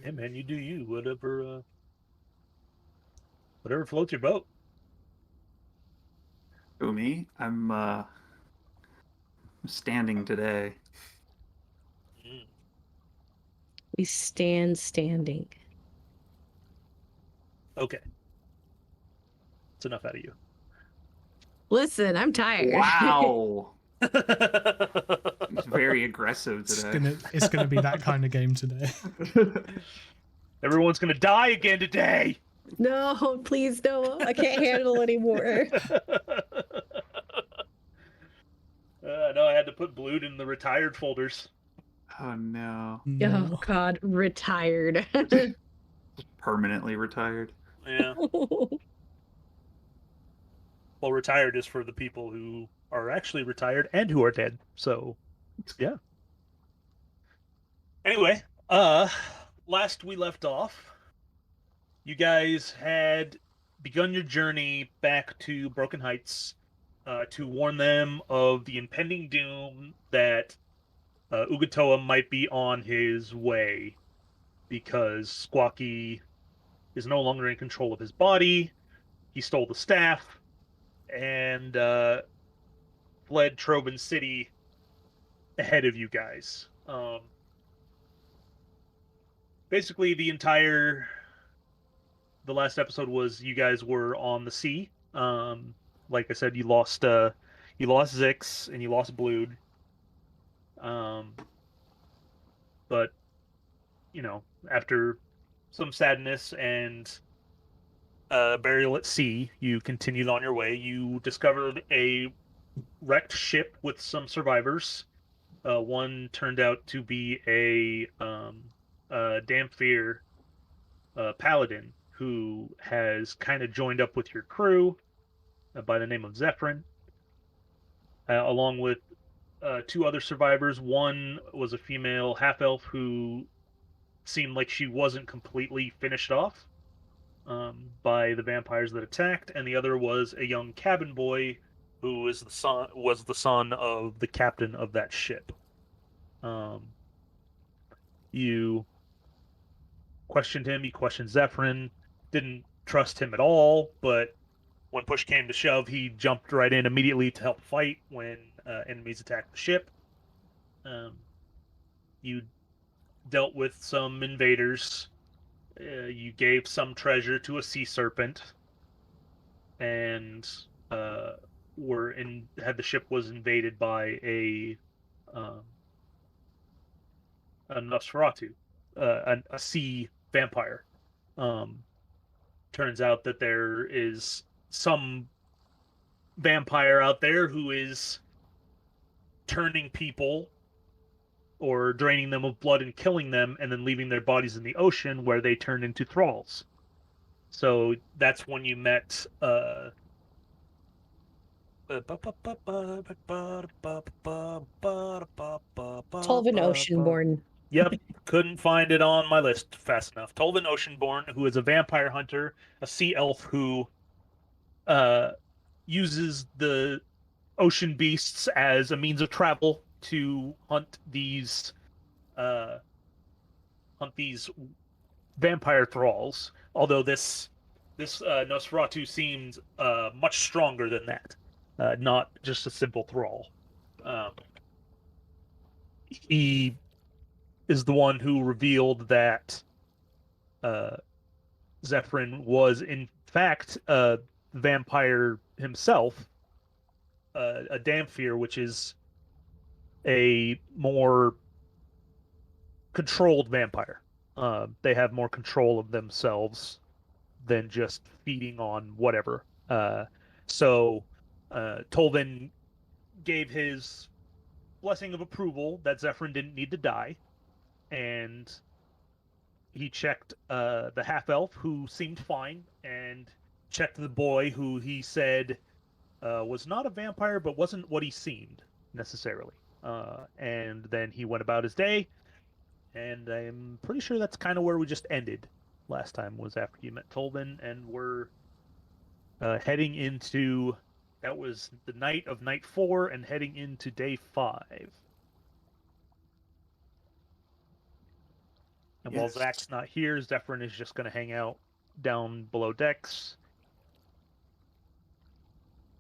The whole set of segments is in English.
Hey man, you do you. Whatever floats your boat. Who, me? I'm standing today. Mm. We stand standing. Okay, that's enough out of you. Listen, I'm tired. Wow. It's very aggressive It's today. gonna be that kind of game today. Everyone's gonna die again today. No, please no. I can't handle anymore. No, I had to put Blood in the retired folders. Oh no. No. Oh God, retired. Permanently retired. Yeah. Well, retired is for the people who are actually retired and who are dead. So, yeah. Anyway, last we left off, you guys had begun your journey back to Broken Heights to warn them of the impending doom that Ugatoa might be on his way because Squawky is no longer in control of his body. He stole the staff and fled Trovan City ahead of you guys. Basically, the last episode was you guys were on the sea. Like I said, you lost Zix and you lost Blood. Um, but after some sadness and burial at sea, you continued on your way. You discovered a wrecked ship with some survivors. One turned out to be a Damphir paladin who has kind of joined up with your crew by the name of Zephyrin, along with two other survivors. One was a female half elf who seemed like she wasn't completely finished off by the vampires that attacked, and the other was a young cabin boy who was the son of the captain of that ship. Um, you questioned him. You questioned Zephyrin. Didn't trust him at all, but when push came to shove, he jumped right in immediately to help fight when enemies attacked the ship. Um, you dealt with some invaders. You gave some treasure to a sea serpent, and uh, had the ship was invaded by um, a Nosferatu, a sea vampire. Um, Turns out that there is some vampire out there who is turning people or draining them of blood and killing them and then leaving their bodies in the ocean where they turn into thralls. So that's when you met Tolvin Oceanborn. Yep, couldn't find it on my list fast enough. Tolvin Oceanborn, who is a vampire hunter, a sea elf who uh, uses the ocean beasts as a means of travel to uh, hunt these vampire thralls. Although this Nosferatu seems much stronger than that, not just a simple thrall. Um, he is the one who revealed that uh, Zephyrin was in fact a vampire himself, a Damphir, which is a more controlled vampire. They have more control of themselves than just feeding on whatever. So Tolvin gave his blessing of approval that Zephyrin didn't need to die, and he checked the half elf who seemed fine, and checked the boy who he said was not a vampire but wasn't what he seemed necessarily. And then he went about his day, and I'm pretty sure that's kind of where we just ended last time, was after you met Tolvin, and we're heading into that was the night of night 4 and heading into day 5. And while Yes. Zach's not here, Zephyrin is just going to hang out down below decks.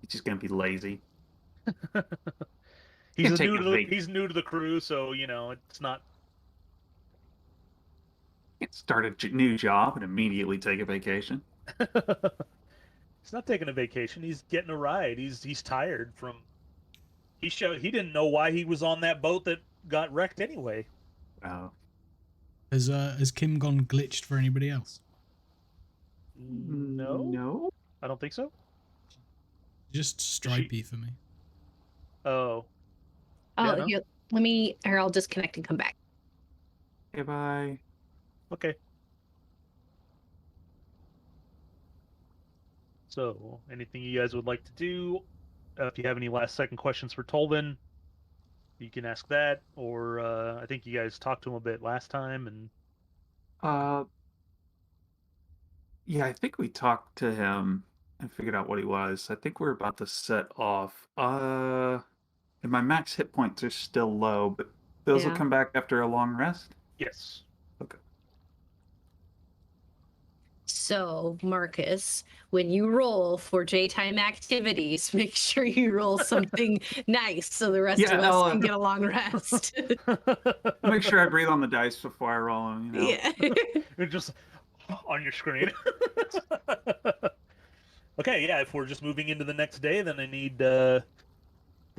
He's just gonna be lazy. He's Gonna take new a to the vac- he's new to the crew, so it's not. Can't start a new job and immediately take a vacation. He's not taking a vacation. He's getting a ride. He's tired from. He didn't know why he was on that boat that got wrecked anyway. Oh, Has Kim gone glitched for anybody else? No, no. I don't think so. Just stripey for me. Oh, Oh, Yeah, no? here, or I'll disconnect and come back. Okay, bye. okay. So, anything you guys would like to do? If you have any last-second questions for Tolvin, you can ask that. Or I think you guys talked to him a bit last time, and Uh, yeah, I think we talked to him and figured out what he was. I think we're about to set off. And my max hit points are still low, but those will Yeah. come back after a long rest. yes. Okay. So, Marcus, when you roll for daytime activities, make sure you roll something nice so the rest Yeah, of us I'll, can get a long rest. I'll make sure I breathe on the dice before I roll them. Yeah. You're just on your screen. Okay, yeah. If we're just moving into the next day, then I need the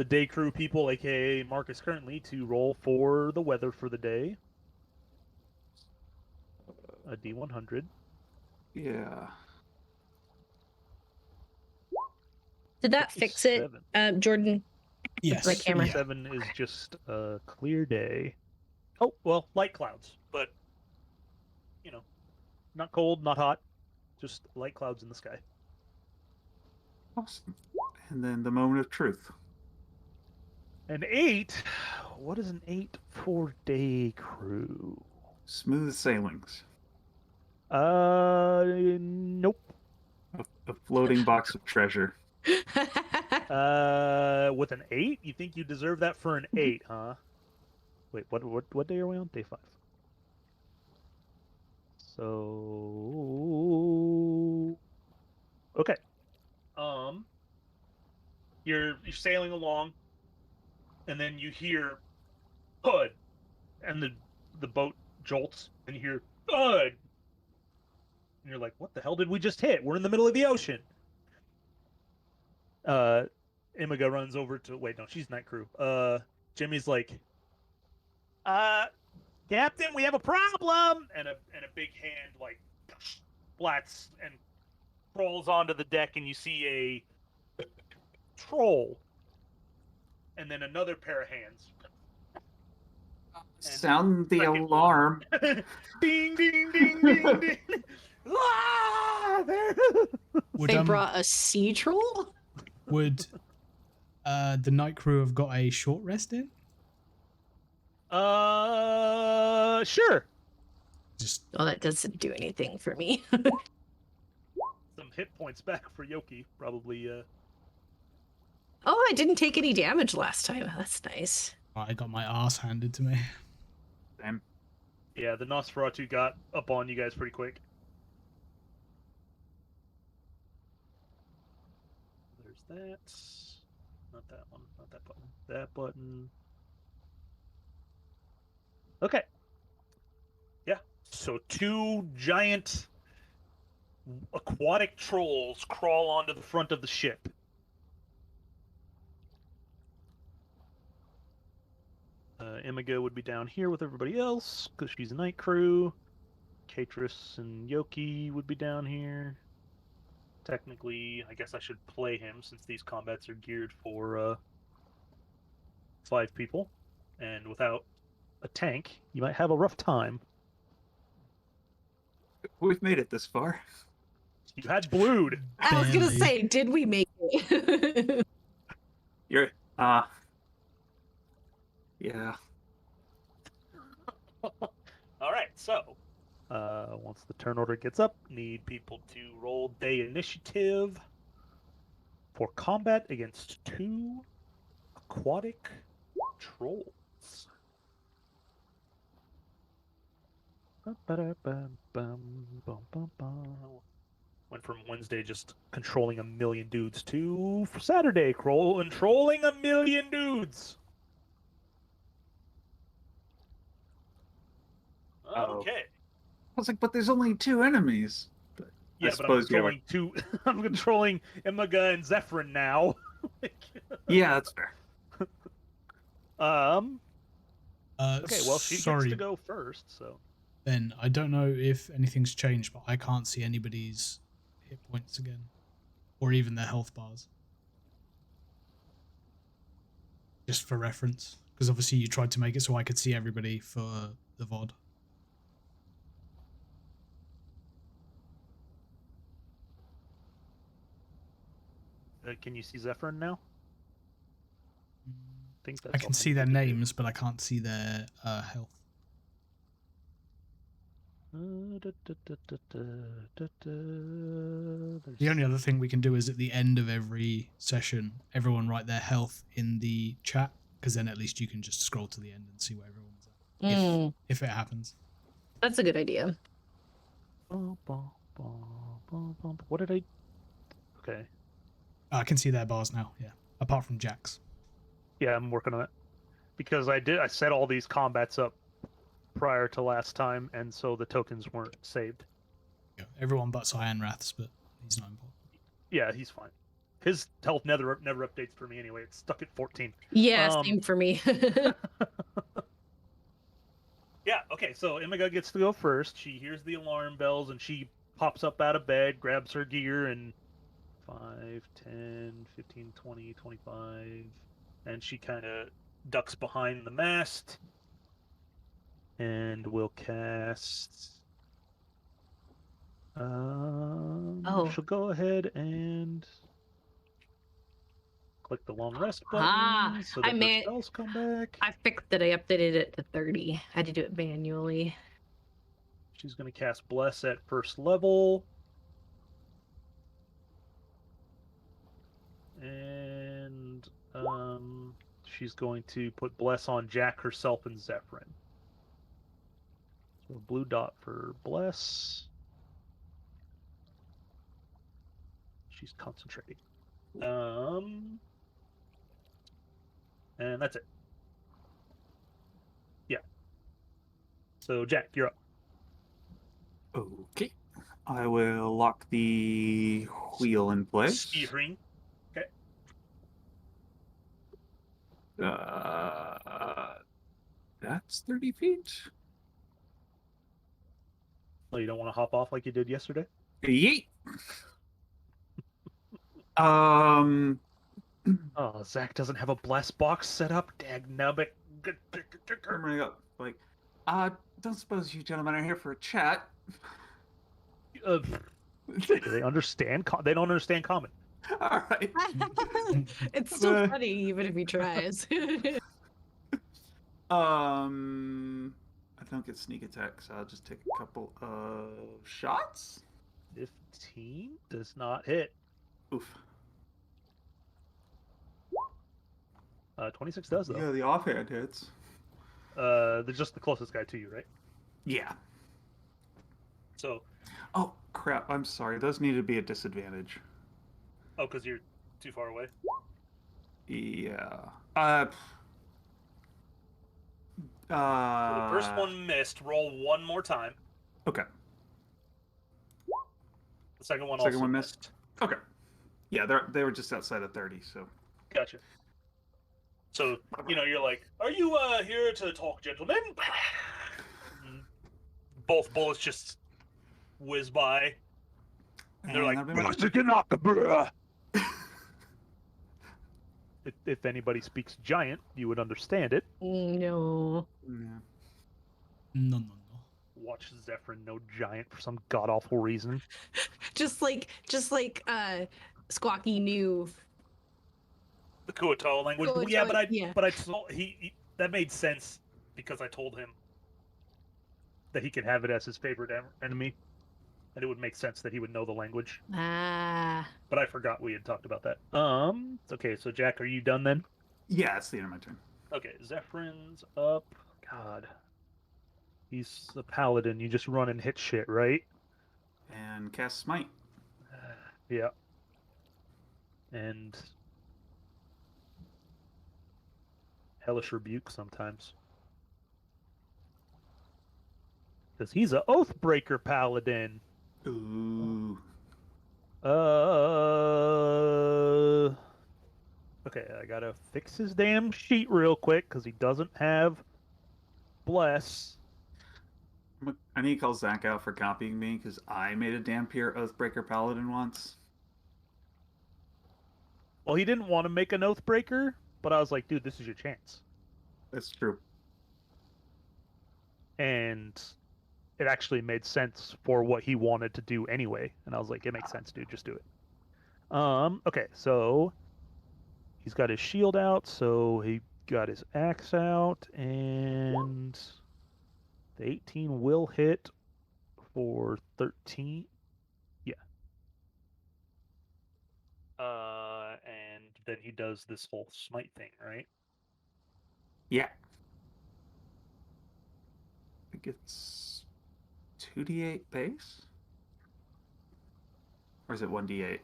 day crew people, aka Marcus, currently to roll for the weather for the day. A D100. Yeah. Did that fix it, 57. Jordan? Yes. My camera. Yeah. 7 is just a clear day. Oh, well, light clouds, but not cold, not hot, just light clouds in the sky. Awesome. And then the moment of truth. An 8. What is an 8 for day crew? Smooth sailings. Nope. A floating box of treasure. With an 8, you think you deserve that for an 8, huh? Wait, what day are we on? Day 5. So okay. You're sailing along, and then you hear thud, and the boat jolts, and you hear thud, and you're like, "What the hell did we just hit? We're in the middle of the ocean." Imiga runs over to wait, no, she's night crew. Jimmy's like, Captain, we have a problem, and a big hand like splats and crawls onto the deck, and you see a troll, and then another pair of hands. Sound the second alarm. Ding, ding, ding, ding, ding. Ah, there. Would They brought a sea troll? would the night crew have got a short rest in? Sure. Just Oh, that doesn't do anything for me. Some hit points back for Yoki, probably. Oh, I didn't take any damage last time. That's nice. I got my ass handed to me. Damn. Yeah, the Nosferatu got up on you guys pretty quick. There's that. Not that one. Not that button. That button. Okay. Yeah. So 2 giant aquatic trolls crawl onto the front of the ship. Imiga would be down here with everybody else because she's a night crew. Katris and Yoki would be down here. Technically, I guess I should play him since these combats are geared for 5 people. And without a tank, you might have a rough time. We've made it this far. You had Blood. I was gonna Barely. say, did we make it? You're yeah. All right, so once the turn order gets up, need people to roll day initiative for combat against 2 aquatic trolls. Went from Wednesday just controlling a million dudes to Saturday controlling a million dudes. Oh. Okay. I was like, but there's only 2 enemies. But Yeah, I but I'm suppose you have controlling two. I'm controlling Imaga and Zephyrin now. Yeah, that's fair. Okay, well, she gets sorry, to go first, so. Ben. I don't know if anything's changed, but I can't see anybody's hit points again, or even their health bars. Just for reference, because obviously you tried to make it so I could see everybody for the VOD. Can you see Zephyrin now? I think that's I can all see their you can do. names, but I can't see their health. The The only other thing we can do is at the end of every session, everyone write their health in the chat, because then at least you can just scroll to the end and see where everyone's at. If it happens. That's a good idea. What did I? Okay. I can see their bars now, yeah. Apart from Jack's. Yeah, I'm working on it. Because I set all these combats up prior to last time, and so the tokens weren't saved. Yeah, everyone but Cyanrath's, but he's not important. Yeah, he's fine. His health never updates for me anyway. It's stuck at 14. Yeah, same for me. Yeah, okay, so Imaga gets to go first. She hears the alarm bells, and she pops up out of bed, grabs her gear, and 5, 10, 15, 20, 25, and she kind of ducks behind the mast, and will cast... She'll go ahead and click the long rest button so that her spells come back. I fixed it. I updated it to 30. I had to do it manually. She's going to cast Bless at first level. And she's going to put Bless on Jack, herself, and Zephyrin. So blue dot for Bless. She's concentrating. And that's it. Yeah. So Jack, you're up. Okay. I will lock the wheel in place. Steering. Okay. That's 30 feet. Oh, you don't want to hop off like you did yesterday? Yeet. Oh, Zach doesn't have a blast box set up. Dagnubbit. I'm gonna go like, don't suppose you gentlemen are here for a chat. They understand? They don't understand common. All right. It's still funny, even if he tries. I don't get sneak attack, so I'll just take a couple of shots. 15 does not hit. Oof. 26 does, though. Yeah, the offhand hits. They're just the closest guy to you, right? Yeah. So. Oh, crap. I'm sorry. Those need to be a disadvantage. Oh, because you're too far away? Yeah. So the first one missed. Roll one more time. Okay. The second one Second also one missed. Okay. Yeah, they were just outside of 30, so. Gotcha. So, you're like, are you here to talk, gentlemen? Both bullets just whiz by. And they're like, if anybody speaks giant, you would understand it. No. Yeah. No. Watch Zephyrin know giant for some god-awful reason. Just like Squawky knew The Kuoto language. Kuoto, Yeah, but yeah. I told he that made sense because I told him that he could have it as his favorite enemy, and it would make sense that he would know the language. Ah. But I forgot we had talked about that. Okay, so Jack, are you done then? Yeah, it's the end of my turn. Okay, Zephyrин's up. God. He's a paladin. You just run and hit shit, right? And cast Smite. Yeah. And Hellish Rebuke sometimes. Because he's a Oathbreaker paladin. Ooh. Okay, I gotta fix his damn sheet real quick because he doesn't have Bless. I need to call Zach out for copying me because I made a Dampier Oathbreaker Paladin once. Well, he didn't want to make an Oathbreaker, but I was like, dude, this is your chance. That's true. And it actually made sense for what he wanted to do anyway. And I was like, it makes sense, dude, just do it. Okay, so he's got his shield out, so he got his axe out, and the 18 will hit for 13. Yeah. And then he does this whole smite thing, right? Yeah. I think it's 2d8 base? Or is it 1d8?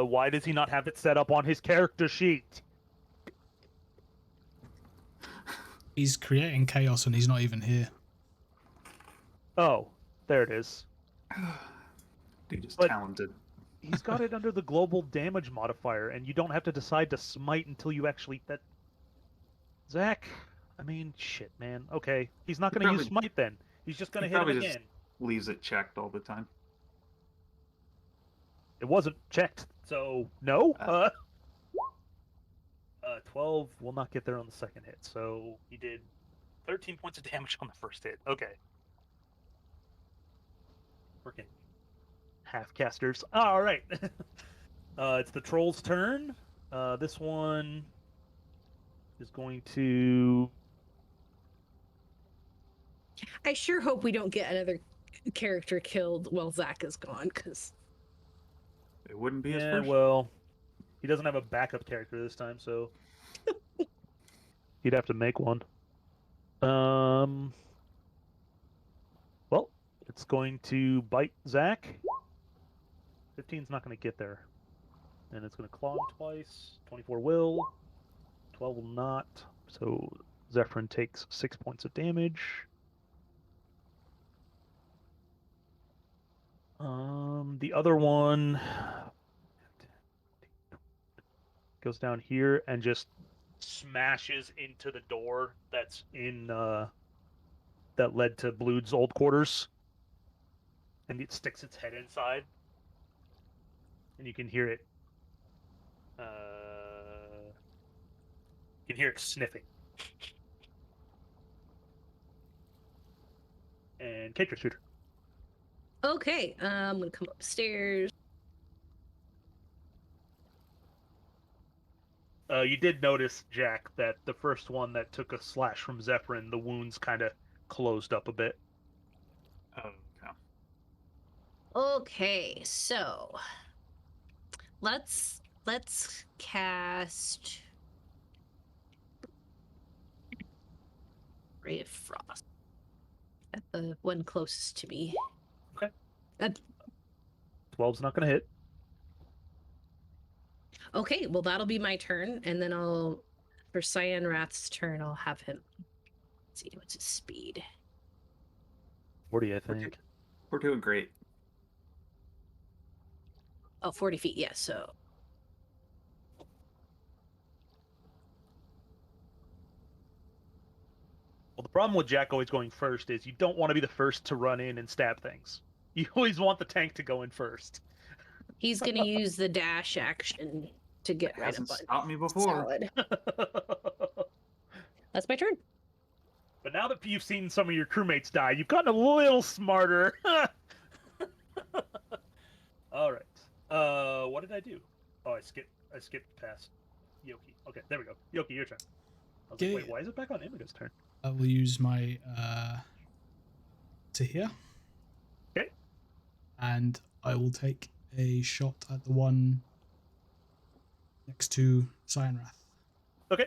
Why does he not have it set up on his character sheet? He's creating chaos and he's not even here. Oh, there it is. Dude is But- talented. He's got it under the global damage modifier, and you don't have to decide to smite until you actually... Zach, I mean, shit, man. Okay, he's not He going to use probably- smite then. He's just going to he hit him probably again. just- Leaves it checked all the time. It wasn't checked, so no. Uh. 12 will not get there on the second hit, so he did 13 points of damage on the first hit. Okay. Freaking half-casters. All right. It's the troll's turn. This one is going to... I sure hope we don't get another character killed while Zach is gone, because It wouldn't be his Yeah, first. well, he doesn't have a backup character this time, so he'd have to make one. Well, it's going to bite Zach. 15's not going to get there. And it's going to claw him twice. 24 will. 12 will not. So Zephyrin takes 6 points of damage. The other one goes down here and just smashes into the door that's in that led to Blood's old quarters, and it sticks its head inside, and you can hear it. You can hear it sniffing. And Catrix shooter. okay, I'm gonna come upstairs. You did notice, Jack, that the first one that took a slash from Zephyrin, the wounds kind of closed up a bit. Oh, okay. Okay, so let's cast Ray of Frost at the one closest to me. Okay. 12's not going to hit. Okay, well that'll be my turn, and then for Cyan Wrath's turn, I'll have him. Let's see, what's his speed? 40, I think. We're doing great. Oh, 40 feet, yeah, so. Well, the problem with Jack always going first is you don't want to be the first to run in and stab things. You always want the tank to go in first. He's gonna use the dash action to get It right hasn't up on stopped me before. Solid. That's my turn. But now that you've seen some of your crewmates die, you've gotten a little smarter. All right. What did I do? Oh, I skipped past Yoki. Okay, there we go. Yoki, your turn. I was like, wait, why is it back on Indigo's turn? I will use my to here. Okay. And I will take a shot at the one next to Cyan Wrath. Okay.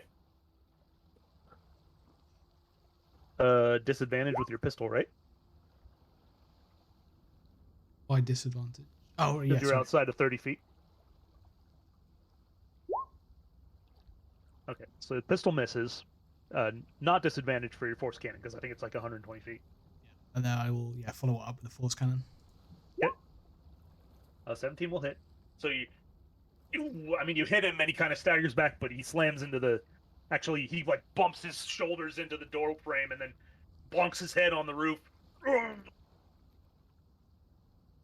Disadvantage with your pistol, right? By disadvantage. Oh, Because yeah, you're sorry. outside of 30 feet. Okay, so the pistol misses. Not disadvantage for your force cannon, because I think it's like 120 feet. And then I will, follow it up with the force cannon. 17 will hit. So you hit him and he kind of staggers back, but he slams into the. Actually, he like bumps his shoulders into the door frame and then bonks his head on the roof.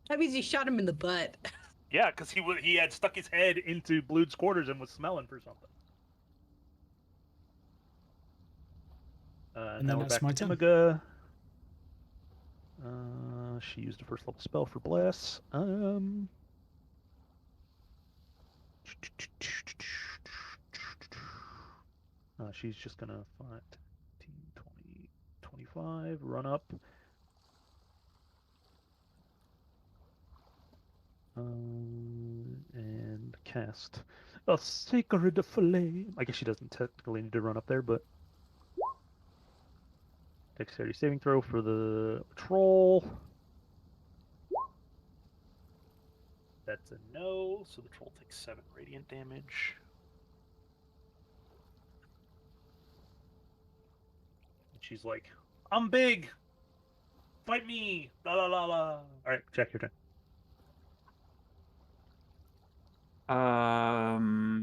That means you shot him in the butt. Yeah, because he had stuck his head into Blood's quarters and was smelling for something. And now then we're that's back my to turn. Imaga. She used a first level spell for Bless. She's just gonna 5, 10, 20, 25, run up. And cast a sacred flame. I guess she doesn't technically need to run up there, but dexterity saving throw for the troll. That's a no, so the troll takes 7 radiant damage. And she's like, "I'm big. Fight me. La la la la." All right, Jack, your turn.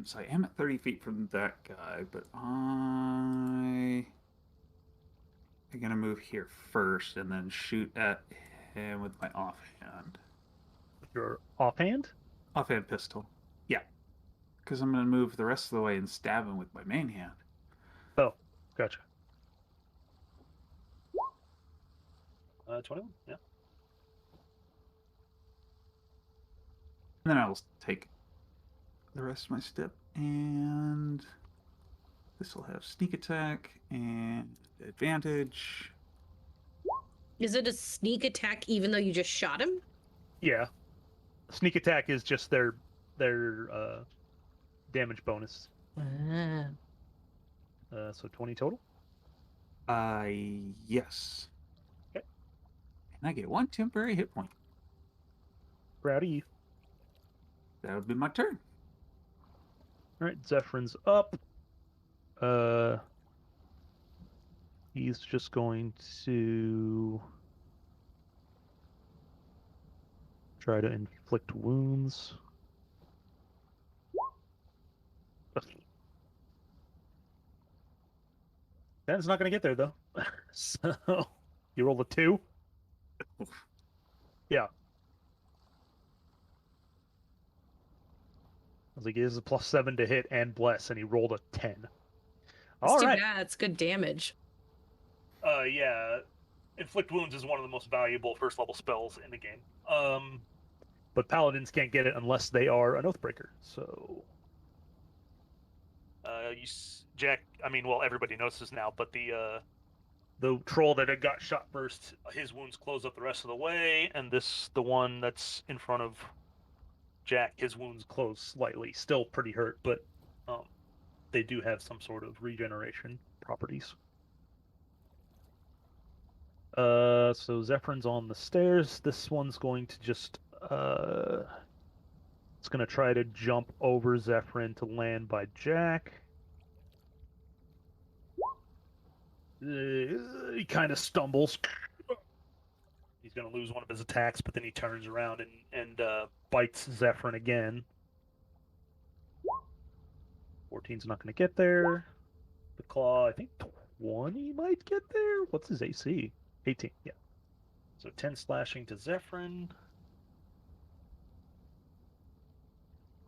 So I am at 30 feet from that guy, but I'm gonna move here first and then shoot at him with my offhand. Your offhand. Offhand pistol. Yeah. Because I'm gonna move the rest of the way and stab him with my main hand. Oh, gotcha. 21. Yeah. And then I'll take the rest of my step, and this will have sneak attack and advantage. Is it a sneak attack even though you just shot him? Yeah. Sneak attack is just their damage bonus. Ah. So 20 total. Yes. Okay. And I get 1 temporary hit point. Proud of you. That would be my turn. All right, Zephyr's up. He's just going to try to inflict wounds. That's not going to get there though. So you rolled a 2. Yeah. I was like, he has a +7 to hit and bless, and he rolled a 10. That's All too right. bad. It's good damage. Yeah. Inflict wounds is one of the most valuable first level spells in the game. But paladins can't get it unless they are an Oathbreaker. So, Jack. I mean, well, everybody knows this now, but the troll that had got shot first, his wounds close up the rest of the way, and the one that's in front of Jack, his wounds close slightly. Still pretty hurt, but they do have some sort of regeneration properties. So Zephyr's on the stairs. This one's going to just it's going to try to jump over Zephyrin to land by Jack. He kind of stumbles. He's going to lose one of his attacks, but then he turns around and bites Zephyrin again. 14's not going to get there. The claw, I think 20 might get there. What's his AC? 18, yeah. So 10 slashing to Zephyrin.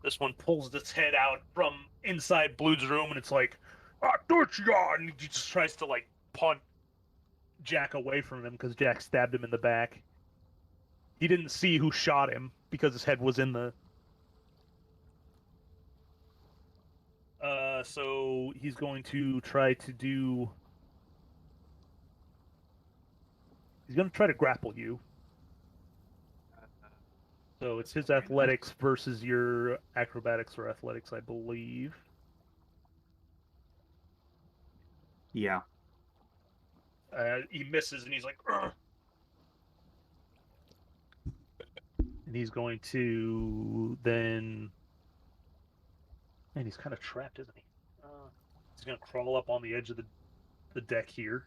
This one pulls its head out from inside Blood's room, and it's like, and he just tries to like punt Jack away from him because Jack stabbed him in the back. He didn't see who shot him because his head was in the. So he's going to try to do. He's going to try to grapple you. So it's his athletics versus your acrobatics or athletics, I believe. Yeah. He misses, and he's like, "Ugh." And he's going to then. Man, he's kind of trapped, isn't he? He's going to crawl up on the edge of the deck here,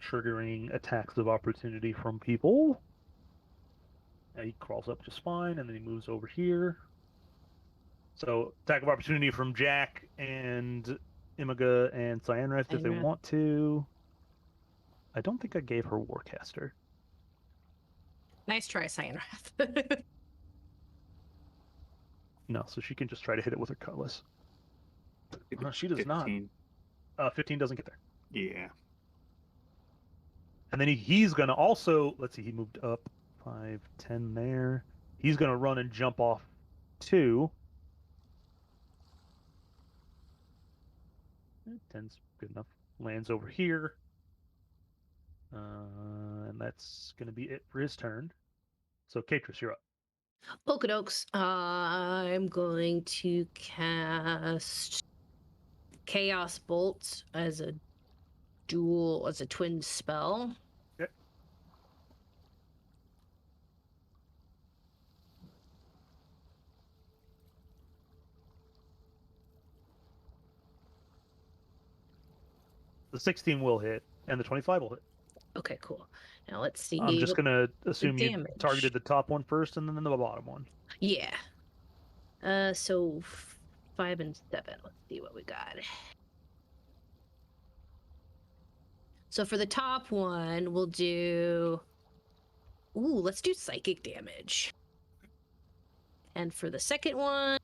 triggering attacks of opportunity from people. He crawls up just fine, and then he moves over here. So, attack of opportunity from Jack and Imaga and Cyanrath if they Cyanrath. want to. I don't think I gave her Warcaster. Nice try, Cyanrath. No, so she can just try to hit it with her cutlass. She does 15. not. 15 doesn't get there. Yeah. And then he's going to also, let's see, he moved up 5, 10 there. He's going to run and jump off 2. 10's good enough. Lands over here. And that's going to be it for his turn. So, Katris, you're up. Polkadokes. I'm going to cast Chaos Bolt as a twin spell. Okay. The 16 will hit, and the 25 will hit. Okay, cool. Now let's see. I'm just what- going to assume you damage. targeted the top one first and then the bottom one. Yeah. So 5 and 7. Let's see what we got. So for the top one, we'll do. Let's do psychic damage. And for the second one,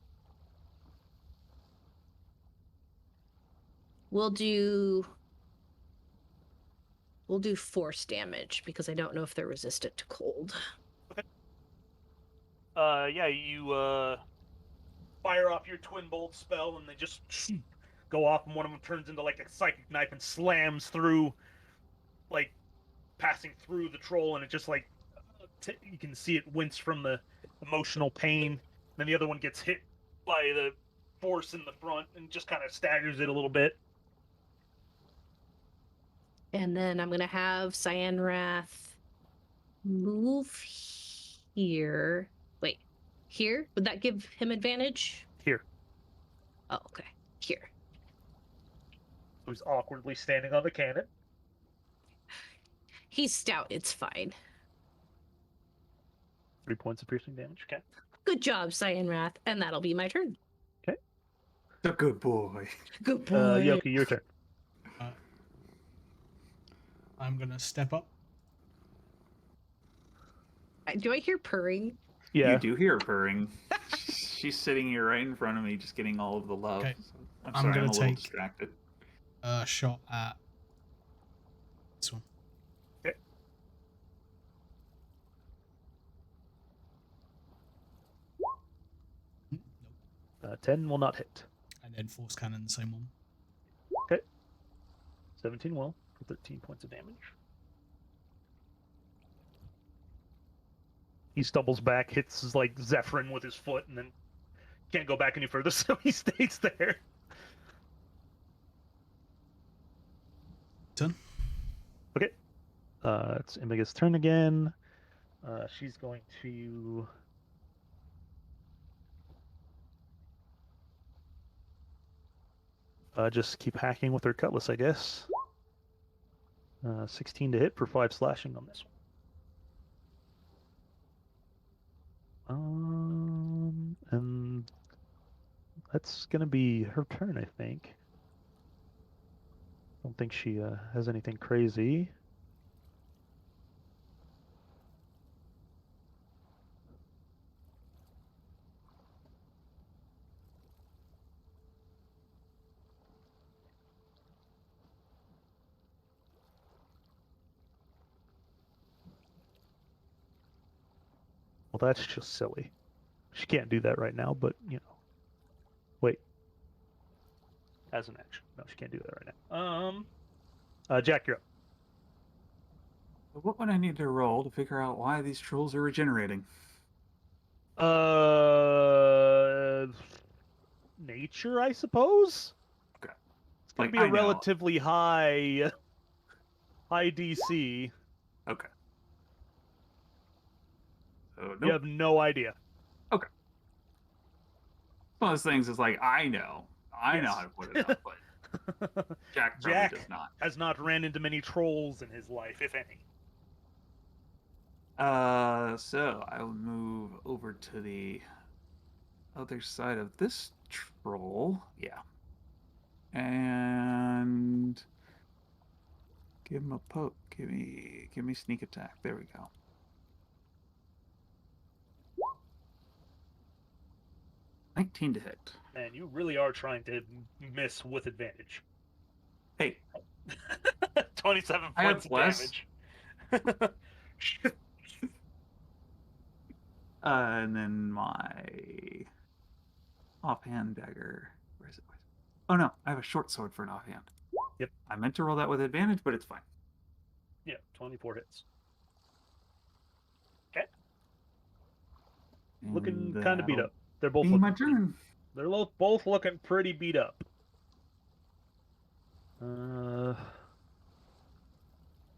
we'll do force damage because I don't know if they're resistant to cold. Yeah, you fire off your twin bolt spell, and they just go off, and one of them turns into like a psychic knife and slams through, like passing through the troll, and it just like you can see it wince from the emotional pain. Then the other one gets hit by the force in the front and just kind of staggers it a little bit. And then I'm gonna have Cyanrath move here. Wait, here? Would that give him advantage? Here, Oh, okay. Here. so he's awkwardly standing on the cannon. He's stout. It's fine. 3 points of piercing damage. Okay. Good job, Cyanrath. And that'll be my turn. The good boy. Good boy. Yoki, your turn. I'm gonna step up. Do I hear purring? Yeah. You do hear her purring. She's sitting here right in front of me, just getting all of the love. Okay. So I'm I'm sorry, gonna I'm a little take- distracted. Shot at this one. Nope. 10 will not hit. And then force cannon, the same one. 17 will for 13 points of damage. He stumbles back, hits like Zephyrin with his foot, and then can't go back any further, so he stays there. Done. Okay. It's Imaga's turn again. She's going to. Just keep hacking with her cutlass, I guess. 16 to hit for 5 slashing on this one. And that's gonna be her turn, I think. Don't think she has anything crazy. Well, that's just silly. She can't do that right now, but, you know. Wait. As an action. No, she can't do that right now. Jack, you're up. What would I need to roll to figure out why these trolls are regenerating? Nature, I suppose? Okay. It's going Like, to be a I know. relatively high DC. Okay. So You nope. have no idea. One of those things is like, I know Yes. how to put it up, but Jack probably Jack does not. has not ran into many trolls in his life, if any. So I will move over to the other side of this troll. Yeah. And give him a poke. Give me sneak attack. There we go. $19 to hit. Man, you really are trying to miss with advantage. Hey, 27 I have points of less. damage. And then my offhand dagger. Where is it? Oh no, I have a short sword for an offhand. Yep. I meant to roll that with advantage, but it's fine. Yeah, 24 hits. And Looking kind of beat that'll up. They're both be looking my pretty, turn. they're both looking pretty beat up.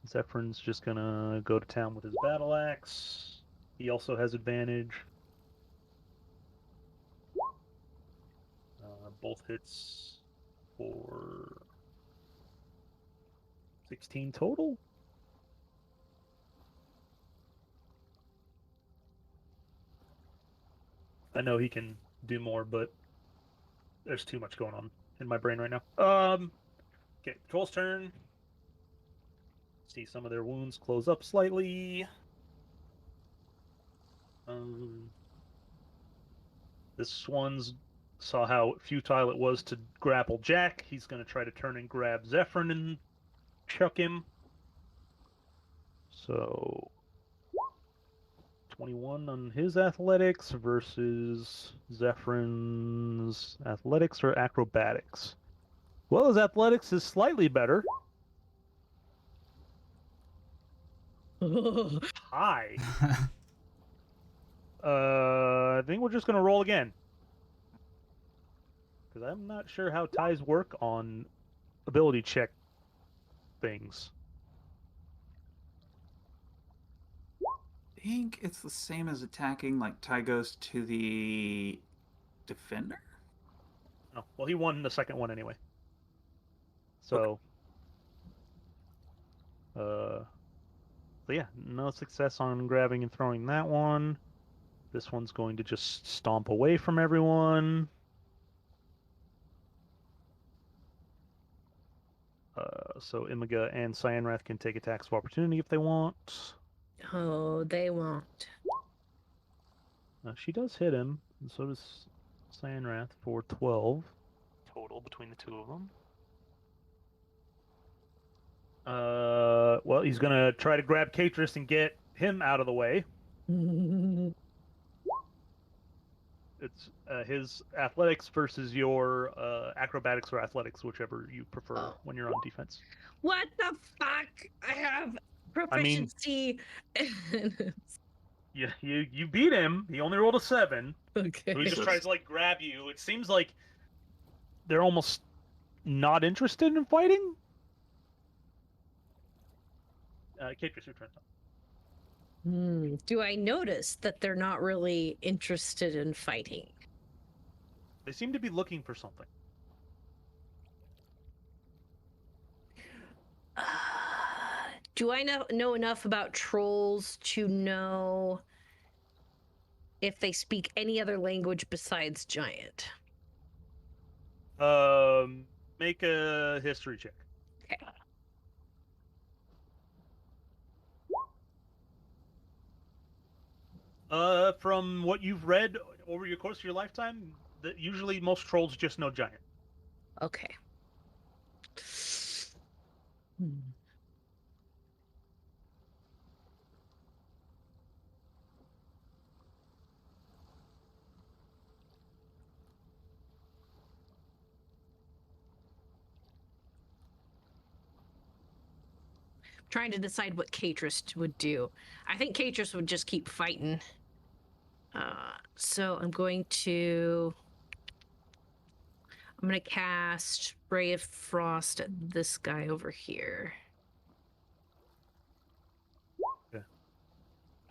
Zephyrn's just gonna go to town with his battle axe. He also has advantage. Both hits for 16 total. I know he can do more, but there's too much going on in my brain right now. Okay, Troll's turn. See some of their wounds close up slightly. This one's saw how futile it was to grapple Jack. He's going to try to turn and grab Zephyrin and chuck him. So 21 on his athletics versus Zephyrn's athletics or acrobatics. Well, his athletics is slightly better. High. I think we're just going to roll again. Because I'm not sure how ties work on ability check things. I think it's the same as attacking, like tie goes to the defender. Oh, well, he won the second one anyway. So, so yeah, no success on grabbing and throwing that one. This one's going to just stomp away from everyone. So Imiga and Cyanrath can take attacks of opportunity if they want. Oh, they won't. She does hit him, and so does Cyanrath for 12 total between the two of them. Well, he's gonna try to grab Catris and get him out of the way. It's his athletics versus your acrobatics or athletics, whichever you prefer when you're on defense. What the fuck? I have proficiency. Yeah, you beat him. He only rolled a 7. Okay. So he just tries to like grab you. It seems like they're almost not interested in fighting. Catris, your turn. Do I notice that they're not really interested in fighting? They seem to be looking for something. Do I know enough about trolls to know if they speak any other language besides giant? Make a history check. Okay. From what you've read over your course of your lifetime, that usually most trolls just know giant. Okay. Trying to decide what Catris would do. I think Catris would just keep fighting. So I'm going to... I'm gonna cast Ray of Frost at this guy over here.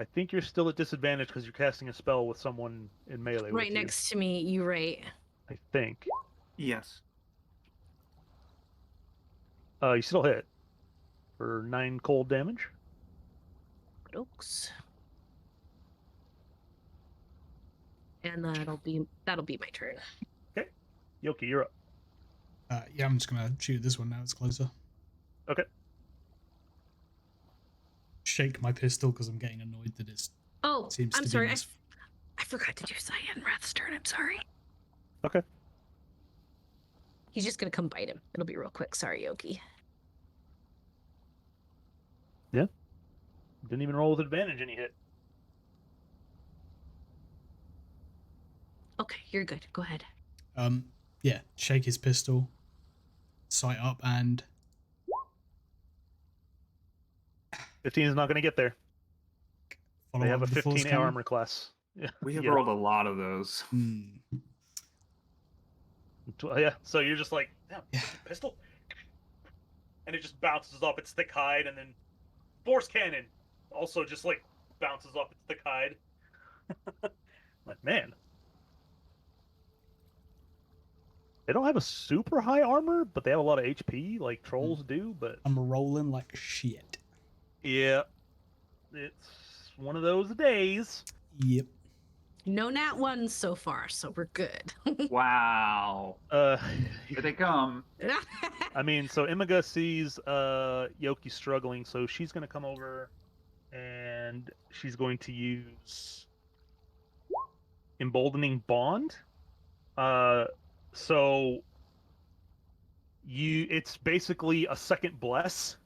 I think you're still at disadvantage because you're casting a spell with someone in melee Right with you. next to me, you right. I think. Yes. You still hit for 9 cold damage. Oaks. And that'll be my turn. Okay. Yoki, you're up. Yeah, I'm just gonna shoot this one now. It's closer. Okay. Shake my pistol because I'm getting annoyed that it Oh, seems I'm to sorry. be. I forgot to do Cyan Wrath's turn. I'm sorry. Okay. He's just gonna come bite him. It'll be real quick. Sorry, Yoki. Yeah. Didn't even roll with advantage and he hit. Okay, you're good. Go ahead. Yeah, shake his pistol, sight up, and 15 is not going to get there. follow They up have a with the force 15 cannon. armor class. Yeah. We have Yeah. rolled a lot of those. Yeah. So you're just like, damn, Yeah. pistol? And it just bounces off its thick hide, and then force cannon also just like bounces off its thick hide. Like, man. They don't have a super high armor, but they have a lot of HP, like trolls do, but I'm rolling like shit. yeah. It's one of those days. Yep. No nat ones so far, so we're good. Wow. Here they come. I mean, so Imaga sees Yoki struggling, so she's gonna come over and she's going to use Emboldening Bond. So it's basically a second bless.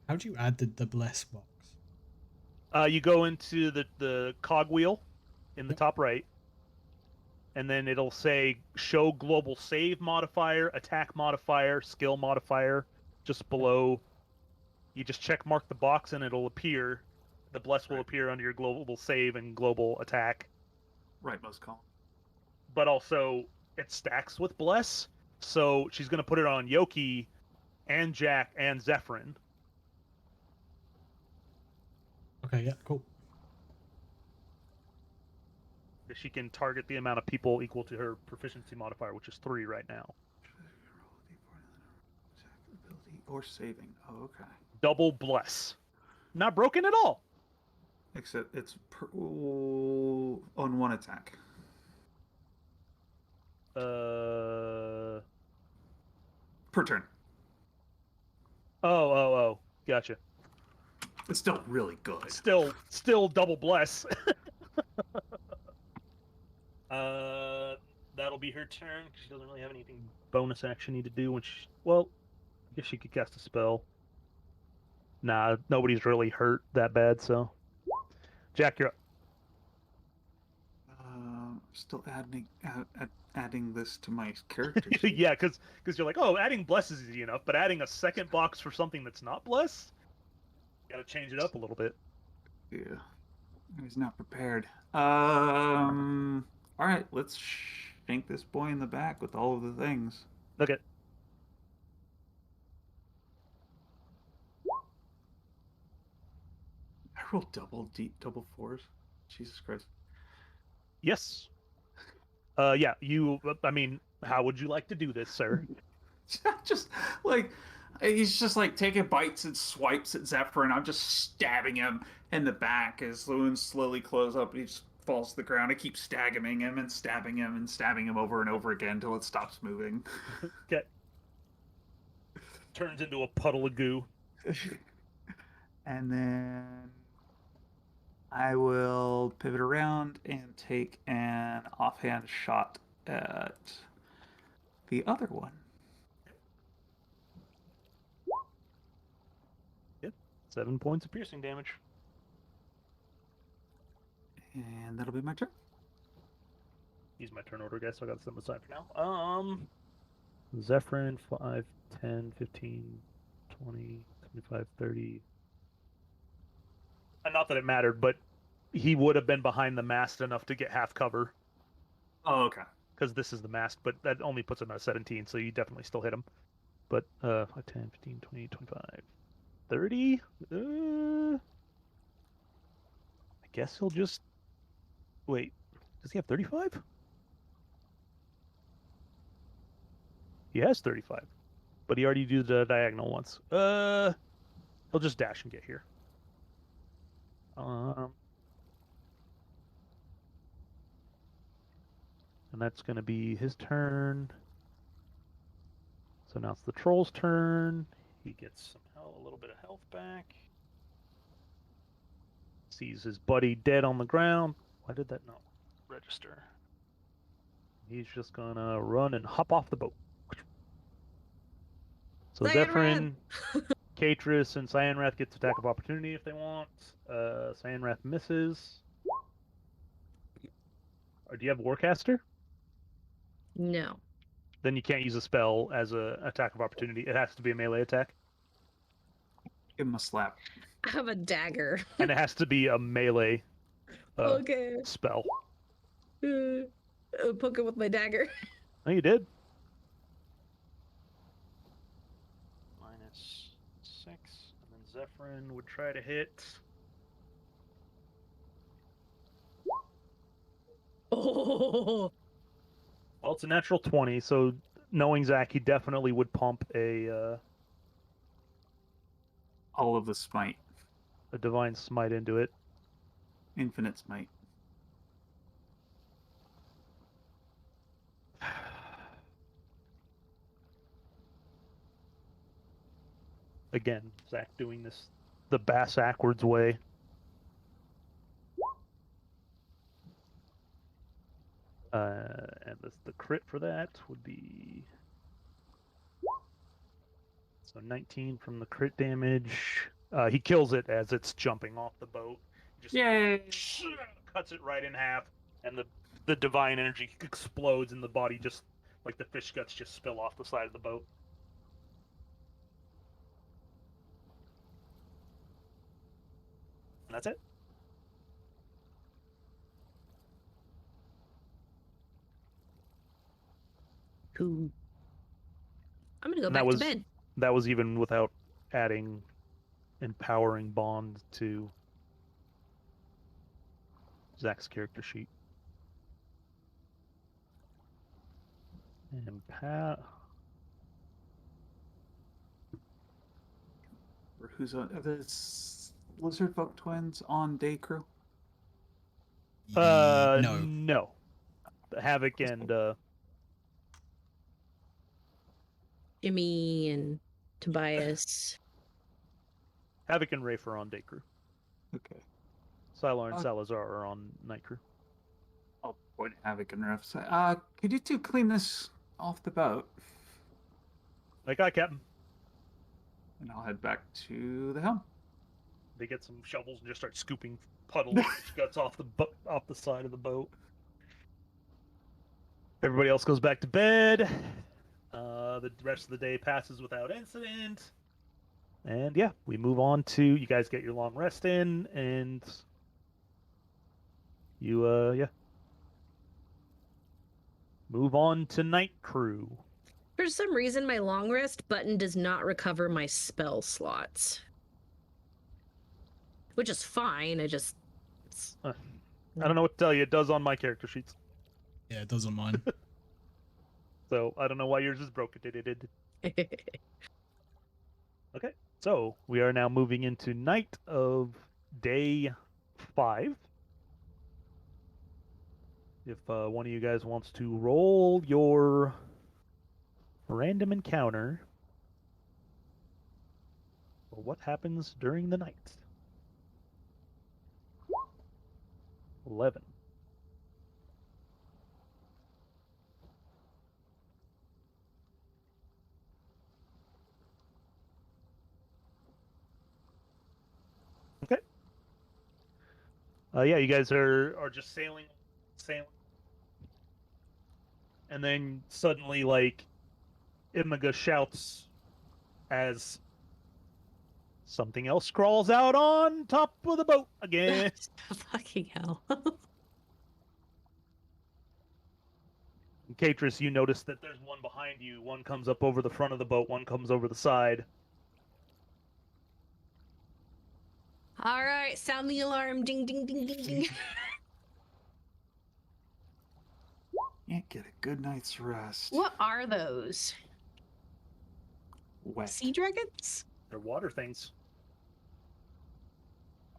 How do you add the bless box? You go into the cogwheel in the top right, and then it'll say show global save modifier, attack modifier, skill modifier just below. You just check mark the box and it'll appear. The bless will appear under your global save and global attack. Rightmost column. But also it stacks with bless, so she's going to put it on Yoki and Jack and Zephyrin. Okay, yeah, cool. She can target the amount of people equal to her proficiency modifier, which is 3 right now. Ability or saving. Oh, okay. Double bless. Not broken at all. Except it's on one attack. Per turn. Oh. Gotcha. It's still really good. Still double bless. That'll be her turn. She doesn't really have anything bonus action need to do when she... Well, I guess she could cast a spell. Nah, nobody's really hurt that bad, so... Jack, you're up. Still adding this to my character sheet. Yeah, because you're like, oh, adding bless is easy enough, but adding a second box for something that's not bless? Gotta change it up a little bit. Yeah. I was not prepared. Alright, let's shank this boy in the back with all of the things. Okay. I rolled double fours. Jesus Christ. Yes. Yeah, I mean, how would you like to do this, sir? Just like he's just like taking bites and swipes at Zephyr, and I'm just stabbing him in the back as the wounds slowly close up and he just falls to the ground. I keep stabbing him and stabbing him over and over again until it stops moving. Okay. Turns into a puddle of goo. And then I will pivot around and take an offhand shot at the other one. Yep. 7 points of piercing damage. And that'll be my turn. Use my turn order, guys, so I got to set them aside for now. Zephyrin, 5, 10, 15, 20, 25, 30. Not that it mattered, but he would have been behind the mast enough to get half cover Oh, okay. because this is the mast, but that only puts him at 17, so you definitely still hit him. But 5, 10, 15, 20, 25, 30. I guess he'll just wait. Does he have 35? He has 35, but he already did the diagonal once. He'll just dash and get here. And that's going to be his turn. So now it's the troll's turn. He gets a little bit of health back. Sees his buddy dead on the ground. Why did that not register? He's just gonna run and hop off the boat. So Zephyrin, Katris, and Cyanrath gets attack of opportunity if they want. Cyanrath misses. Or do you have Warcaster? No. Then you can't use a spell as an attack of opportunity. It has to be a melee attack. Give him a slap. I have a dagger. And it has to be a melee Okay. spell. Poke it with my dagger. Oh, you did? -6. And then Zephyrin would try to hit. Oh. Well, it's a natural 20, so knowing Zach, he definitely would pump a All of the smite. divine smite into it. Infinite smite. Again, Zach doing this the bass backwards way. And the crit for that would be so 19 from the crit damage. He kills it as it's jumping off the boat. Just Yay! cuts it right in half, and the divine energy explodes, and the body just like the fish guts just spill off the side of the boat. And that's it. Cool. I'm gonna go And that back was- to bed. That was even without adding empowering bond to Zach's character sheet. Or who's on? Are the Lizard Folk twins on day crew? No. No. Havoc and Jimmy and Tobias. Havoc and Rafe are on day crew. Okay. Sylar and Salazar are on night crew. I'll point Havoc and Ref. Say, could you two clean this off the boat? Like I Captain. And I'll head back to the helm. They get some shovels and just start scooping puddles of guts off the side of the boat. Everybody else goes back to bed. The rest of the day passes without incident. And yeah, we move on to you guys get your long rest in, and you move on to night crew. For some reason, my long rest button does not recover my spell slots. Which is fine, I just... I don't know what to tell you. It does on my character sheets. Yeah, it does on mine. So I don't know why yours is broken. Okay, so we are now moving into night of day 5. If one of you guys wants to roll your random encounter for what happens during the night. 11. Okay. Yeah, you guys are just sailing, and then suddenly, like, Imaga shouts as Something else crawls out on top of the boat again. Fucking hell. Catris, you notice that there's one behind you. One comes up over the front of the boat, one comes over the side. All right, sound the alarm. Ding, ding, ding, ding, ding. Can't get a good night's rest. What are those? Wet. Sea dragons? They're water things.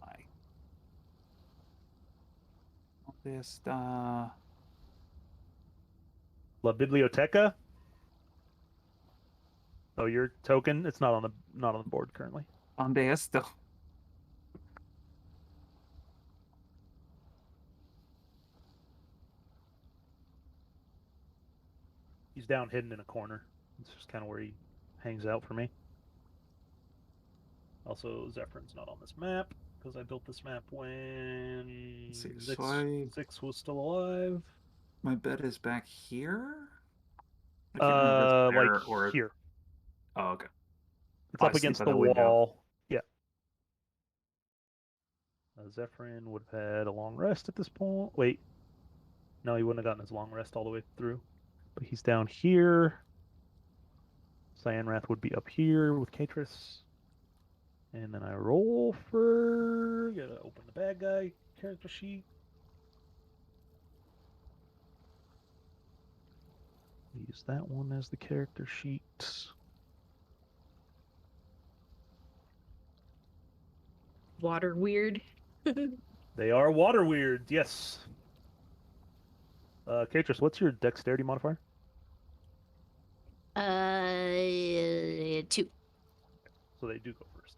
Why? Esta. La Biblioteca. Oh, your token? It's not on the board currently. Donde esto? He's down hidden in a corner. It's just kind of where he hangs out for me. Also, Zephyr's not on this map because I built this map when Let's see, Zix was still alive. My bed is back here? I can't remember if it's there Like or... here. Oh, okay. It's I up see against by the the window. wall. Yeah. Zephyrin would have had a long rest at this point. Wait. No, he wouldn't have gotten his long rest all the way through. But he's down here. Cyanrath would be up here with Catris. And then I roll for... Gotta open the bad guy character sheet. Use that one as the character sheet. Water weird. They are water weird, yes. Catris, what's your dexterity modifier? 2. So they do go first.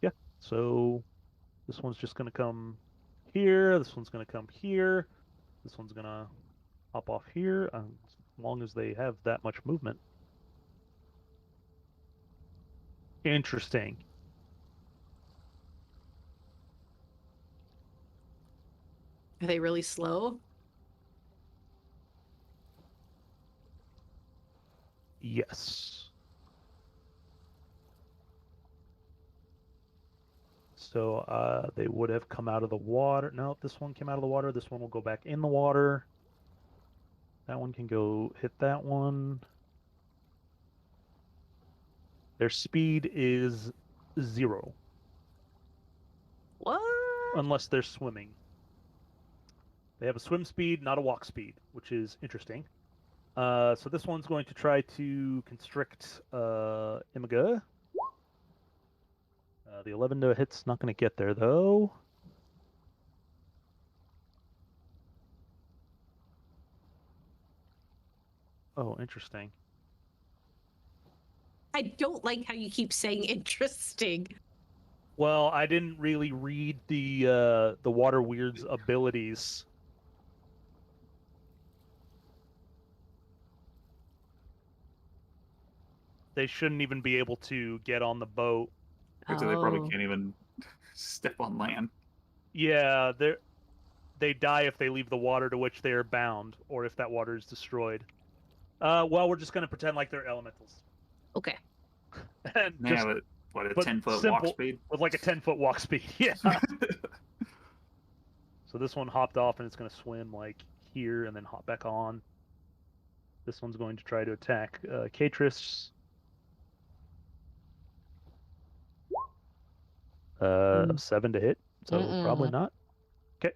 Yeah, so this one's just gonna come here, this one's gonna come here, this one's gonna hop off here, as long as they have that much movement. Interesting. Are they really slow? Yes. So they would have come out of the water. No, this one came out of the water. This one will go back in the water. That one can go hit that one. Their speed is 0. What? Unless they're swimming. They have a swim speed, not a walk speed, which is interesting. So this one's going to try to constrict Imaga. The 11 to hit's not going to get there, though. Oh, interesting. I don't like how you keep saying interesting. Well, I didn't really read the Water Weird's abilities. They shouldn't even be able to get on the boat. So they probably Oh. can't even step on land. Yeah, they die if they leave the water to which they are bound, or if that water is destroyed. Well, we're just going to pretend like they're elementals. Okay. And Yeah, just but what, a but 10-foot simple. walk speed? with like a 10-foot walk speed. Yeah. So this one hopped off and it's going to swim like here and then hop back on. This one's going to try to attack Catris. 7 to hit, so probably not. Okay.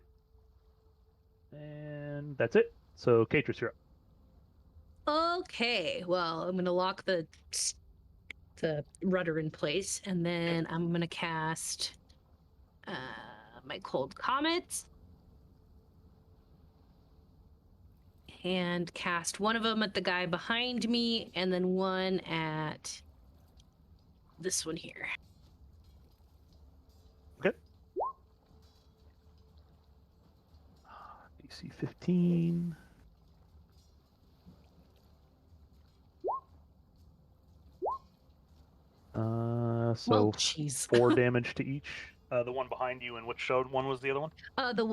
And that's it. So Catris, you're up. Okay. Well, I'm gonna lock the rudder in place, and then I'm gonna cast my Cold Comet, and cast one of them at the guy behind me, and then one at this one here. Okay. DC 15. So Well, jeez. 4 damage to each. The one behind you, and which one was the other one? The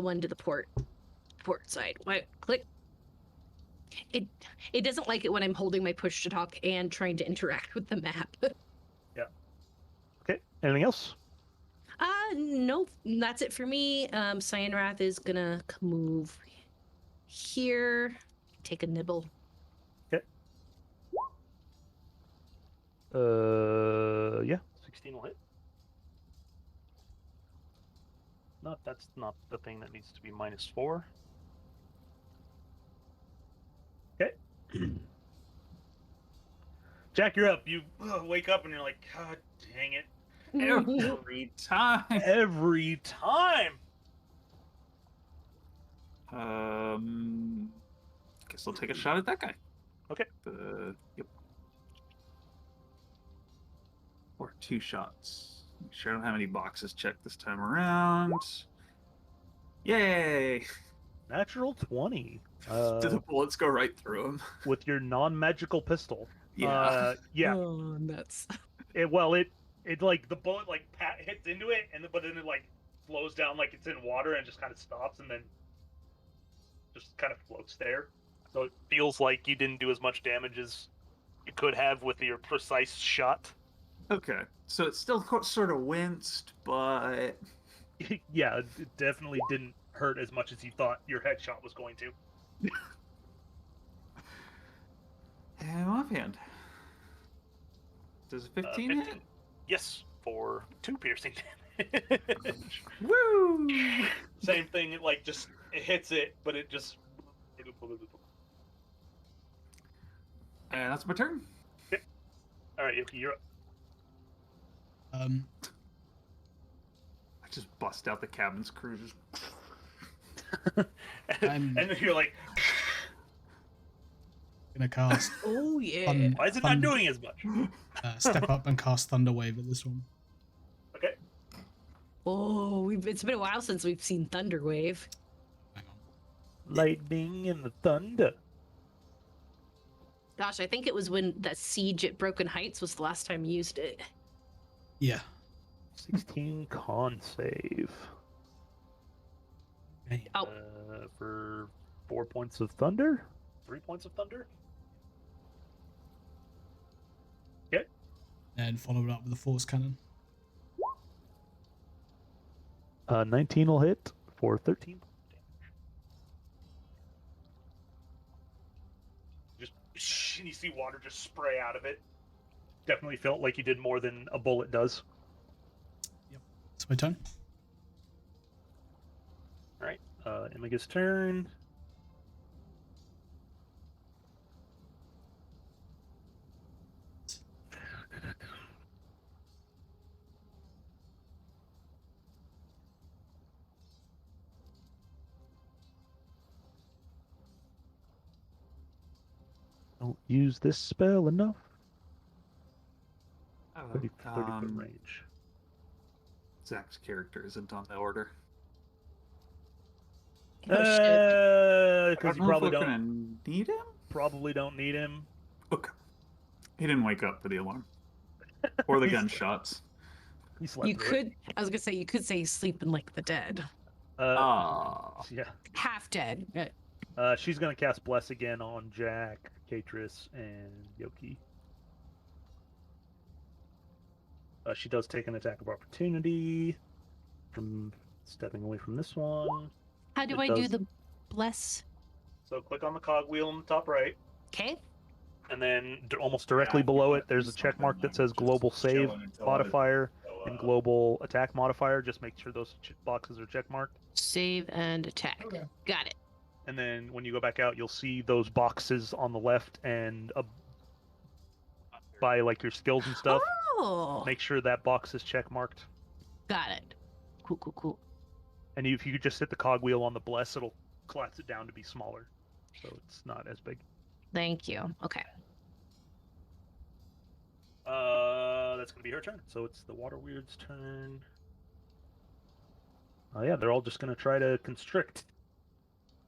one to the port side. Wait, click. It doesn't like it when I'm holding my push to talk and trying to interact with the map. Okay. Anything else? Nope. That's it for me. Cyanrath is gonna move here, take a nibble. Okay. Yeah. 16 will hit. That's not the thing that needs to be -4. Okay. Jack, you're up. You wake up and you're like, God dang it. Every time. Every time. Guess I'll take a shot at that guy. Okay. Yep. Or 2 shots. Make sure I don't have any boxes checked this time around. Yay! Natural 20. Do the bullets go right through him? With your non-magical pistol. Yeah. Yeah. Oh, nuts. It like the bullet like hits into it, but then it like flows down like it's in water and just kind of stops and then just kind of floats there. So it feels like you didn't do as much damage as you could have with your precise shot. Okay. So it still sort of winced, but... Yeah, it definitely didn't hurt as much as you thought your headshot was going to. And offhand. Does a 15 hit? Yes, for 2 piercing damage. Woo! Same thing, it like just it hits it, but it just. And that's my turn. Yep. All right, Yoki, you're up. I just bust out the cabin's crew. Just... and then you're like, gonna cast. Oh yeah. why is it not doing as much? Step up and cast Thunder Wave at this one. Okay. Oh, it's been a while since we've seen Thunderwave. Hang on. Lightning and the thunder. Gosh, I think it was when that siege at Broken Heights was the last time you used it. Yeah. 16 con save. Okay, Oh. For 4 points of thunder? 3 points of thunder? Okay. And follow it up with a Force Cannon. 19 will hit for 13 damage. Just, and you see water just spray out of it. Definitely felt like you did more than a bullet does. It's my turn. Alright, Imiga's turn. Don't use this spell enough. 30 foot range. Zach's character isn't on the order. Oh, Because you I don't know probably if we're don't gonna need him? probably don't need him. Okay. He didn't wake up for the alarm. Or the He's- gunshots. He slept You through it. could, I was gonna say, you could say he's sleeping like the dead. Ah. Yeah. Half dead. She's gonna cast Bless again on Jack, Katris, and Yoki. She does take an attack of opportunity from stepping away from this one. How do It I do does. the bless? So click on the cogwheel in the top right, Okay. and then almost directly below it, there's a check mark that says Global Save modifier and Global Attack modifier. Just make sure those boxes are check marked. Save and attack. Okay. Got it. And then when you go back out, you'll see those boxes on the left and by like your skills and stuff. Oh, Make sure that box is check marked. got it. Cool, cool, cool. And if you just hit the cogwheel on the bless, it'll collapse it down to be smaller, so it's not as big. Thank you. Okay. That's gonna be her turn. So it's the Water Weird's turn. Oh yeah, they're all just gonna try to constrict.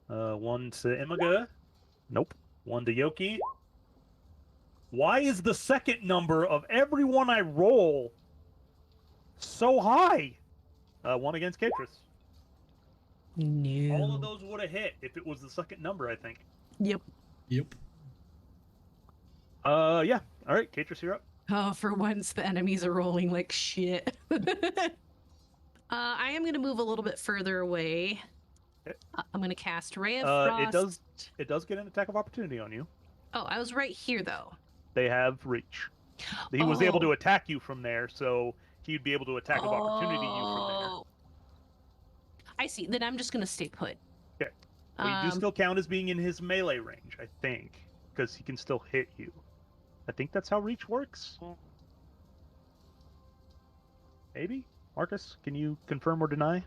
One to Imiga. Nope. One to Yoki. Why is the second number of every one I roll so high? One against Katris. No. All of those would have hit if it was the second number, I think. Yep. Yep. Yeah. All right, Katris, you're up. Oh, for once the enemies are rolling like shit. I am gonna move a little bit further away. Okay. I'm gonna cast Ray of Frost. It does get an attack of opportunity on you. Oh, I was right here though. They have reach. He was able to Oh. attack you from there, so he'd be able to attack of opportunity you from there. Oh. I see. Then I'm just gonna stay put. Okay. Well, you do still count as being in his melee range, I think, because he can still hit you. I think that's how reach works. Maybe? Marcus, can you confirm or deny?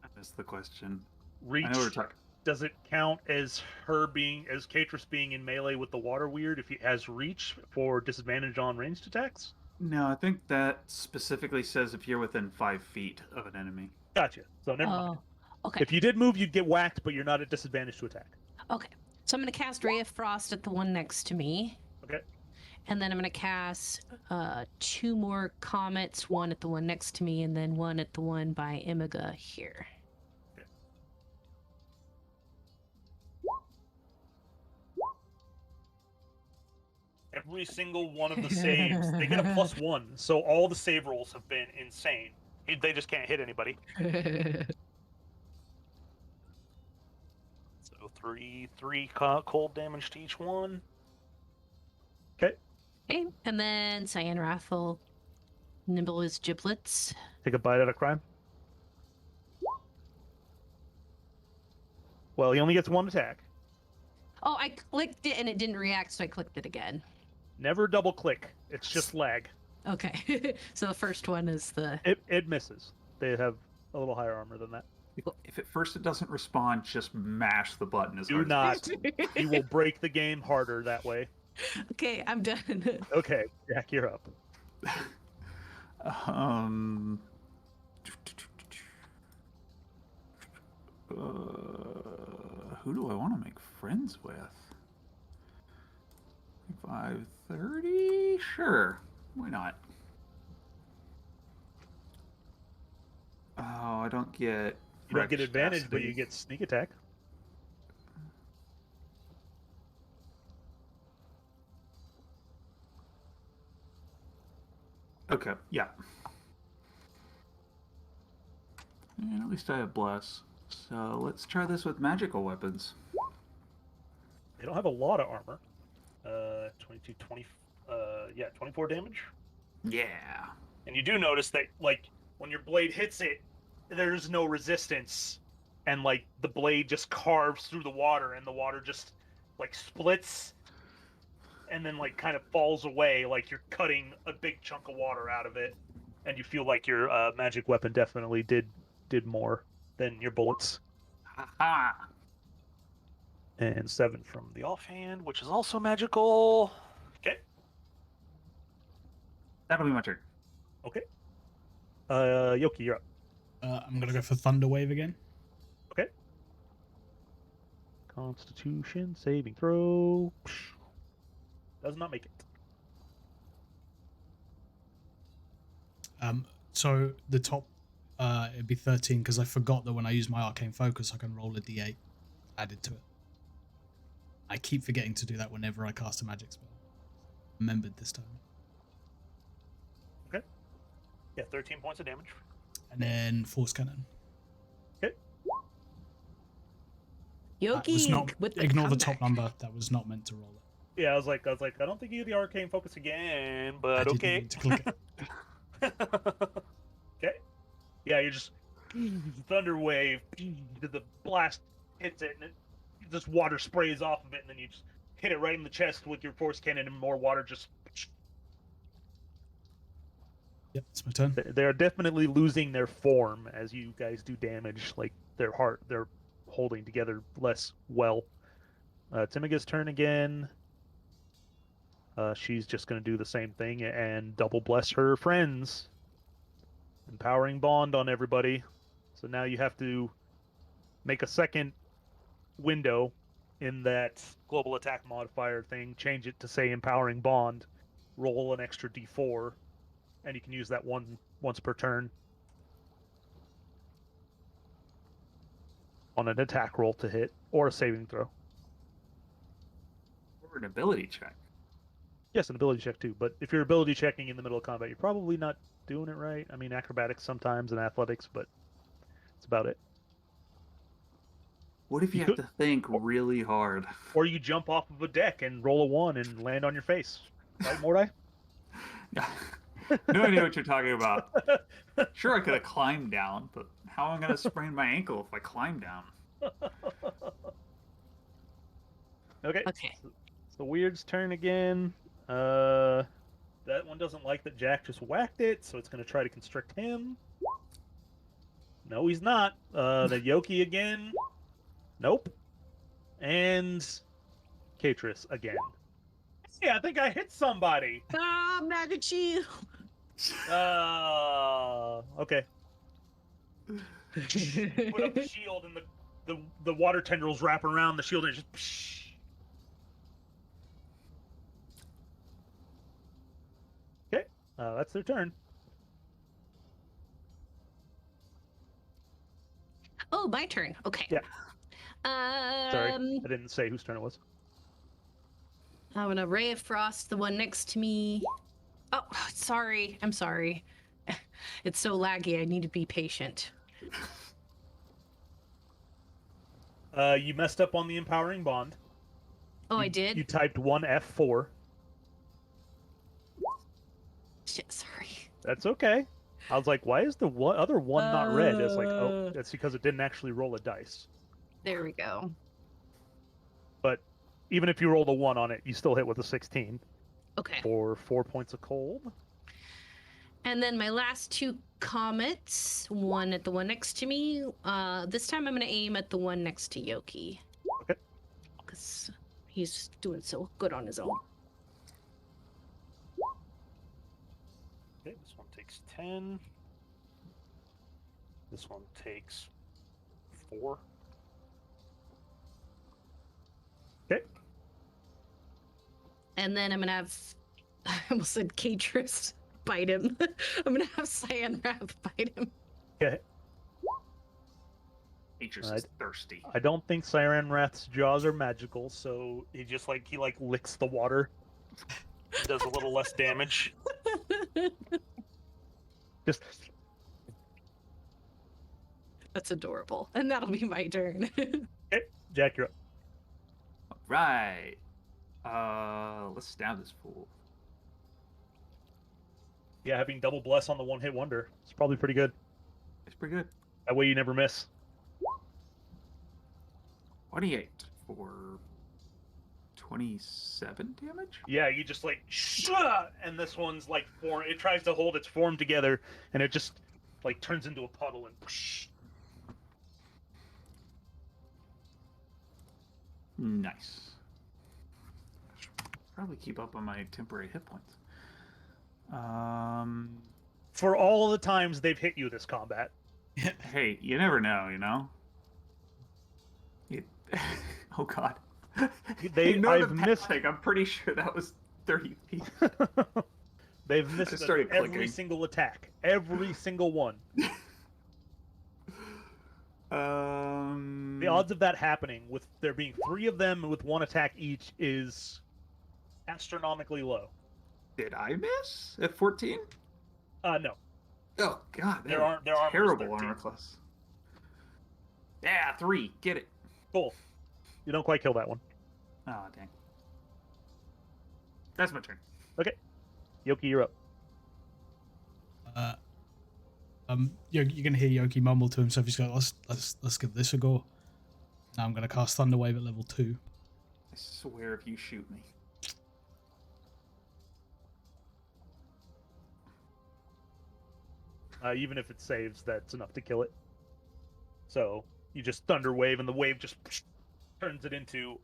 I missed the question. Reach, I know we're talking. does it count as Katris being in melee with the water weird if he has reach for disadvantage on ranged attacks? No, I think that specifically says if you're within 5 feet of an enemy. Gotcha. So never mind. Okay. If you did move, you'd get whacked, but you're not at disadvantage to attack. Okay. So I'm gonna cast Ray of Frost at the one next to me. Okay. And then I'm gonna cast 2 more comets, one at the one next to me, and then one at the one by Imiga here. Okay. Every single one of the saves, they get a +1, so all the save rolls have been insane. They just can't hit anybody. So three cold damage to each one. Okay. Okay, and then Cyan Wrath will nibble his giblets. Take a bite out of crime. Well, he only gets one attack. Oh, I clicked it and it didn't react, so I clicked it again. Never double click. It's just lag. Okay, so the first one is the... It misses. They have a little higher armor than that. If at first it doesn't respond, just mash the button as Do hard not. You will break the game harder that way. Okay, I'm done. Okay, Jack, you're up. Who do I want to make friends with? 530? Sure. Why not? Oh, I don't get... You don't get Rex advantage, but Chastity. you get sneak attack. Okay, yeah. And at least I have Bless. So let's try this with magical weapons. They don't have a lot of armor. 24 damage. Yeah. And you do notice that, like, when your blade hits it, there's no resistance. And, like, the blade just carves through the water, and the water just, like, splits and then, like, kind of falls away, like you're cutting a big chunk of water out of it. And you feel like your magic weapon definitely did more than your bullets. Ha! And 7 from the offhand, which is also magical. Okay. That'll be my turn. Okay. Yoki, you're up. I'm gonna go for Thunder Wave again. Okay. Constitution saving throw. Does not make it. So the top, it'd be 13 because I forgot that when I use my Arcane Focus, I can roll a D8 added to it. I keep forgetting to do that whenever I cast a magic spell. Remembered this time. Okay. Yeah, 13 points of damage. And then Force Cannon. Okay. That was Yoki not, with the ignore the comeback. top number. That was not meant to roll it. Yeah, I was like, I don't think you get the arcane focus again, I but didn't okay. need to click it. Okay. Yeah, you're just thunder wave. The blast hits it, and this water sprays off of it, and then you just hit it right in the chest with your force cannon, and more water just. Yep, it's my turn. They're definitely losing their form as you guys do damage. Like they're holding together less well. Timiga's turn again. She's just going to do the same thing and double bless her friends. Empowering bond on everybody. So now you have to make a second window in that global attack modifier thing. Change it to say empowering bond. Roll an extra d4. And you can use that once per turn on an attack roll to hit or a saving throw. Or an ability check. Yes, an ability check too. But if you're ability checking in the middle of combat, you're probably not doing it right. I mean, acrobatics sometimes and athletics, but that's about it. What if you have to think really hard? Or you jump off of a deck and roll a 1 and land on your face. Right, Mordai? No idea what you're talking about. Sure, I could have climbed down, but how am I going to sprain my ankle if I climb down? Okay. Okay. So Weird's turn again. That one doesn't like that Jack just whacked it, so it's going to try to constrict him. No, he's not. The Yoki again. Nope. And Katris again. Hey, I think I hit somebody. Ah, maggot shield. Okay. Put up the shield and the water tendrils wrap around the shield and it just. Okay, that's their turn. Oh, my turn. Okay. Yeah. Sorry, I didn't say whose turn it was. I'm gonna Ray of Frost the one next to me. Oh, sorry. I'm sorry. It's so laggy. I need to be patient. You messed up on the empowering bond. Oh, I did? You typed 1F4. Shit, sorry. That's okay. I was like, why is the other one not red? It's like, oh, that's because it didn't actually roll a dice. There we go. But even if you rolled a 1 on it, you still hit with a 16. Okay. For 4 points of cold. And then my last 2 comets, one at the one next to me. This time I'm going to aim at the one next to Yoki. Okay. Because he's doing so good on his own. Okay, this one takes 10. This one takes 4. Okay. And then I'm going to have, I almost said Katris bite him. I'm going to have Cyan Wrath bite him. Okay. Atris is thirsty. I don't think Siren Wrath's jaws are magical, so he licks the water. Does a little less damage. Just. That's adorable. And that'll be my turn. Okay, Jack, you're up. Right. Let's stab this fool. Yeah, having double bless on the one-hit wonder. It's probably pretty good. It's pretty good. That way you never miss. 28 for 27 damage? Yeah, you just and this one's form. It tries to hold its form together, and it just turns into a puddle and. Nice. Probably keep up on my temporary hit points. For all the times they've hit you this combat. Hey, you never know, you know? Oh god. I've missed. I'm pretty sure that was 30 feet. They've missed every single attack. Every single one. The odds of that happening, with there being 3 of them with 1 attack each, is astronomically low. Did I miss at 14? No. Oh god, there are terrible armor class. Yeah, 3. Get it. Cool. You don't quite kill that one. Oh dang. That's my turn. Okay. Yoki, you're up. You're gonna hear Yoki mumble to himself. He's going, let's give this a go. Now I'm gonna cast Thunderwave at level 2. I swear if you shoot me. Even if it saves, that's enough to kill it. So you just thunder wave, and the wave just turns it into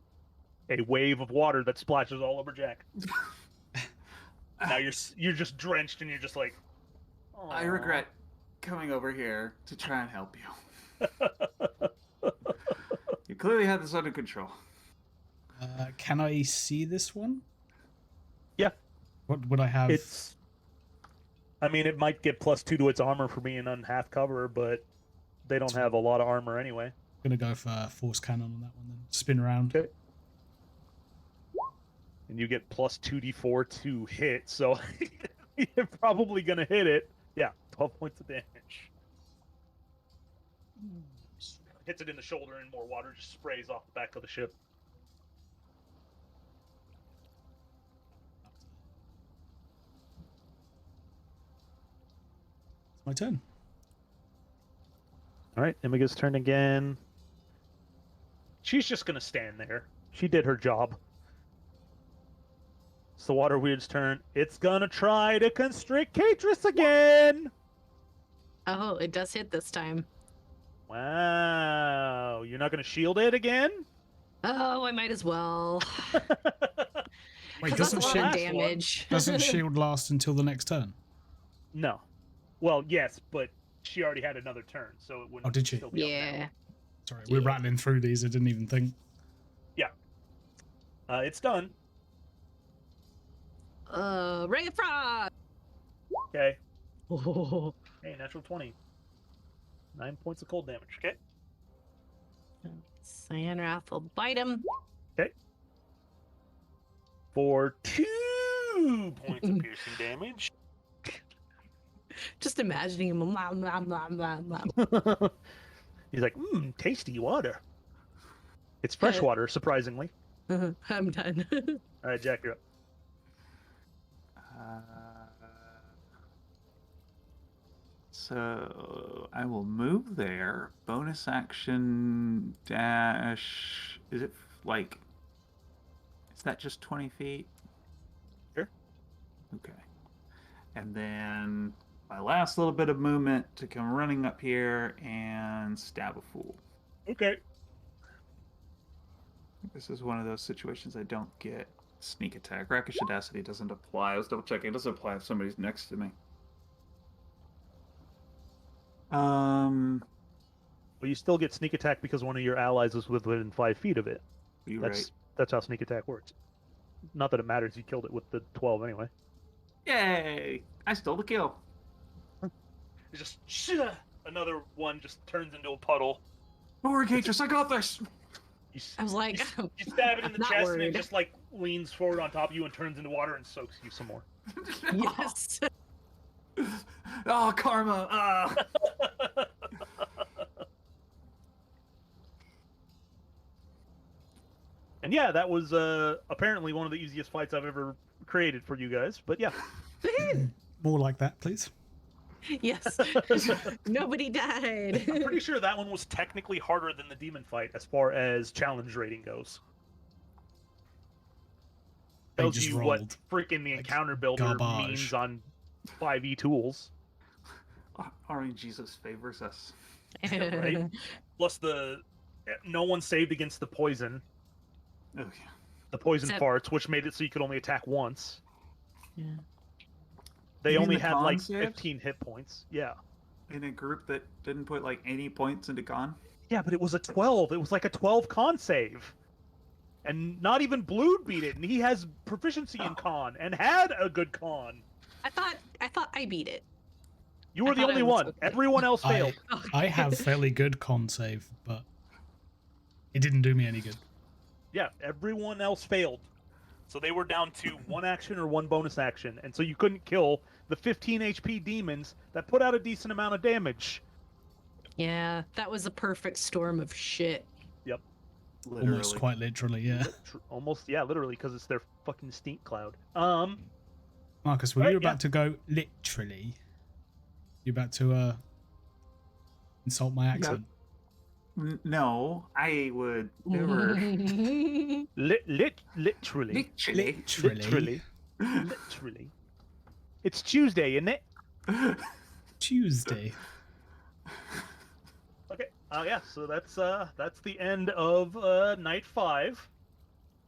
a wave of water that splashes all over Jack. Now you're just drenched, and you're just like. Aww. I regret coming over here to try and help you. You clearly had this under control. Can I see this one? Yeah. What would I have? I mean, it might get +2 to its armor for being on half cover, but they don't have a lot of armor anyway. I'm gonna go for Force Cannon on that one then. Spin around. Okay. And you get plus 2d4 to hit, so you're probably going to hit it. Yeah, 12 points of damage. Hits it in the shoulder and more water just sprays off the back of the ship. It's my turn. All right, Imiga's turn again. She's just going to stand there. She did her job. It's the Water Weird's turn. It's going to try to constrict Catrus again! Oh, it does hit this time. Wow. You're not going to shield it again? Oh, I might as well. Wait, 'Cause doesn't that's a lot of shield- damage. doesn't shield last until the next turn? No. Well, yes, but she already had another turn, so it wouldn't Oh, did she? still be up Yeah. now. Sorry, we're Yeah. rattling through these. I didn't even think. It's done. Ray of Frost. Okay. Oh. Hey, natural 20. 9 points of cold damage. Okay. Cyan Wrath will bite him. For 2 points of piercing damage. Just imagining him. Blah, blah, blah, blah, blah. He's like, tasty water. It's fresh water, surprisingly. I'm done. All right, Jack, you're up. So I will move there. Bonus action dash. Is it like? Is that just 20 feet? Sure. Okay. And then my last little bit of movement to come running up here and stab a fool. Okay. This is one of those situations I don't get sneak attack. Rakish Audacity doesn't apply. I was double checking. It doesn't apply if somebody's next to me. Well, you still get sneak attack because one of your allies is within 5 feet of it. You're That's right. that's how sneak attack works. Not that it matters. You killed it with the 12 anyway. Yay! I stole the kill. It's just another one just turns into a puddle. Don't worry, Catrus, I got this. You, I was like, you stab it in I'm the not chest and worried. it just like leans forward on top of you and turns into water and soaks you some more. yes. Oh, karma. Ah. And yeah, that was apparently one of the easiest fights I've ever created for you guys. But yeah, More like that, please. yes. Nobody died. I'm pretty sure that one was technically harder than the demon fight as far as challenge rating goes. They Tells just you what rolled freaking the like encounter builder garbage. means on 5e tools. RNGesus favors us. Right? Plus no one saved against the poison. Oh, yeah. The poison Except- farts, which made it so you could only attack once. Yeah. They You mean only the had con like saves? 15 hit points. Yeah. In a group that didn't put like any points into con. Yeah, but it was a 12. It was like a 12 con save. And not even Blood beat it, and he has proficiency in con and had a good con. I thought I beat it. You were I the thought I only was one. okay. Everyone else failed. I have fairly good con save, but it didn't do me any good. Yeah, everyone else failed. So they were down to one action or one bonus action, and so you couldn't kill the 15 HP demons that put out a decent amount of damage. Yeah, that was a perfect storm of shit. Literally. Almost quite literally, yeah. Almost, yeah, literally, because it's their fucking stink cloud. Marcus, were Right, you about to go literally? You about to insult my accent? No, I would never. Literally. Literally. Literally. Literally. It's Tuesday, isn't it? Tuesday. Okay. Yeah, so that's the end of night 5.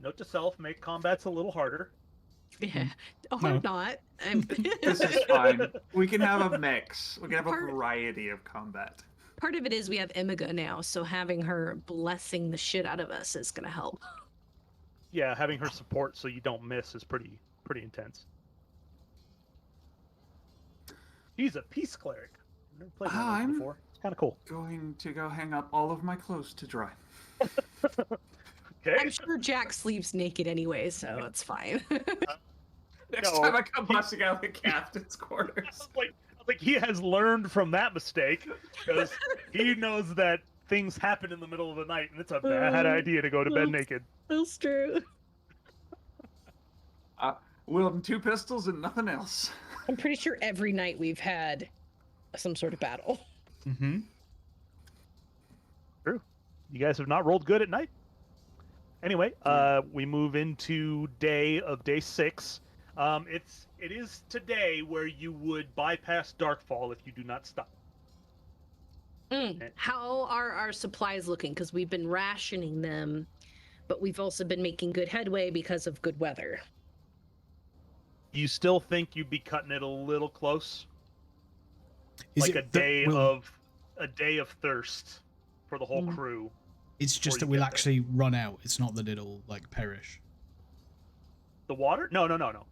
Note to self, make combats a little harder. Yeah. Or No. not. This is fine. We can have a mix. We can have a Part- variety of combat. Part of it is we have Imiga now, so having her blessing the shit out of us is gonna help. Yeah, having her support so you don't miss is pretty intense. He's a peace cleric. I've never played one of those I'm- before. It's kind of cool. Going to go hang up all of my clothes to dry. Okay. I'm sure Jack sleeps naked anyway, so it's fine. Next No, time I come busting out the captain's quarters. I was like, he has learned from that mistake because he knows that things happen in the middle of the night, and it's a bad idea to go to bed naked. That's true. Wielding 2 pistols and nothing else. I'm pretty sure every night we've had some sort of battle. Mm-hmm. True. You guys have not rolled good at night. Anyway, we move into day 6. It is today where you would bypass Darkfall if you do not stop. How are our supplies looking? Because we've been rationing them, but we've also been making good headway because of good weather. You still think you'd be cutting it a little close? Is like it a day that of thirst for the whole crew. It's just that you we'll get there. actually run out. It's not that it'll like perish. The water? No.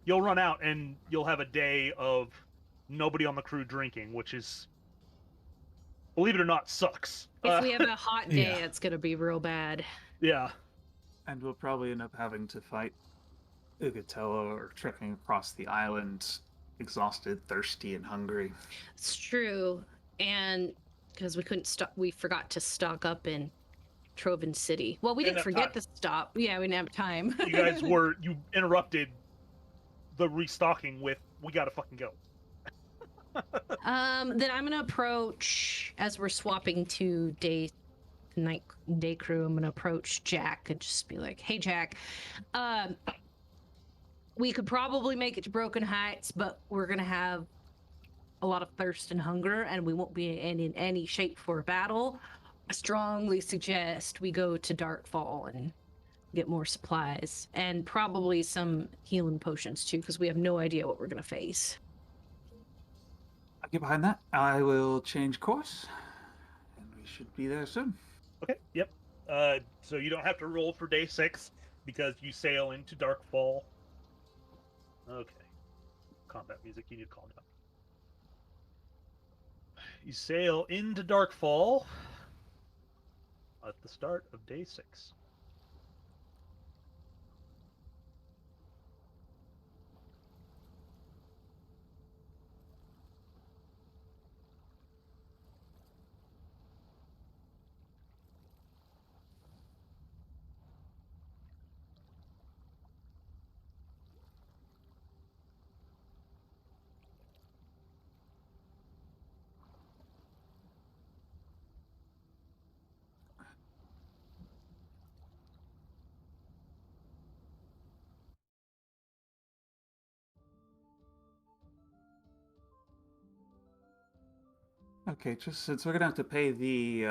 You'll run out and you'll have a day of nobody on the crew drinking, which is, believe it or not, sucks. If we have a hot day, yeah. it's gonna be real bad. Yeah. And we'll probably end up having to fight Ugatella or trekking across the island, exhausted, thirsty, and hungry. It's true, and because we forgot to stock up in Trovan City. Well, we Didn't didn't have forget time. to stop. Yeah, we didn't have time. You interrupted the restocking with, we gotta fucking go. Then I'm gonna approach, as we're swapping to day crew. I'm gonna approach Jack and just be like, "Hey, Jack, we could probably make it to Broken Heights, but we're gonna have a lot of thirst and hunger, and we won't be in any shape for a battle. I strongly suggest we go to Darkfall and get more supplies, and probably some healing potions too, because we have no idea what we're gonna face." I'll get behind that. I will change course, and we should be there soon. Okay, yep. So you don't have to roll for day 6 because you sail into Darkfall. Okay. Combat music, you need to calm down. You sail into Darkfall at the start of day 6. Okay, just since we're gonna have to pay the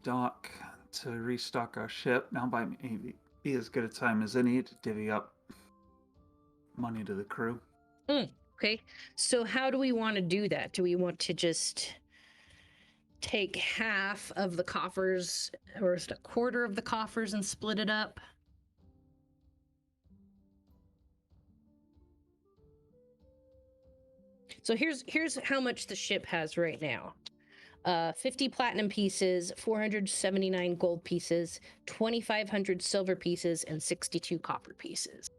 dock to restock our ship, now by maybe be as good a time as any to divvy up money to the crew. Okay, so how do we want to do that? Do we want to just take half of the coffers, or is it a quarter of the coffers, and split it up? So here's how much the ship has right now. 50 platinum pieces, 479 gold pieces, 2,500 silver pieces, and 62 copper pieces.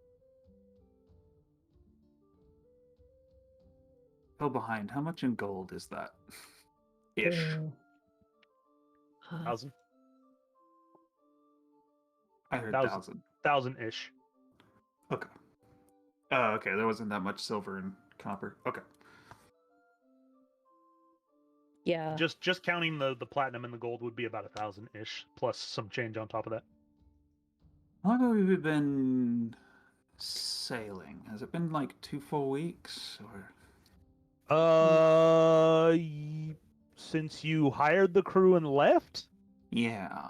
Fell behind. How much in gold is that? Ish. 1,000? I heard 1,000. 1,000. 1,000-ish. Okay. Oh, okay. There wasn't that much silver and copper. Okay. Yeah. Just counting the platinum and the gold would be about 1,000-ish, plus some change on top of that. How long have we been sailing? Has it been like 2 full weeks? Or Since you hired the crew and left? yeah.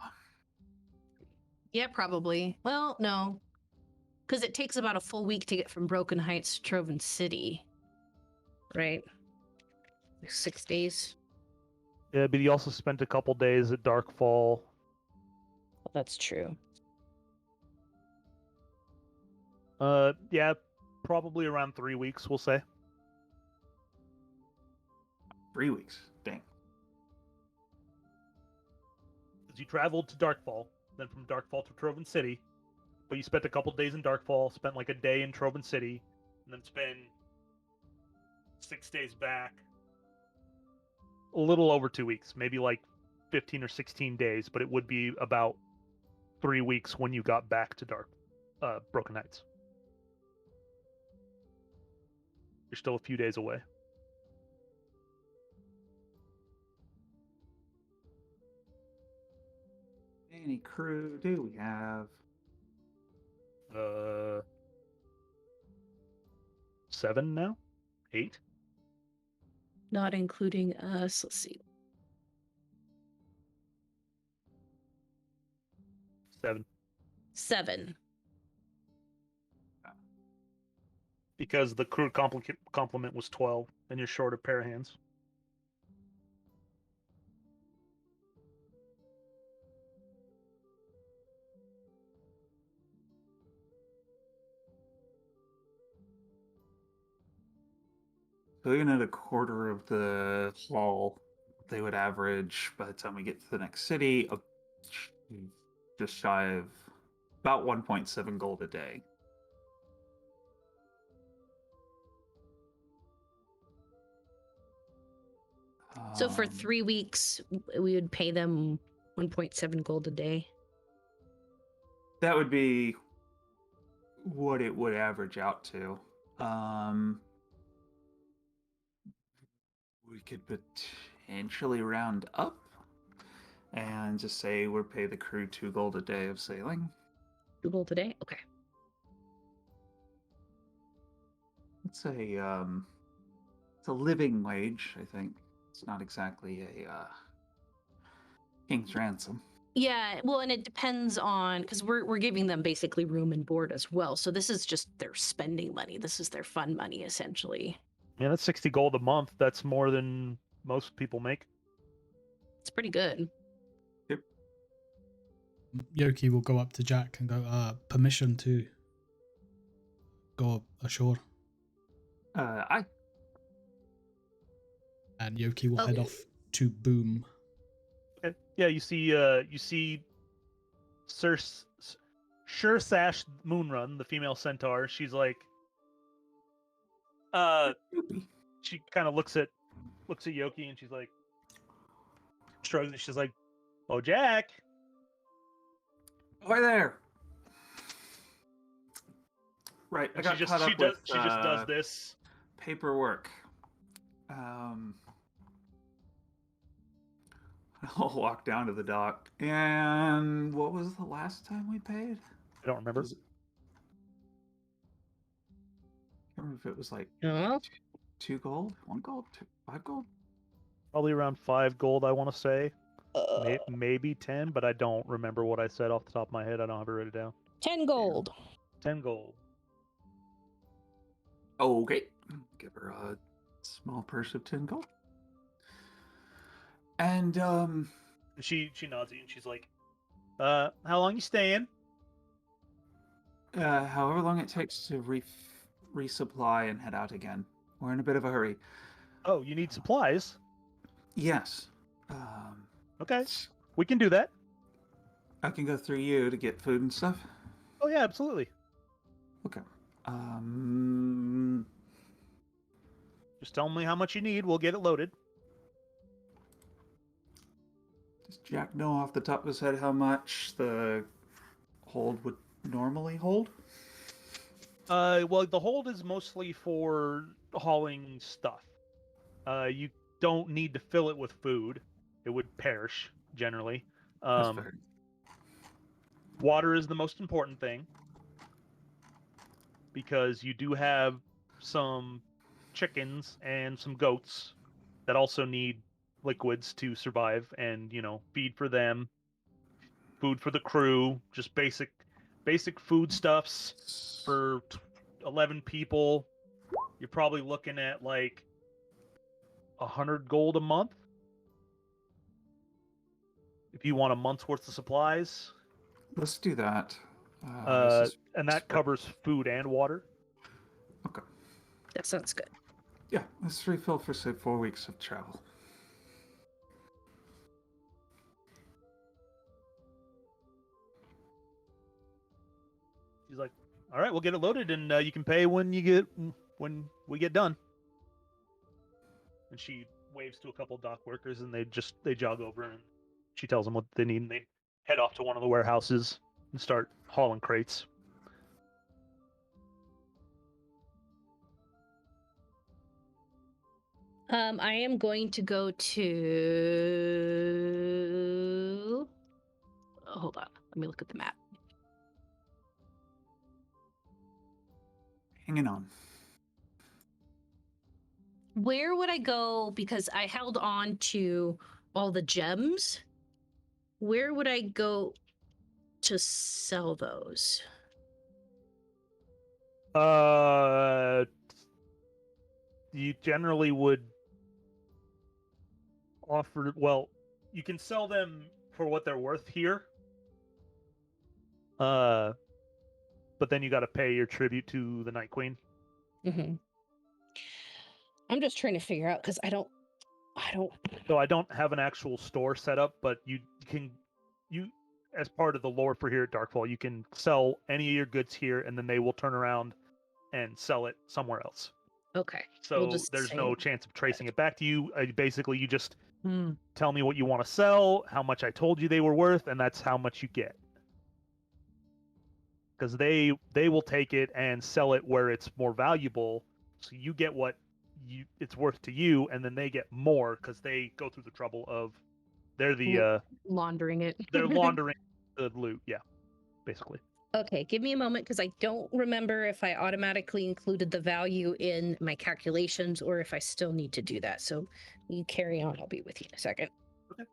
Yeah, probably. Well, no. Because it takes about a full week to get from Broken Heights to Trovan City. Right? Like 6 days. Yeah, but he also spent a couple days at Darkfall. Well, that's true. Yeah, probably around 3 weeks, we'll say. 3 weeks. Dang. Because you traveled to Darkfall, then from Darkfall to Trovan City. But you spent a couple days in Darkfall, spent like a day in Trovan City, and then spend 6 days back. A little over 2 weeks, maybe like 15 or 16 days, but it would be about 3 weeks when you got back to Broken Heights. You're still a few days away. Any crew do we have? 7 now? 8? Not including us. Let's see. 7. 7. Because the crew complement was 12, and you're short a pair of hands. So even at a quarter of the haul, they would average, by the time we get to the next city, just shy of about 1.7 gold a day. So for 3 weeks, we would pay them 1.7 gold a day. That would be what it would average out to. We could potentially round up and just say we'll pay the crew 2 gold a day of sailing. 2 gold a day? Okay. It's a living wage, I think. It's not exactly a king's ransom. Yeah, well, and it depends on, because we're giving them basically room and board as well. So this is just their spending money. This is their fun money, essentially. Yeah, that's 60 gold a month. That's more than most people make. It's pretty good. Yoki will go up to Jack and go, permission to go ashore. I And Yoki will head Okay. off to Boom. Okay. Yeah, you see Sure Sash Moonrun, the female centaur. She's like, she kind of looks at Yoki and she's like, shrugs and she's like, "Oh, Jack." Hi there. Right, I And got caught up she with just does this. paperwork. I'll walk down to the dock. And what was the last time we paid? I don't remember. I can't remember if it was like Oh, 2 gold, 1 gold, 5 gold. Probably around 5 gold, I want to say. Maybe 10, but I don't remember what I said off the top of my head. I don't have it written down. 10 gold. 10 gold. Okay. Give her a small purse of 10 gold. And She nods at you and she's like, how long you staying? however long it takes to resupply and head out again. We're in a bit of a hurry. Oh, you need supplies? Yes. Okay, we can do that. I can go through you to get food and stuff. Oh yeah, absolutely. Okay. Just tell me how much you need. We'll get it loaded. Does Jack know off the top of his head how much the hold would normally hold? Well, the hold is mostly for hauling stuff. You don't need to fill it with food. It would perish, generally. That's fair. Water is the most important thing. Because you do have some chickens and some goats that also need liquids to survive and, feed for them. Food for the crew. Just basic foodstuffs for 11 people. You're probably looking at like 100 gold a month. If you want a month's worth of supplies. Let's do that. And that covers food and water. Okay. That sounds good. Yeah, let's refill for, say, 4 weeks of travel. All right, we'll get it loaded, and you can pay when we get done. And she waves to a couple dock workers, and they jog over, and she tells them what they need, and they head off to one of the warehouses and start hauling crates. I am going to go to. Oh, hold on. Let me look at the map. Hanging on. Where would I go? Because I held on to all the gems. Where would I go to sell those? You generally would offer. Well, you can sell them for what they're worth here. But then you got to pay your tribute to the Night Queen. Mm-hmm. I'm just trying to figure out because I don't. So I don't have an actual store set up, but you as part of the lore for here at Darkfall, you can sell any of your goods here, and then they will turn around and sell it somewhere else. Okay. So there's no chance of tracing it back to you. Basically, you just tell me what you want to sell, how much I told you they were worth, and that's how much you get. Because they will take it and sell it where it's more valuable, so you get what it's worth to you, and then they get more because they go through the trouble of laundering it. They're laundering the loot, yeah, basically. Okay, give me a moment because I don't remember if I automatically included the value in my calculations or if I still need to do that. So you carry on. I'll be with you in a second. Okay.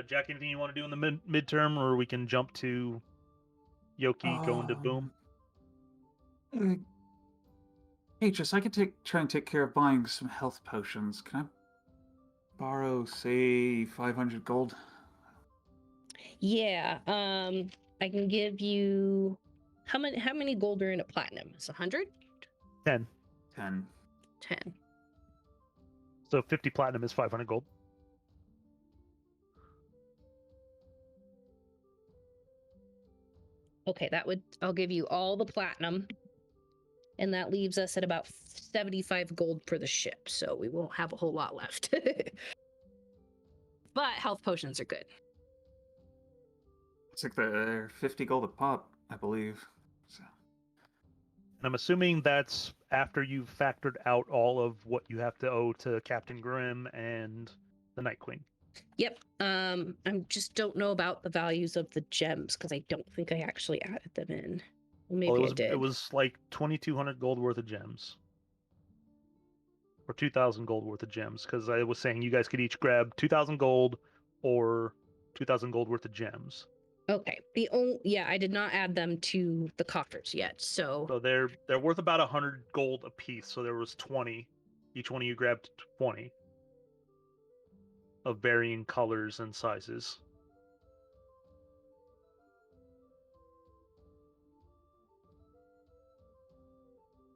Jack, anything you want to do in the midterm, or we can jump to Yoki going to Boom? Atris, I can try and take care of buying some health potions. Can I borrow, say, 500 gold? Yeah. I can give you how many gold are in a platinum? It's 100? 10. 10. 10. So 50 platinum is 500 gold. Okay, I'll give you all the platinum. And that leaves us at about 75 gold for the ship, so we won't have a whole lot left. But health potions are good. It's like they're 50 gold a pop, I believe. So. And I'm assuming that's after you've factored out all of what you have to owe to Captain Grimm and the Night Queen. Yep. I just don't know about the values of the gems because I don't think I actually added them in. Maybe I did. It was like 2,200 gold worth of gems. Or 2,000 gold worth of gems, because I was saying you guys could each grab 2,000 gold or 2,000 gold worth of gems. Okay. I did not add them to the coffers yet. So they're worth about 100 gold a piece. So there was 20. Each one of you grabbed 20 of varying colors and sizes.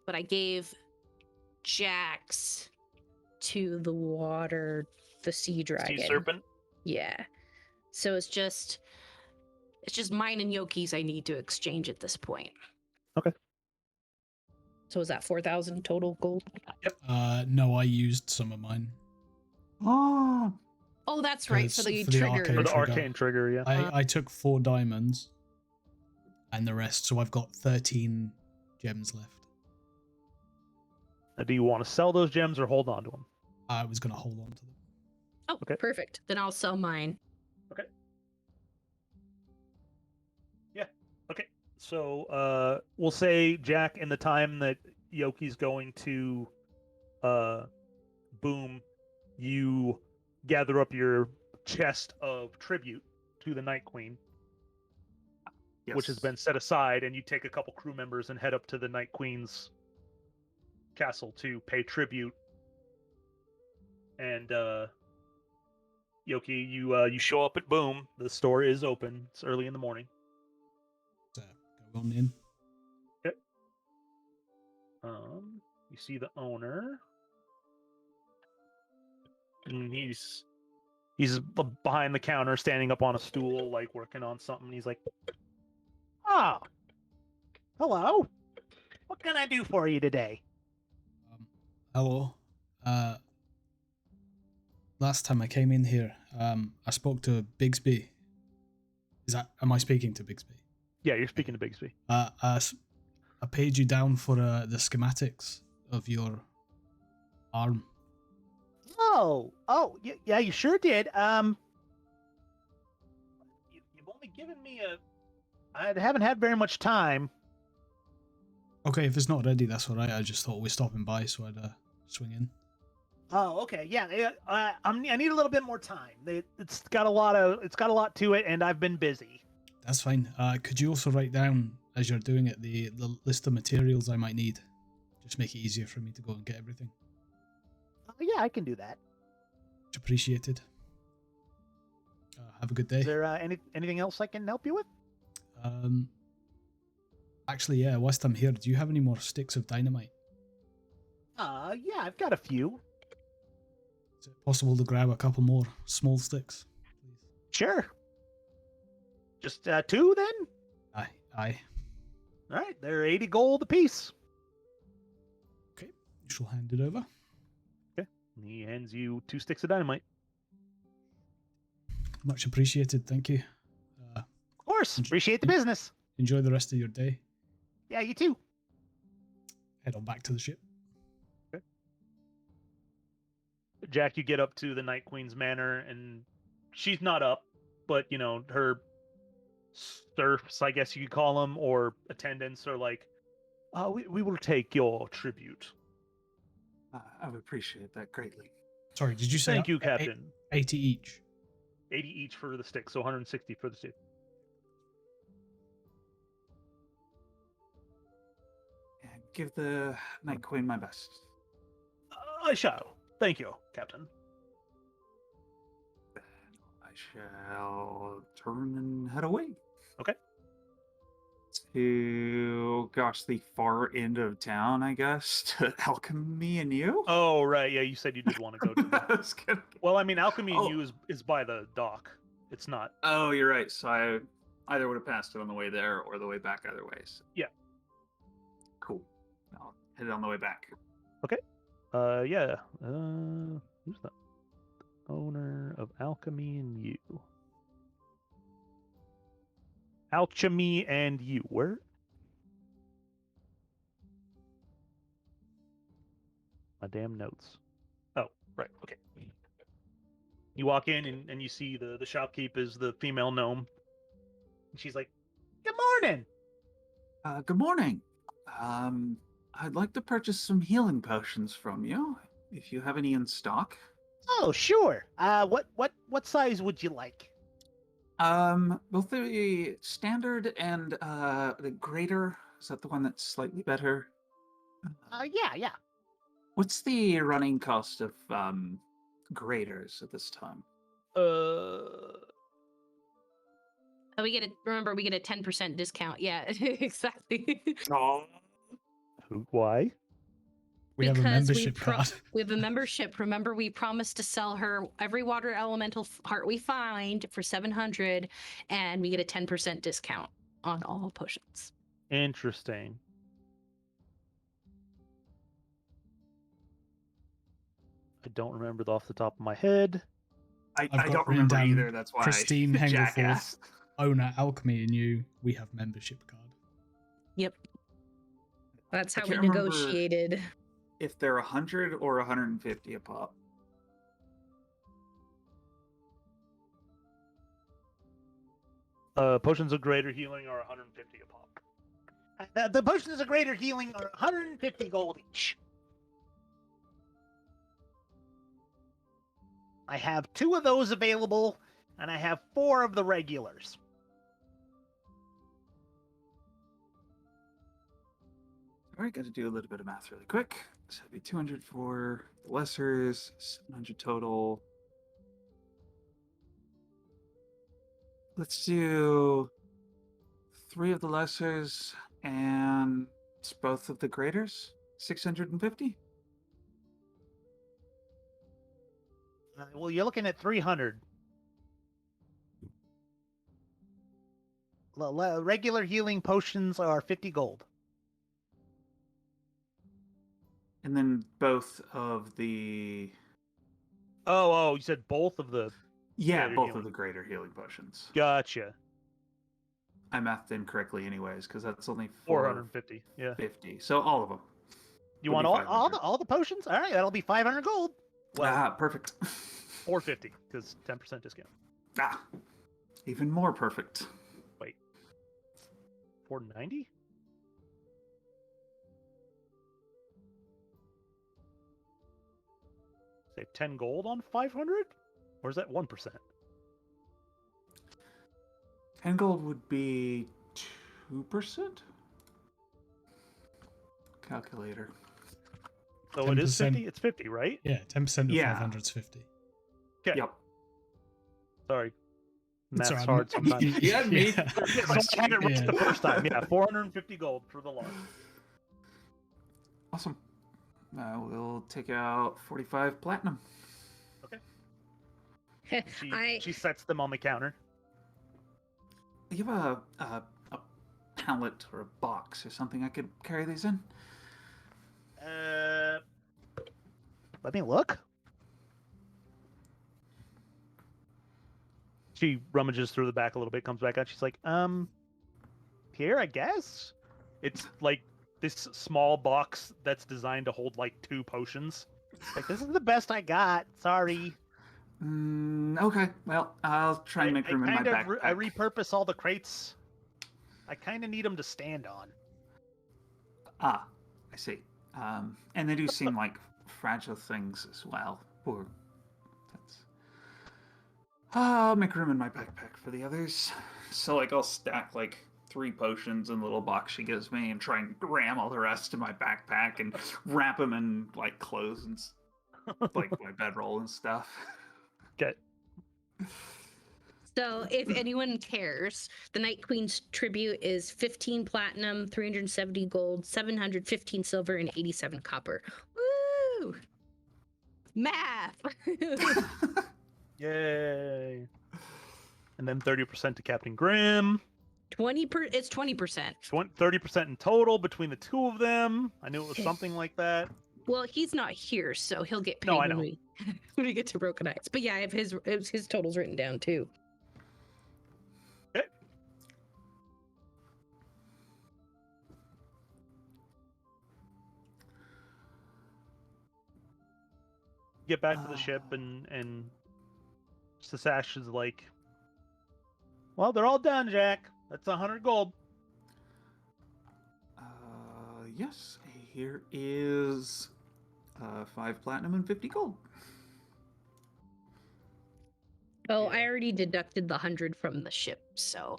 But I gave Jax to the sea dragon. Sea serpent? Yeah. So it's just mine and Yoki's I need to exchange at this point. Okay. So is that 4,000 total gold? Yep. No, I used some of mine. Oh, that's right. For the arcane For the arcane trigger, yeah. I took 4 diamonds and the rest, so I've got 13 gems left. Do you want to sell those gems or hold on to them? I was going to hold on to them. Oh, okay. Perfect. Then I'll sell mine. Okay. Yeah. Okay. So we'll say, Jack, in the time that Yoki's going to Boom, you gather up your chest of tribute to the Night Queen, which has been set aside, and you take a couple crew members and head up to the Night Queen's castle to pay tribute. And Yoki, you show up at Boom. The store is open. It's early in the morning. So go on in. Yep. You see the owner. And he's behind the counter, standing up on a stool, like working on something. He's like, Hello. What can I do for you today? Hello. Last time I came in here, I spoke to Bigsby. Am I speaking to Bigsby? Yeah, you're speaking to Bigsby. I paid you down for the schematics of your arm. Oh, yeah, you sure did. You've only given me I haven't had very much time. Okay, if it's not ready, that's all right. I just thought we're stopping by, so I'd swing in. Oh, okay, yeah. I need a little bit more time. It's got a lot to it, and I've been busy. That's fine. Could you also write down, as you're doing it, the list of materials I might need? Just make it easier for me to go and get everything. Yeah, I can do that. Much appreciated. Have a good day. Is there anything else I can help you with? Actually, yeah, whilst I'm here, do you have any more sticks of dynamite? Yeah, I've got a few. Is it possible to grab a couple more small sticks, please? Sure. Just 2 then? Aye. All right, they're 80 gold apiece. Okay, you shall hand it over. And he hands you 2 sticks of dynamite. Much appreciated, thank you. Of course, appreciate the business. Enjoy the rest of your day. Yeah, you too. Head on back to the ship. Jack, you get up to the Night Queen's manor, and she's not up, but her serfs, I guess you could call them, or attendants, are like, we will take your tribute. I would appreciate that greatly. Sorry, did you say? Thank you, Captain. 80 each. 80 each for the stick, so 160 for the stick. And give the Night Queen my best. I shall. Thank you, Captain. I shall turn and head away. Okay. To, gosh, the far end of town, I guess, to Alchemy and you. Oh, right. Yeah, you said you did want to go to the... I was gonna- Well, I mean, Alchemy and Oh. you is by the dock. It's not... Oh, you're right. So I either would have passed it on the way there or the way back either way. So. Yeah. Cool. I'll hit it on the way back. Yeah. Who's the owner of Alchemy and you? Alchemy and you. Where? My damn notes. Oh, right. Okay. You walk in and you see the shopkeep is the female gnome. And she's like, Good morning. Good morning. I'd like to purchase some healing potions from you, if you have any in stock. Oh, sure. What size would you like? Both the standard and the greater. Is that the one that's slightly better? Yeah. What's the running cost of graders at this time? We get a 10% discount. Yeah, exactly. Oh. Why? We have a Because membership card. we have a membership. Remember, we promised to sell her every water elemental heart we find for 700, and we get a 10% discount on all potions. Interesting. I don't remember off the top of my head. I got don't written remember down either. That's why Christine Jack Hengelforth, asked. owner Alchemy and you, we have membership card. Yep. That's I how we can't remember negotiated. if they're 100 or 150 a pop. Potions of greater healing are 150 a pop. The potions of greater healing are 150 gold each. I have 2 of those available, and I have 4 of the regulars. All right, got to do a little bit of math really quick. So it'd be 200 for the lessers, 700 total. Let's do 3 of the lessers and both of the graders, 650. Well, you're looking at 300. Regular healing potions are 50 gold. And then both of the Oh, you said both of the. Greater both healing. of the greater healing potions. Gotcha. I mathed incorrectly anyways, because that's only 450. Yeah. 450. So all of them. You Would want be all 500. the potions? All right, that'll be 500 gold. Well, Perfect. 450 because 10% discount. Even more perfect. 490. Save 10 gold on 500, or is that 1%? 10 gold would be 2%? Calculator. So it is 10%. 50. It's 50, right? Yeah, 10% of Yeah. 500 is 50. Okay. Yep. Sorry. It's Math's all right. hard sometimes. Yeah, me. So I had it right Yeah. the first time. Yeah, 450 gold for the loss. Awesome. We'll take out 45 platinum. She sets them on the counter. You have a pallet or a box or something I could carry these in? let me look. She rummages through the back a little bit, comes back out. She's like, here, I guess. It's like this small box that's designed to hold like 2 potions. Like, this is the best I got. Sorry. Okay. Well, I'll try and make room in my kind of backpack. I repurpose all the crates. I kind of need them to stand on. I see. And they do seem like fragile things as well. Or that's. I'll make room in my backpack for the others. So like I'll stack like 3 potions in the little box she gives me and try and ram all the rest in my backpack and wrap them in like clothes and like my bedroll and stuff. Okay. So, if anyone cares, the Night Queen's tribute is 15 platinum, 370 gold, 715 silver, and 87 copper. Woo! Math! Yay. And then 30% to Captain Grimm. It's 20%. 30% in total between the 2 of them. I knew it was something like that. Well, he's not here, so he'll get paid No, I when know. when we get to Broken Heights. But yeah, I have his totals written down too. Okay. Get back to the ship and Sasash is like, Well, they're all done, Jack. That's 100 gold. Yes. Here is 5 platinum and 50 gold. Oh, I already deducted the 100 from the ship, so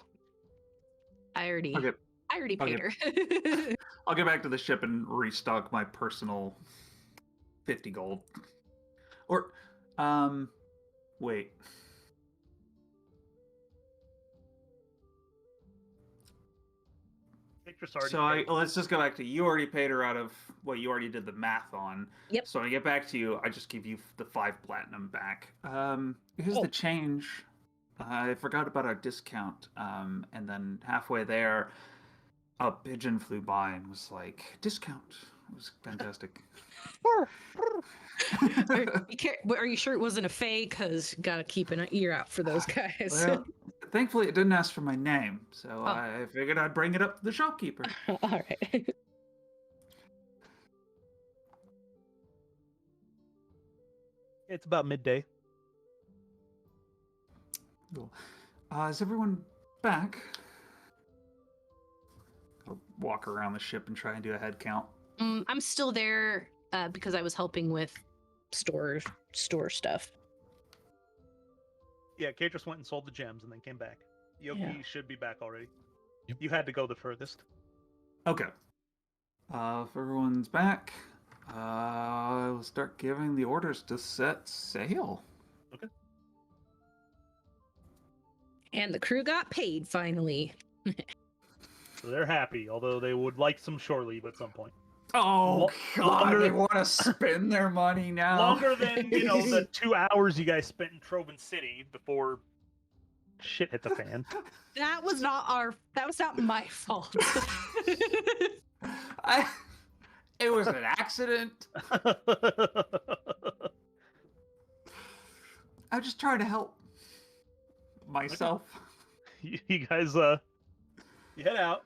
I already paid her. I'll get back to the ship and restock my personal 50 gold. Or, wait. So let's just go back to you already paid her out of what you already did the math on. Yep. So when I get back to you, I just give you the 5 platinum back. Here's the change. I forgot about our discount. And then halfway there, a pigeon flew by and was like, discount. It was fantastic. Are you sure it wasn't a fae? Because gotta keep an ear out for those guys. Well, thankfully, it didn't ask for my name, so I figured I'd bring it up to the shopkeeper. All right. it's about midday. Cool. Is everyone back? I'll walk around the ship and try and do a head count. I'm still there because I was helping with store stuff. Yeah, Katris went and sold the gems and then came back. Yoki should be back already. Yep. You had to go the furthest. Okay. If everyone's back, we'll start giving the orders to set sail. Okay. And the crew got paid finally. So they're happy, although they would like some shore leave at some point. Oh, God, longer- they want to spend their money now. Longer than, the 2 hours you guys spent in Trovan City before shit hit the fan. That was not my fault. It was an accident. I'm just trying to help myself. You guys, you head out.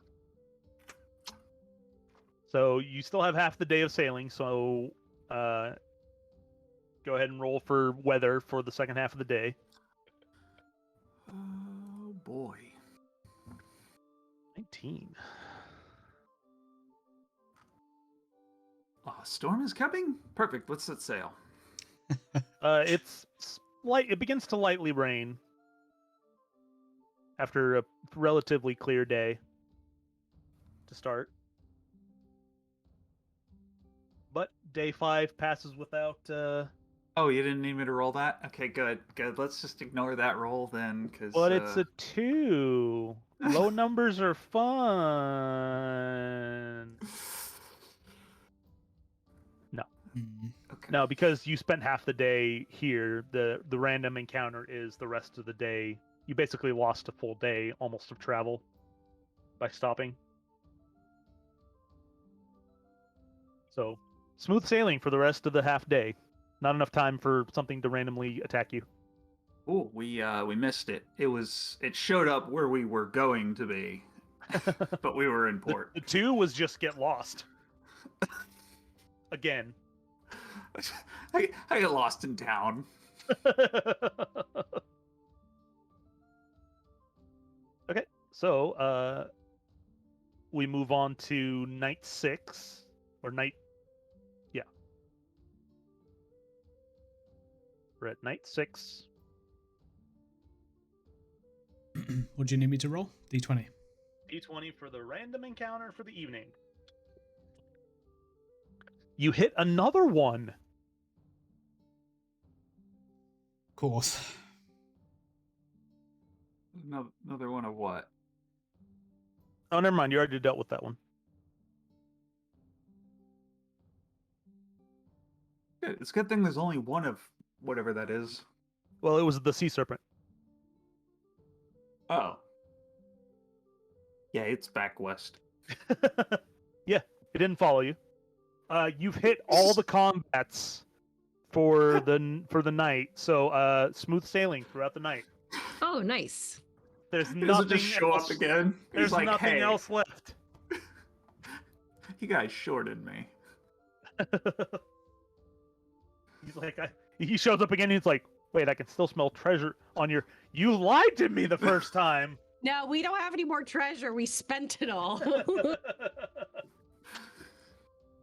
So you still have half the day of sailing. So, go ahead and roll for weather for the second half of the day. Oh boy. 19. Oh, a storm is coming? Perfect. Let's set sail. It's light. It begins to lightly rain after a relatively clear day to start. But day 5 passes without. Oh, you didn't need me to roll that? Okay, good. Good. Let's just ignore that roll then, because. But it's a 2. Low numbers are fun. Mm. Okay. No, because you spent half the day here. The random encounter is the rest of the day. You basically lost a full day almost of travel by stopping. So smooth sailing for the rest of the half day. Not enough time for something to randomly attack you. Oh, we missed it. It showed up where we were going to be, but we were in port. The 2 was just get lost. Again. I get lost in town. Okay, so we move on to night 6 or night. Yeah, we're at night 6. What do you need me to roll? D20. D20 for the random encounter for the evening. You hit another one. Of course. Another one of what? Oh, never mind. You already dealt with that one. Good. It's a good thing there's only one of whatever that is. Well, it was the sea serpent. Oh. Yeah, it's back west. Yeah, it didn't follow you. You've hit all the combats for the night, so smooth sailing throughout the night. Oh, nice. There's Does it nothing just show else. up again? There's He's like, nothing hey, else left. you guys shorted me. He's like, he shows up again. And he's like, wait, I can still smell treasure on your. You lied to me the first time. No, we don't have any more treasure. We spent it all.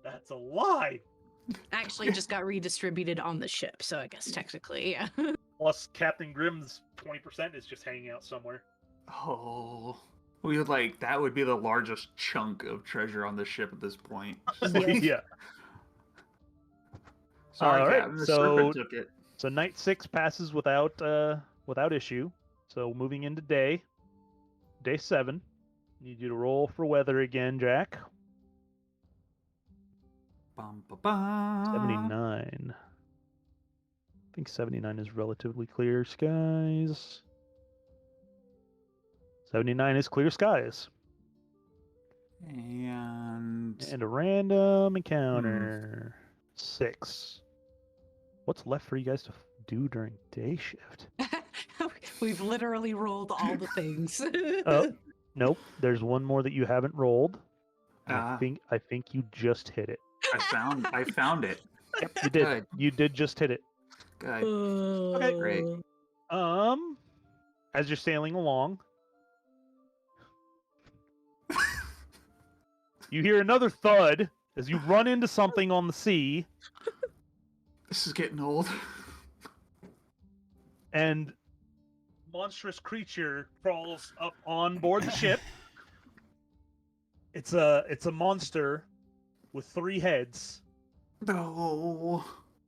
That's a lie. Actually, just got redistributed on the ship, so I guess technically, yeah. Plus, Captain Grimm's 20% is just hanging out somewhere. Oh. We would that would be the largest chunk of treasure on the ship at this point. Yeah. Sorry, All right, Captain, the so- serpent took it. So night 6 passes without issue. So moving into day 7. Need you to roll for weather again, Jack. Bum, ba, ba. 79. I think 79 is relatively clear skies. 79 is clear skies. And A random encounter. 6. What's left for you guys to do during day shift? We've literally rolled all the things. Oh, nope. There's one more that you haven't rolled. Ah. I think you just hit it. I found it. Yep, you did. Good. You did just hit it. Good. Okay, great. As you're sailing along, you hear another thud as you run into something on the sea, This is getting old. and monstrous creature crawls up on board the ship. It's a monster with 3 heads. No.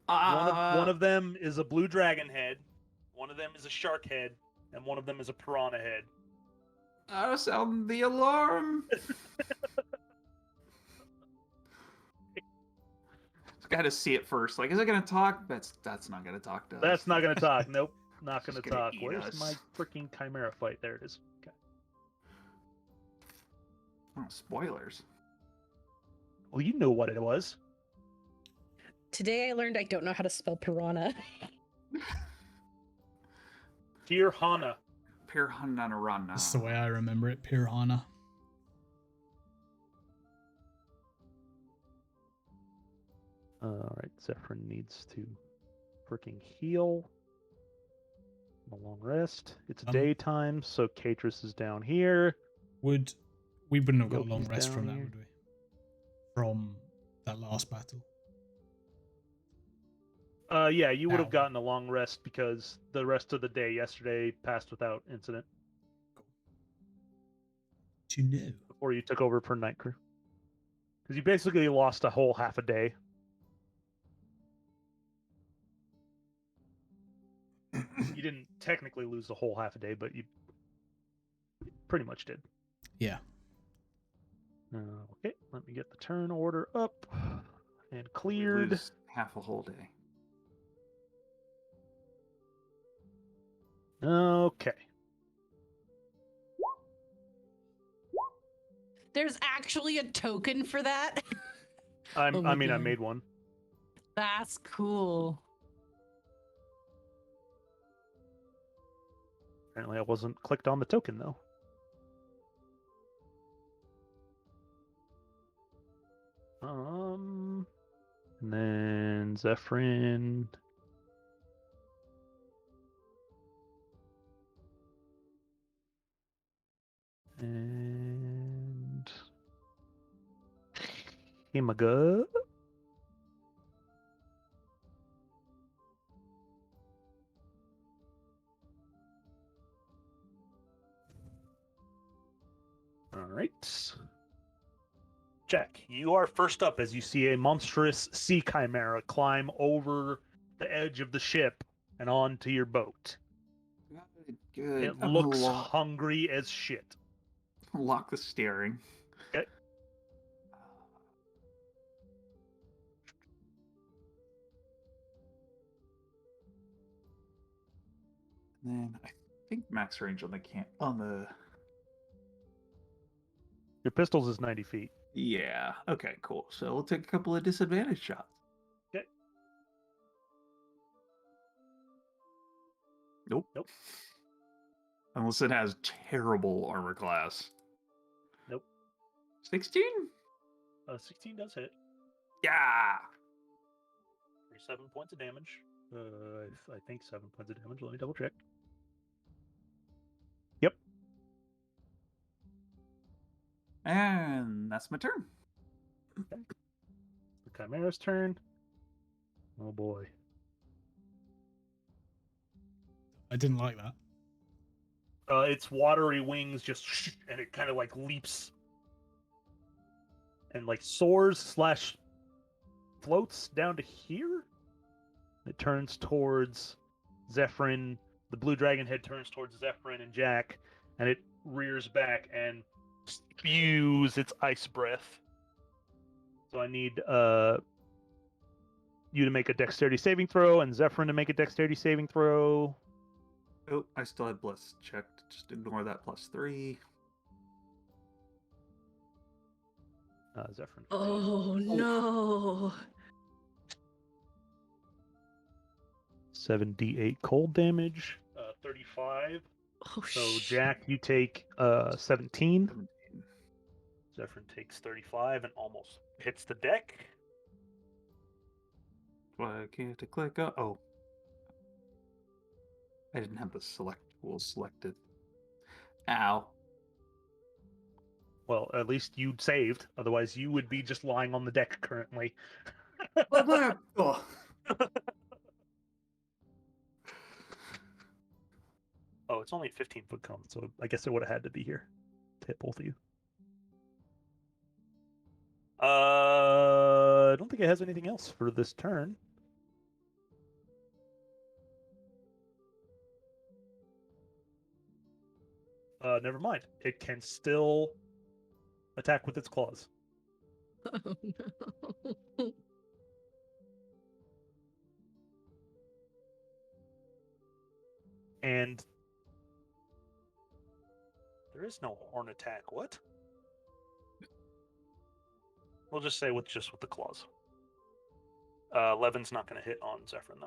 One of them is a blue dragon head, one of them is a shark head, and one of them is a piranha head. Sound the alarm. Got to see it first. Is it gonna talk? That's not gonna talk to us. That's not gonna talk. Nope, not gonna Just gonna talk. eat Where's us. my freaking chimera fight? There it is. Okay. Oh, spoilers. Well, you knew what it was. Today I learned I don't know how to spell piranha. Tirhana. Pirhananarana. That's the way I remember it, Pirhana. Alright, Zephyrin needs to freaking heal. A long rest. It's daytime, so Catrus is down here. We wouldn't have got a long Yoki's rest down from that, here. would we? From that last battle. Yeah, you would have Ow. gotten a long rest because the rest of the day yesterday passed without incident To know. before you took over for night crew. Because you basically lost a whole half a day. You didn't technically lose the whole half a day, but you pretty much did. Yeah. Okay, let me get the turn order up and We cleared. lose half a whole day. Okay. There's actually a token for that. I Oh my mean, I God. made one. That's cool. Apparently, I wasn't clicked on the token though. And then Zephyrin. And Himaga. All right. Jack, you are first up as you see a monstrous sea chimera climb over the edge of the ship and onto your boat. Good. It I'm looks gonna hungry as shit. lock the steering. Okay. And then I think max range on the Your pistols is 90 feet. Yeah. Okay, cool. So we'll take a couple of disadvantage shots. Okay. Nope. Nope. Unless it has terrible armor class. Nope. 16? 16 does hit. Yeah. For 7 points of damage. I think 7 points of damage. Let me double check. Yep. And that's my turn. The Chimera's turn. Oh boy. I didn't like that. Its watery wings just and it kind of like leaps and like soars / floats down to here. It turns towards Zephyrin. The blue dragon head turns towards Zephyrin and Jack, and it rears back and spews its ice breath. So I need you to make a dexterity saving throw and Zephyrin to make a dexterity saving throw. Oh, I still had bless checked. Just ignore that +3. Zephyrin. Oh no. 7d8 cold damage, 35. Oh So shit. Jack, you take 17. 17. Zephyrin takes 35 and almost hits the deck. Why can't it click up? Oh. I didn't have the select tool selected. Ow. Well, at least you saved. Otherwise, you would be just lying on the deck currently. Oh. Oh, it's only a 15-foot cone, so I guess it would have had to be here to hit both of you. I don't think it has anything else for this turn. Never mind. It can still attack with its claws. Oh no. And there is no horn attack. What? We'll just say with the claws. 11's not going to hit on Zephyrin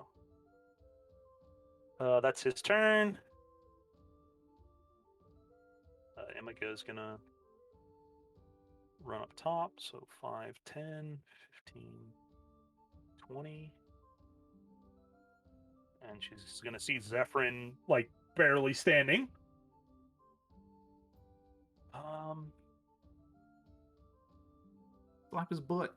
though. That's his turn. Emika is going to run up top. So 5, 10, 15, 20. And she's going to see Zephyrin, like, barely standing. Slap his butt.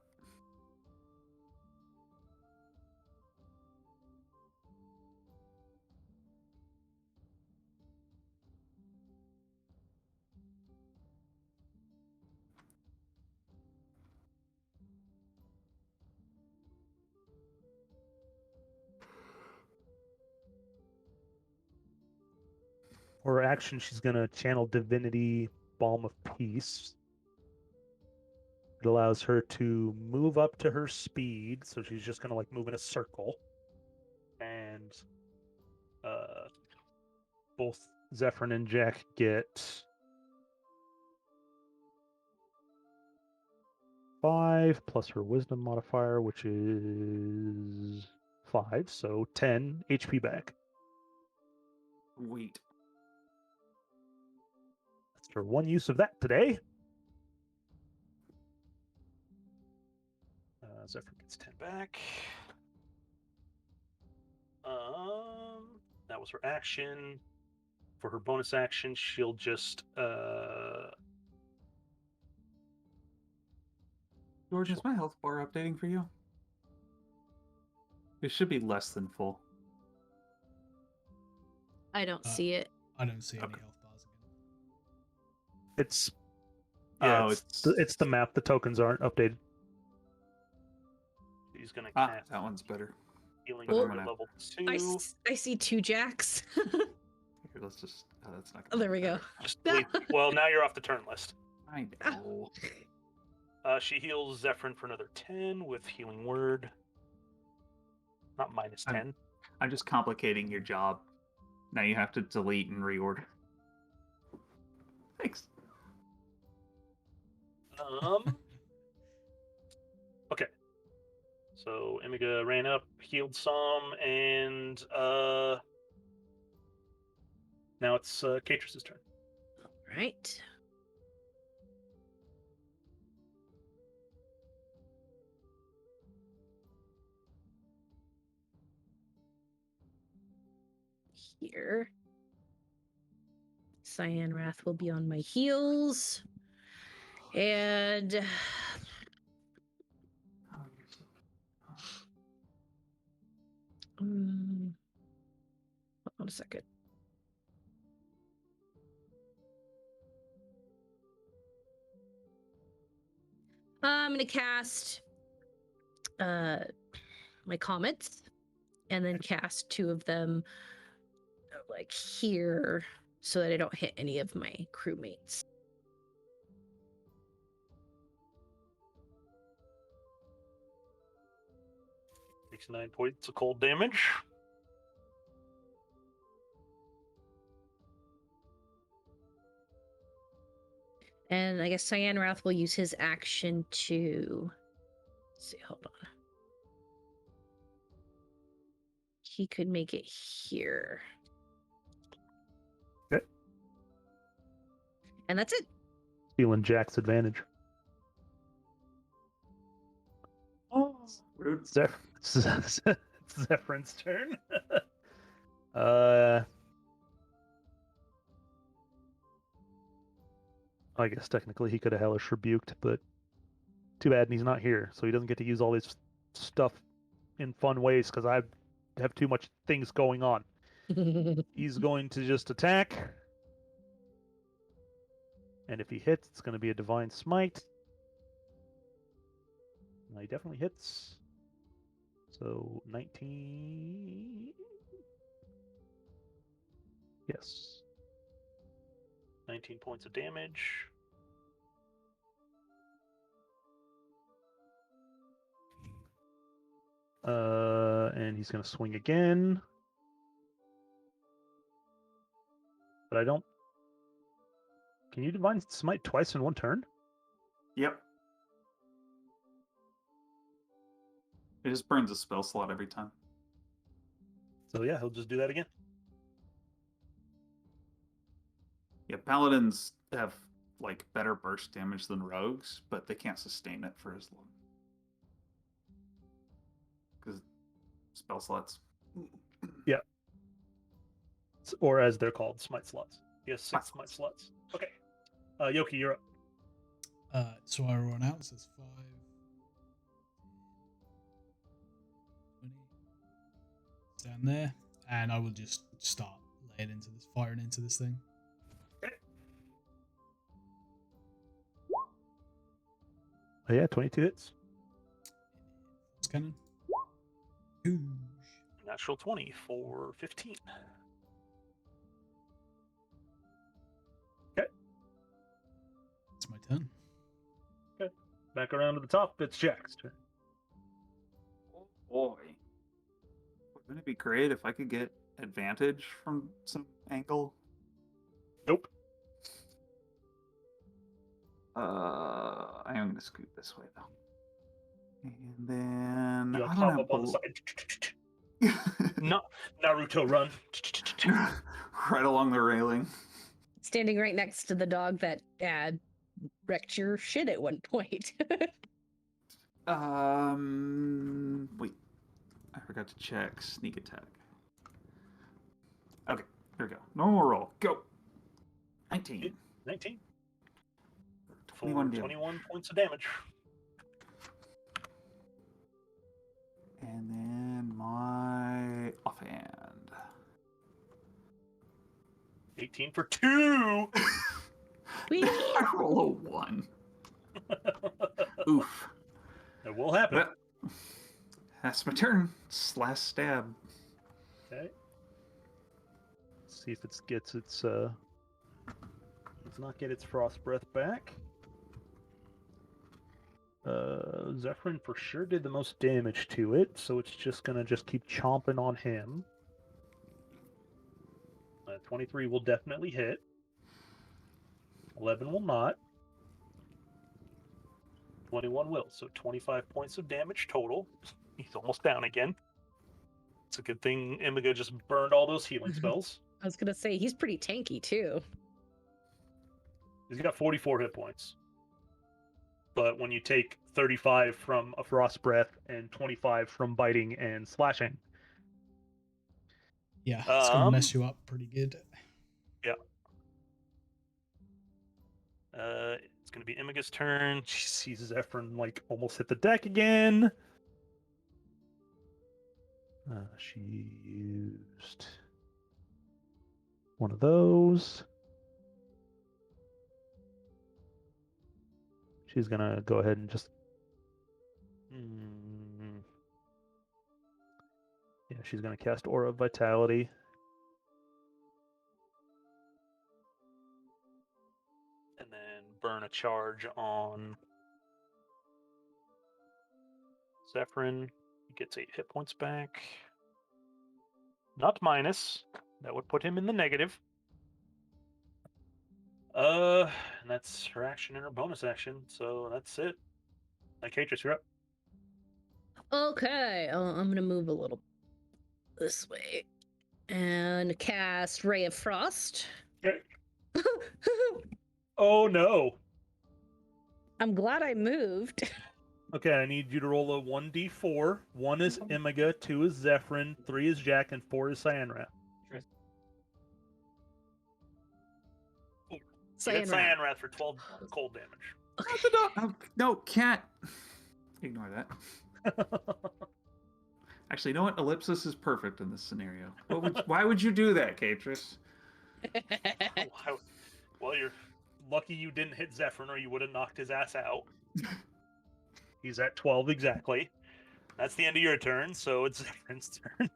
For her action, she's going to channel Divinity Balm of Peace. It allows her to move up to her speed, so she's just going to like move in a circle. And both Zephyrin and Jack get 5 plus her wisdom modifier, which is 5, so 10 HP back. Sweet. That's her one use of that today. Zephyr gets 10 back. That was her action. For her bonus action, she'll just George, is my health bar updating for you? It should be less than full. I don't see it. I don't see any Okay. health bars again. it's yeah, Oh, it's the map. The tokens aren't updated. He's gonna cast that one's better. healing Well, word at level 2. I see 2 jacks. Here, let's just. Oh, that's not. Oh, there we go. Just delete. Well, now you're off the turn list. I know. She heals Zephyrin for another 10 with healing word. Not minus 10. I'm just complicating your job. Now you have to delete and reorder. Thanks. Okay. So Emika ran up, healed some, and now it's Catrus's turn. Right. Here. Cyan Wrath will be on my heels. And hold on a second. I'm gonna cast my comets and then cast 2 of them like here so that I don't hit any of my crewmates. Takes 9 points of cold damage. And I guess Cyan Wrath will use his action to... Let's see, hold on. He could make it here. Okay. And that's it. Feeling Jack's advantage. Oh, rude. Zephyr's turn. I guess technically he could have hellish rebuked, but too bad he's not here, so he doesn't get to use all this stuff in fun ways because I have too much things going on. He's going to just attack, and if he hits, it's going to be a divine smite. And he definitely hits. So 19. Yes. 19 points of damage. And he's going to swing again. But I don't... Can you divine smite twice in one turn? Yep. It just burns a spell slot every time. So yeah, he'll just do that again. Yeah, paladins have like better burst damage than rogues, but they can't sustain it for as long. Because spell slots. Or as they're called, smite slots. He has 6 smite slots. Okay. Yoki, you're up. So I run out, so it's 5, 20. Stand there, and I will just start laying into this, firing into this thing. Oh yeah, 22 hits. It's cannon. Ooh. Natural 20 for 15. It's my turn. Back around to the top, it's Jack's turn. Oh boy. Wouldn't it be great if I could get advantage from some angle? Nope. I am gonna scoot this way though. And then You'll I pop don't up on the have side. No, Naruto run. right along the railing. Standing right next to the dog that wrecked your shit at one point. Wait. I forgot to check sneak attack. Okay, here we go. Normal roll. Go. 19. 19. For 21 damage. 21 points of damage. And then my offhand. 18 for 2. Whee! I roll a 1. Oof. It will happen. Well, that's my turn. It's last stab. Okay. Let's see if it gets its does not get its frost breath back. Zephyrin for sure did the most damage to it, so it's just gonna keep chomping on him. 23 will definitely hit. 11 will not. 21 will, so 25 points of damage total. He's almost down again. It's a good thing Imiga just burned all those healing spells. I was gonna say he's pretty tanky too. He's got 44 hit points. But when you take 35 from a frost breath and 25 from biting and slashing. Yeah, it's gonna mess you up pretty good. Yeah. It's gonna be Imiga's turn. She sees Zephyrin like almost hit the deck again. She used one of those. She's gonna go ahead and just. Yeah, she's gonna cast Aura of Vitality. And then burn a charge on Zephyrin. He gets 8 hit points back. Not minus. That would put him in the negative. And that's her action and her bonus action, so that's it. Katris, you're up. Okay, I'm gonna move a little this way and cast Ray of Frost. Okay. Oh no. I'm glad I moved. Okay, I need you to roll a 1d4. 1 is Imiga, 2 is Zephyrin, 3 is Jack, and 4 is Cyanrath. Hit Cyanrath for 12 cold damage. No, can't. Ignore that. Actually, you know what? Ellipsis is perfect in this scenario. Why would you do that, Katris? Well, you're lucky you didn't hit Zephyrin or you would have knocked his ass out. He's at 12 exactly. That's the end of your turn, so it's Zephyr's turn.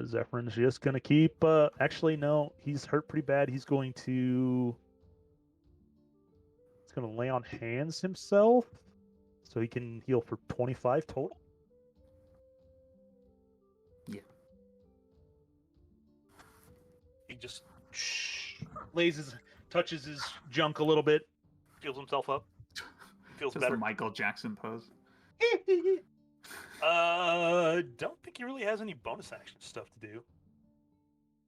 Zephyr's just gonna keep actually no, he's hurt pretty bad. He's gonna lay on hands himself so he can heal for 25 total. Yeah. He just touches his junk a little bit, heals himself up. Feels Just better. the Michael Jackson pose. Don't think he really has any bonus action stuff to do.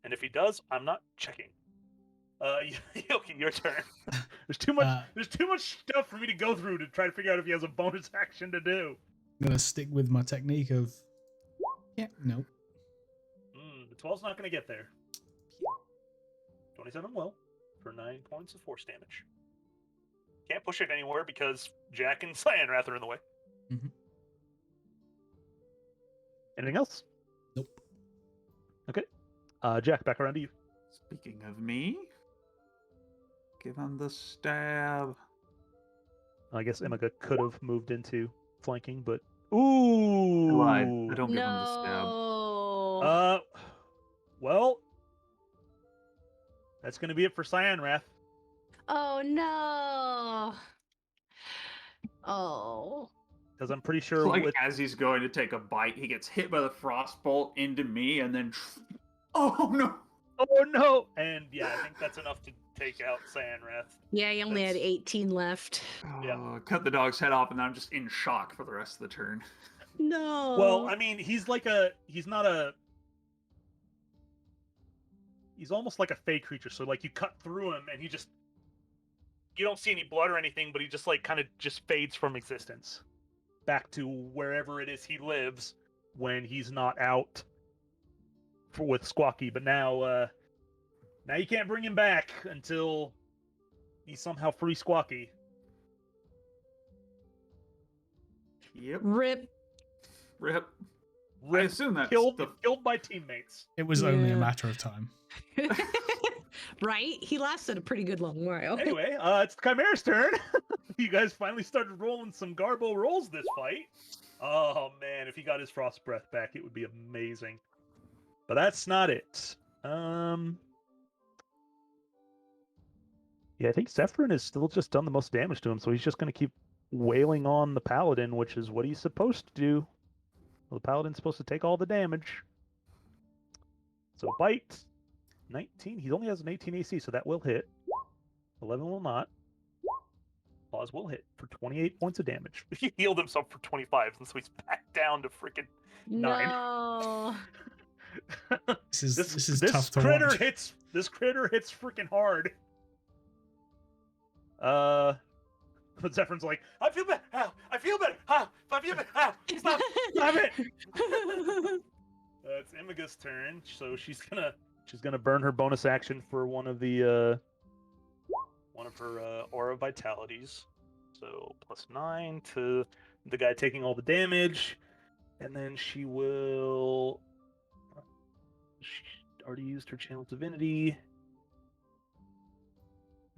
And if he does, I'm not checking. Yoki, your turn. There's too much. There's too much stuff for me to go through to try to figure out if he has a bonus action to do. I'm gonna stick with my technique of. Yeah, no. The 12's not going to get there. 27 will for 9 points of force damage. Can't push it anywhere because Jack and Cyanrath are in the way. Mm-hmm. Anything else? Nope. Okay. Jack, back around to you. Speaking of me, give him the stab. I guess Emika could have moved into flanking, but ooh, I lied. I don't give him the stab. No. Well, that's going to be it for Cyanrath. Oh no. Oh. Because I'm pretty sure Like with as he's going to take a bite, he gets hit by the frostbolt into me, and then oh no! oh no, and yeah, I think that's enough to take out Cyanrath. Yeah, he only had That's- 18 left. Yeah. Cut the dog's head off, and then I'm just in shock for the rest of the turn. No. Well, I mean, he's almost like a fey creature. So like you cut through him, and you don't see any blood or anything, but he just like kind of just fades from existence, back to wherever it is he lives when he's not out with Squawky. But now you can't bring him back until you somehow free Squawky. Yep. Rip. Rip. I Rip, assume that's killed the by teammates. It was only a Yeah. matter of time. Right? He lasted a pretty good long while. Anyway, it's Chimera's turn. You guys finally started rolling some Garbo rolls this fight. Oh man, if he got his frost breath back, it would be amazing. But that's not it. Yeah, I think Zephyrin has still just done the most damage to him, so he's just going to keep wailing on the Paladin, which is what he's supposed to do. Well, the Paladin's supposed to take all the damage. So bite, 19. He only has an 18 AC, so that will hit. 11 will not. Claws will hit for 28 points of damage. He healed himself for 25, and so he's back down to freaking 9. No. This is this tough to critter watch. This critter hits freaking hard. But Zephyr's like, I feel better. Ow, I feel better. I feel better. Ow, stop it. It's Imaga's turn, so she's gonna burn her bonus action for one of her aura vitalities. So +9 to the guy taking all the damage, and then she will. She already used her channel divinity.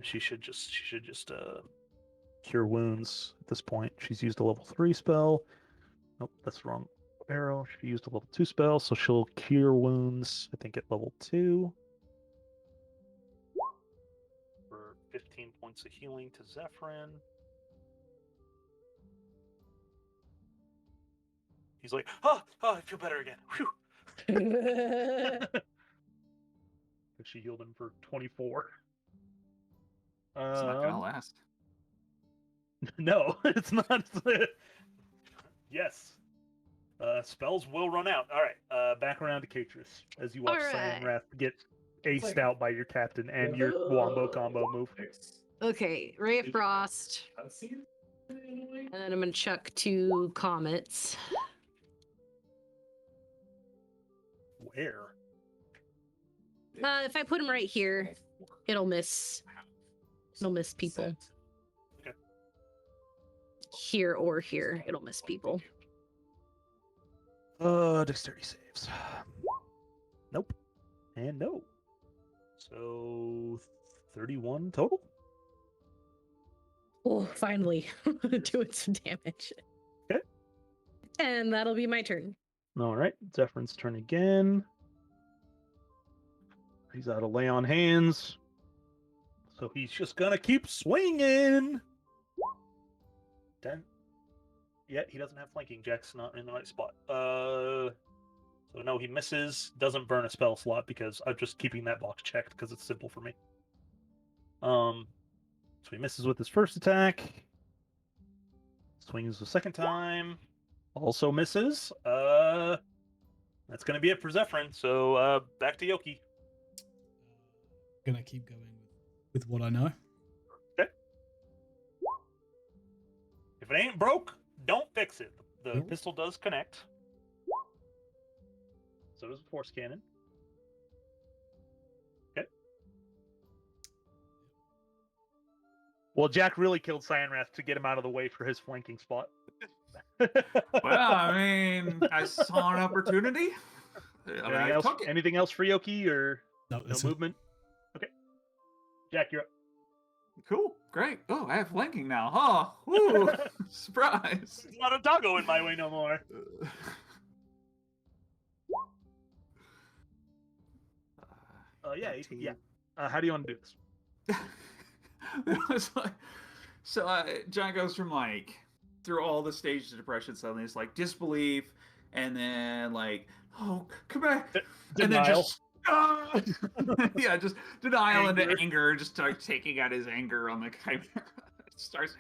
She should just cure wounds at this point. She's used a level 3 spell. Nope, that's the wrong arrow. She used a level 2 spell, so she'll cure wounds, I think, at level 2. For 15 points of healing to Zephyrin. He's like, oh, I feel better again. Whew. She healed him for 24. It's not gonna last. No, it's not. Yes. Spells will run out. All right. Back around to Catrus as you watch Alright. Cyanrath get aced out by your captain and your wombo combo move. Okay, Ray of Frost. And then I'm gonna chuck 2 comets. Where? If I put them right here, it'll miss people. Okay. Here or here, it'll miss people. Dexterity saves. Nope. And no. So 31 total? Oh, finally doing some damage. Okay. And that'll be my turn. All right. Zephyr's turn again. He's out of lay on hands. So he's just gonna keep swinging. 10. Yeah, he doesn't have flanking. Jack's not in the right spot. So no, he misses. Doesn't burn a spell slot because I'm just keeping that box checked because it's simple for me. So he misses with his first attack. Swings the second time. Also misses. That's gonna be it for Zephyrin. So back to Yoki. Gonna keep going with what I know. If it ain't broke, don't fix it. The Nope. pistol does connect. So does the force cannon. Okay. Well, Jack really killed Cyanrath to get him out of the way for his flanking spot. Well, I mean, I saw an opportunity. I took it. Anything else for Yoki or No, no that's it. movement? Okay. Jack, you're up. Cool, great. Oh, I have flanking now. Huh? Woo! Surprise. There's not a doggo in my way no more. Yeah. 18. How do you want to do this? It was like, so John goes from like through all the stages of depression. Suddenly, it's like disbelief, and then like, oh, come back, and then Denial. just yeah, just denial Anger. into anger. Just start taking out his anger on the chimera. Starts.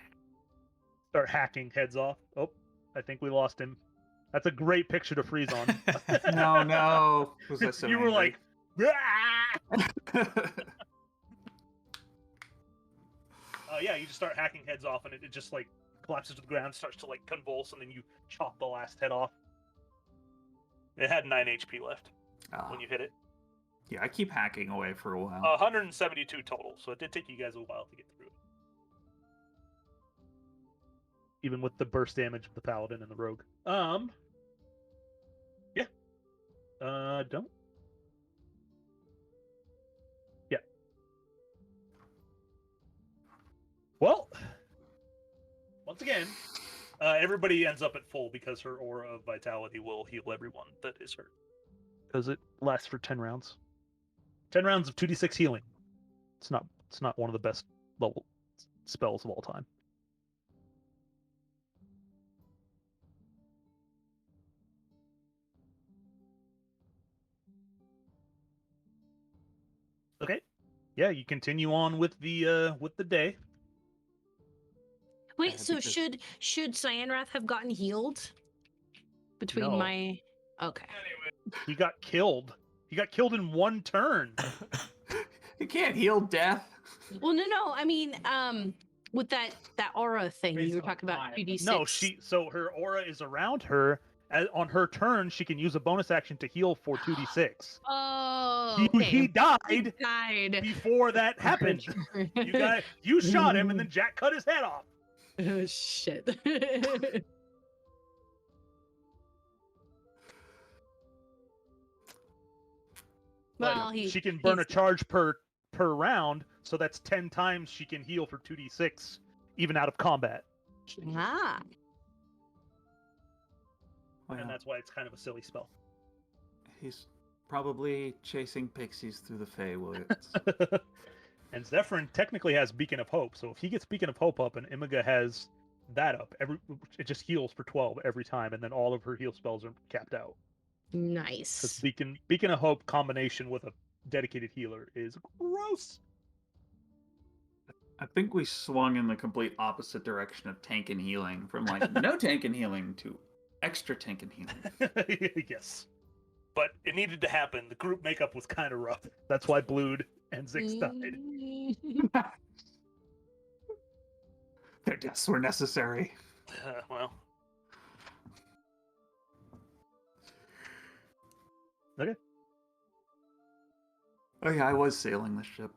Start hacking heads off. Oh, I think we lost him. That's a great picture to freeze on. No. Was I so You were angry? like, yeah, you just start hacking heads off, and it just like collapses to the ground, starts to like convulse, and then you chop the last head off. It had 9 HP left when you hit it. Yeah, I keep hacking away for a while. 172 total, so it did take you guys a while to get through it. Even with the burst damage of the paladin and the rogue. Yeah. Don't. Yeah. Well, once again, everybody ends up at full because her aura of vitality will heal everyone that is hurt. Because it lasts for 10 rounds. 10 rounds of 2d6 healing. It's not one of the best level spells of all time. Okay. Yeah, you continue on with the day. Wait, so because- should Cyanrath have gotten healed between No. my? Okay. He got killed. He got killed in one turn. You can't heal death. Well, no. I mean, with that aura thing Based you were on talking about, time. 2d6. No, so her aura is around her. On her turn, she can use a bonus action to heal for 2d6. Oh, He okay. died died. before that happened. You shot him, and then Jack cut his head off. Oh shit. Well, She can burn a he's- charge per round, so that's 10 times she can heal for 2d6, even out of combat. Ah. Well, And that's why it's kind of a silly spell. he's probably chasing pixies through the Feywoods. And Zephyrin technically has Beacon of Hope, so if he gets Beacon of Hope up and Imaga has that up, it just heals for 12 every time, and then all of her heal spells are capped out. Because Nice. Beacon of Hope combination with a dedicated healer is gross. I think we swung in the complete opposite direction of tank and healing, from like no tank and healing to extra tank and healing. Yes. But it needed to happen. The group makeup was kind of rough. That's why Blood and Zix died. Their deaths were necessary. Well. Okay. Oh yeah, I was sailing the ship.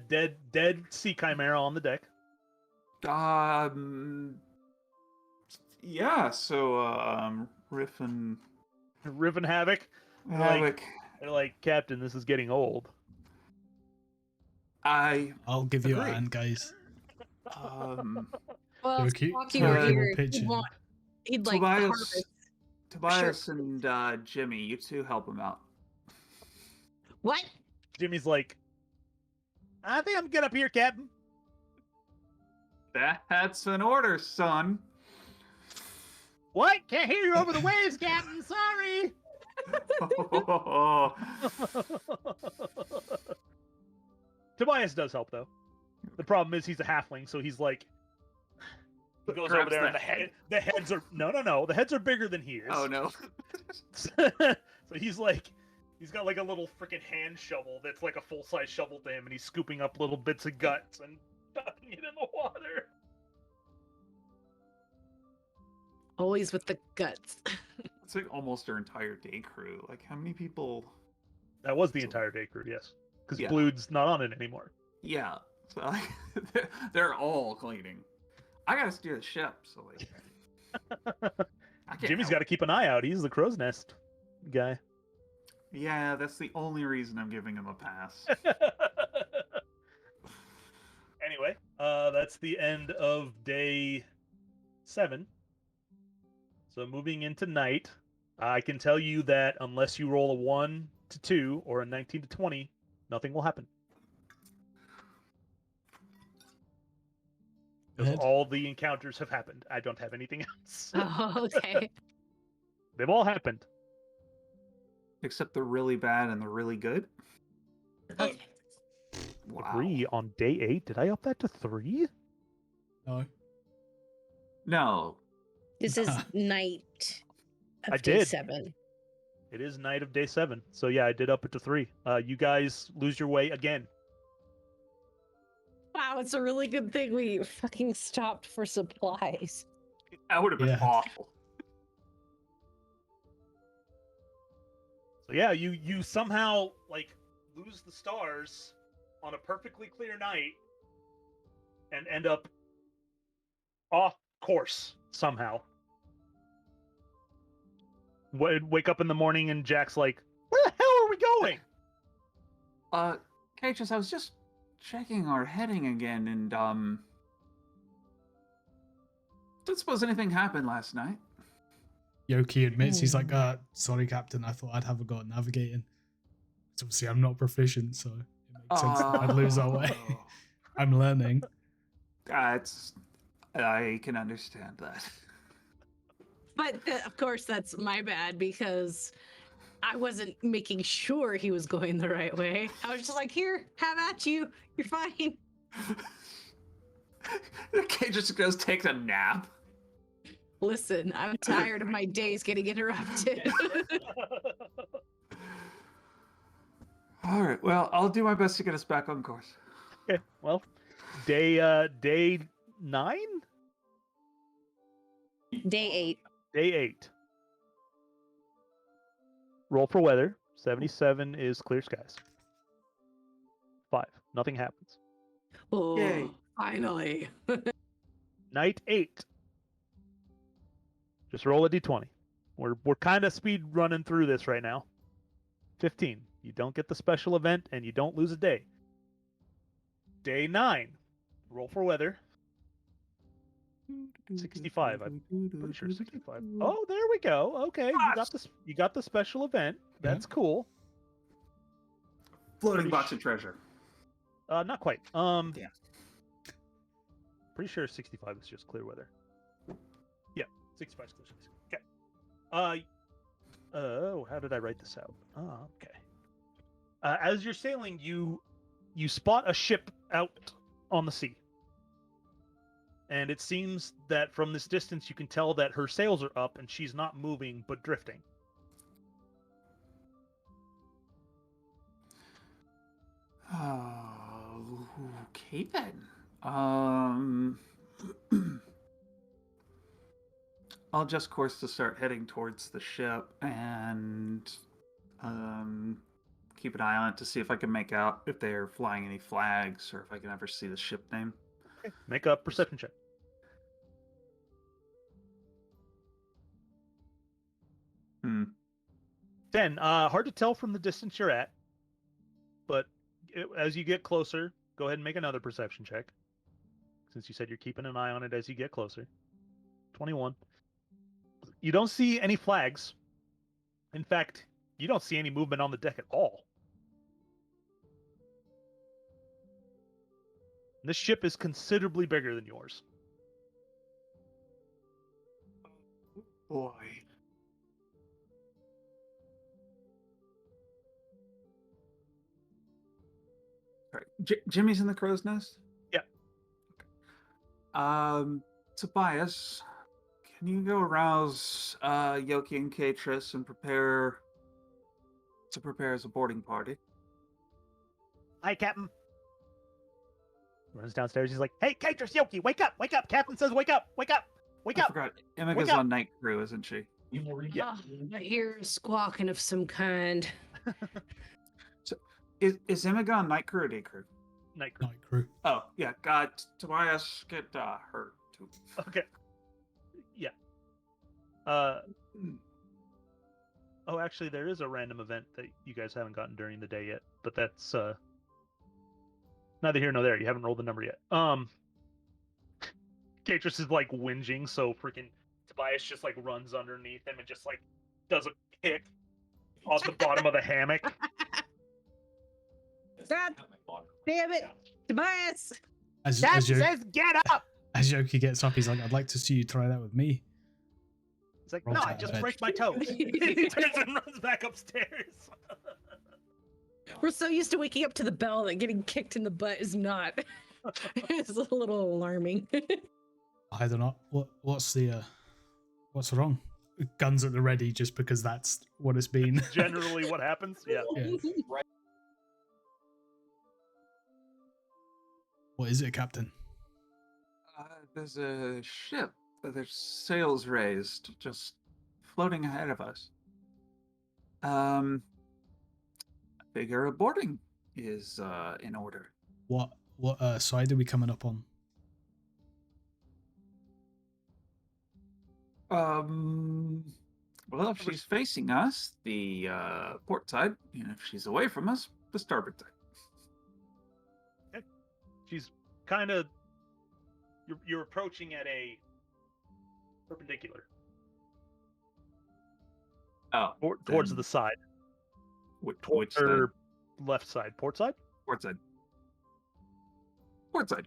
Dead sea chimera on the deck. Yeah. So Riffin Riven Havoc. Havoc. They're like, Captain, this is getting old. I'll give you a Agree. hand, guys. Well, if Okay, Squawky were terrible here, pitching. he'd like Tobias, harvest. and Jimmy, you two help him out. What? Jimmy's like, I think I'm good up here, Captain. That's an order, son. What? Can't hear you over the waves, Captain. Sorry. Tobias does help, though. The problem is he's a halfling, so he's like, He goes Grabs over there, the and head. the heads are no. The heads are bigger than he is. Oh no. So he's got like a little freaking hand shovel that's like a full-size shovel to him, and he's scooping up little bits of guts and dumping it in the water. Always with the guts. It's like almost our entire day crew. Like, how many people? That was the entire day crew, yes, because Yeah. Blue's not on it anymore. Yeah. So like, they're all cleaning. I gotta steer the ship, so like. I can't Jimmy's help. got to keep an eye out. He's the crow's nest guy. Yeah, that's the only reason I'm giving him a pass. Anyway, that's the end of day 7. So moving into night, I can tell you that unless you roll a 1 to 2 or a 19 to 20, nothing will happen. Because Ed? all the encounters have happened. I don't have anything else. Oh, okay. They've all happened. Except the really bad and the really good. Okay. Wow. 3 on day 8. Did I up that to 3? No. No. This is night of I day did. 7. It is night of day 7. So yeah, I did up it to 3. You guys lose your way again. Wow, it's a really good thing we fucking stopped for supplies. That would have been Yeah. awful. So yeah, you somehow like lose the stars on a perfectly clear night and end up off course somehow. Wake up in the morning and Jack's like, "Where the hell are we going?" Cages, I was just checking our heading again, and don't suppose anything happened last night. Yoki admits he's like, sorry, Captain, I thought I'd have a go at navigating. So obviously I'm not proficient, so it makes sense that I'd lose our way. I'm learning. I can understand that. But of course, that's my bad because I wasn't making sure he was going the right way. I was just like, here, have at you. You're fine. Kate just goes take a nap. Listen, I'm tired of my days getting interrupted. All right, well, I'll do my best to get us back on course. Okay, well, day 9, Day 8. day 8. Roll for weather. 77 is clear skies. 5. Nothing happens. Oh, Yay. finally. Night 8. Just roll a d20. We're kind of speed running through this right now. 15. You don't get the special event and you don't lose a day. Day 9. Roll for weather. 65. I'm pretty sure 65. Oh, there we go. Okay, you got the special event. That's cool. Floating Pretty box of treasure. Not quite. Damn. Pretty sure 65 is just clear weather. Yeah, 65 is clear skies. Okay. Oh, how did I write this out? Oh, okay. As you're sailing, you spot a ship out on the sea. And it seems that from this distance you can tell that her sails are up and she's not moving but drifting. Oh, okay then. I'll just course to start heading towards the ship and keep an eye on it to see if I can make out if they're flying any flags or if I can ever see the ship name. Okay. Make a perception check. Hmm. 10. Hard to tell from the distance you're at, but as you get closer, go ahead and make another perception check. Since you said you're keeping an eye on it as you get closer. 21. You don't see any flags. In fact, you don't see any movement on the deck at all. This ship is considerably bigger than yours. Boy. All right. Jimmy's in the crow's nest? Yeah. Okay. Tobias, can you go arouse Yoki and Katris and prepare as a boarding party? Hi, Captain. Runs downstairs. He's like, "Hey, Katris, Yoki, wake up! Wake up! Captain says, wake up! Wake up! Wake I up!" forgot. Imaga's up. on night crew, isn't she? Yeah. I hear squawking of some kind. Is Imaga on night crew or day crew? Night crew. Night crew. Oh, yeah. God, Tobias, get her too. Okay. Yeah. Oh, actually, there is a random event that you guys haven't gotten during the day yet, but that's neither here nor there. You haven't rolled the number yet. Katris is like whinging, so freaking Tobias just like runs underneath him and just like does a kick off the bottom of the hammock. God damn it, Tobias! As "Get up!" as Yoki gets up, he's like, "I'd like to see you try that with me." It's like, Rolls "No, out I of just bed. break my toes." He turns and runs back upstairs. We're so used to waking up to the bell that getting kicked in the butt is not. It's a little alarming. I don't know. What's wrong? Guns at the ready, just because that's what it's been. Generally, what happens? Yeah. Yeah. What is it, Captain? There's a ship. There's sails raised, just floating ahead of us. I figure a boarding is in order. What side are we coming up on? Well, if she's facing us, the port side, if she's away from us, the starboard side. She's kind of you're approaching at a perpendicular Oh, towards then the side, which side? or left side, port side. Port side. Port side.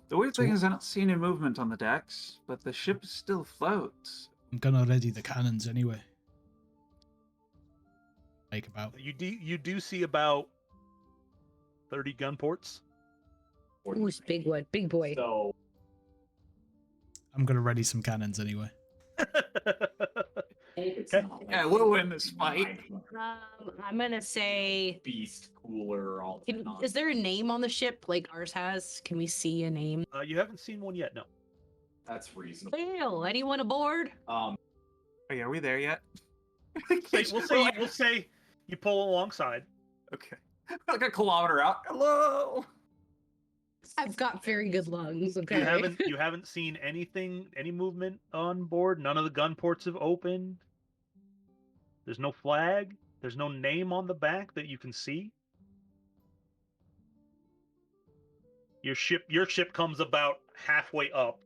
The weird thing is I don't see any movement on the decks, but the ship still floats. I'm gonna ready the cannons anyway. Like about. You do see about 30 gun ports. Who's big one? Big boy. So I'm gonna ready some cannons anyway. Yeah, we'll win this fight. I'm gonna say. Beast, cooler, all Is there a name on the ship like ours has? Can we see a name? you haven't seen one yet, no. That's reasonable. Hail, anyone aboard? Oh, yeah, are we there yet? We'll say you pull alongside. Okay. Like a kilometer out. Hello. I've got very good lungs. Okay. You haven't seen any movement on board. None of the gun ports have opened. There's no flag. There's no name on the back that you can see. Your ship comes about halfway up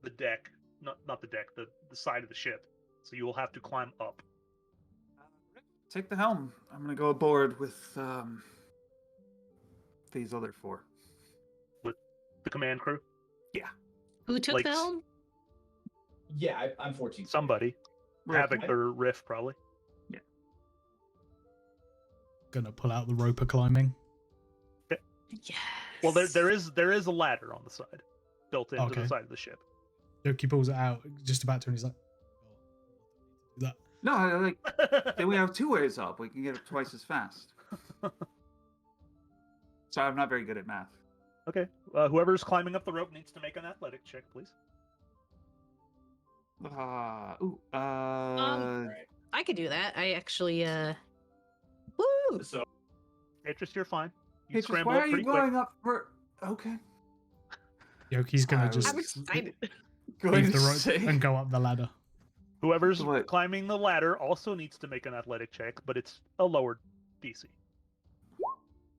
the deck. Not the deck, the side of the ship. So you will have to climb up. Take the helm. I'm gonna go aboard with these other four. With the command crew? Who took Like, the helm? Yeah, I'm 14. Somebody. Havoc or Riff, probably. Gonna pull out the roper climbing. Yes. Well, there is a ladder on the side, built into Okay. the side of the ship. Yoki pulls it out, just about to, and he's like, "Oh, do that." No, then we have two ways up. We can get it twice as fast. So I'm not very good at math. Okay. Whoever's climbing up the rope needs to make an athletic check, please. I could do that. I actually woo! So Atris, you're fine. You Hey, just scramble why up are you pretty quick. going up for? Okay. Yoki's gonna I just I'm excited. Going leave the to rope say- and go up the ladder. Whoever's What? climbing the ladder also needs to make an athletic check, but it's a lower DC.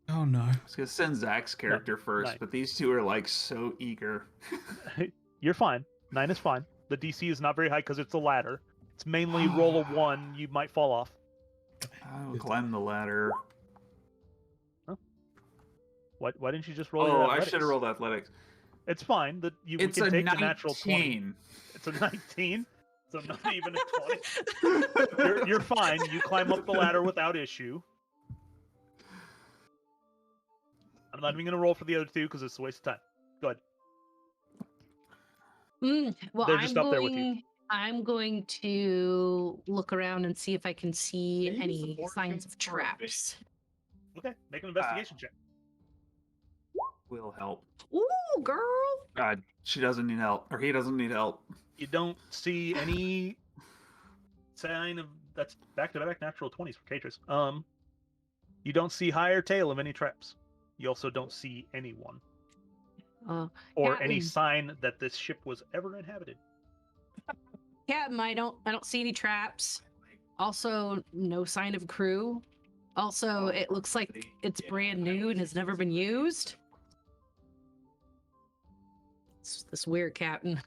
Oh no. I was gonna send Zach's character first, nine. but these two are like so eager. You're fine. 9 is fine. The DC is not very high because it's a ladder. It's mainly roll a 1. You might fall off. I will climb the ladder. Why didn't you just roll? your Oh, I athletics? should have rolled athletics. It's fine. We It's can a take the natural 20. 19. It's a 19, so not even a 20. You're fine. You climb up the ladder without issue. I'm not even going to roll for the other two because it's a waste of time. Go ahead. Well, They're just up there with you. I'm going to look around and see if I can see Can you any support signs him of for a bit? traps. Okay, make an investigation check. Will help. Ooh, girl. God, she doesn't need help, or he doesn't need help. You don't see any sign of that's back-to-back natural 20s for Catris. You don't see high or tail of any traps. You also don't see anyone or any Captain. sign that this ship was ever inhabited. Captain, I don't see any traps. Also, no sign of crew. Also, it looks like it's brand new and has never been used. It's this weird captain.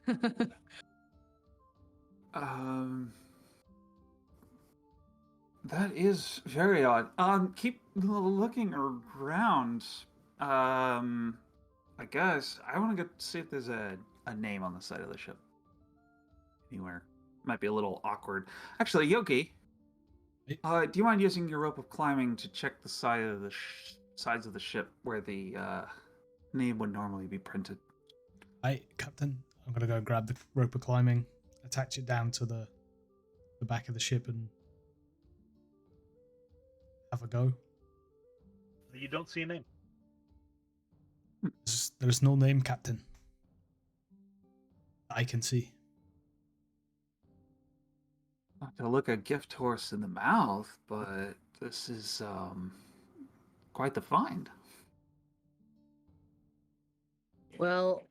That is very odd. Keep looking around. I guess I want to go see if there's a name on the side of the ship. Anywhere. Might be a little awkward. Actually, Yogi, do you mind using your rope of climbing to check the side of the sides of the ship where the name would normally be printed? Captain, I'm gonna go grab the rope of climbing, attach it down to the back of the ship, and have a go. You don't see a name. There's no name, Captain. I can see. Not to look a gift horse in the mouth, but this is quite the find. Well,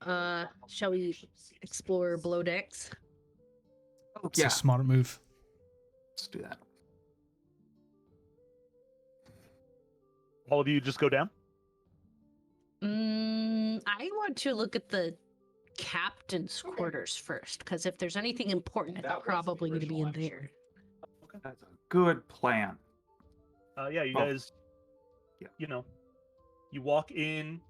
shall we explore below decks? Oh, It's a smart move. Let's do that. All of you just go down? I want to look at the captain's quarters first, because if there's anything important, it's That was the probably going to be in original there. That's a good plan. Yeah, you Oh. guys, Yeah. you walk in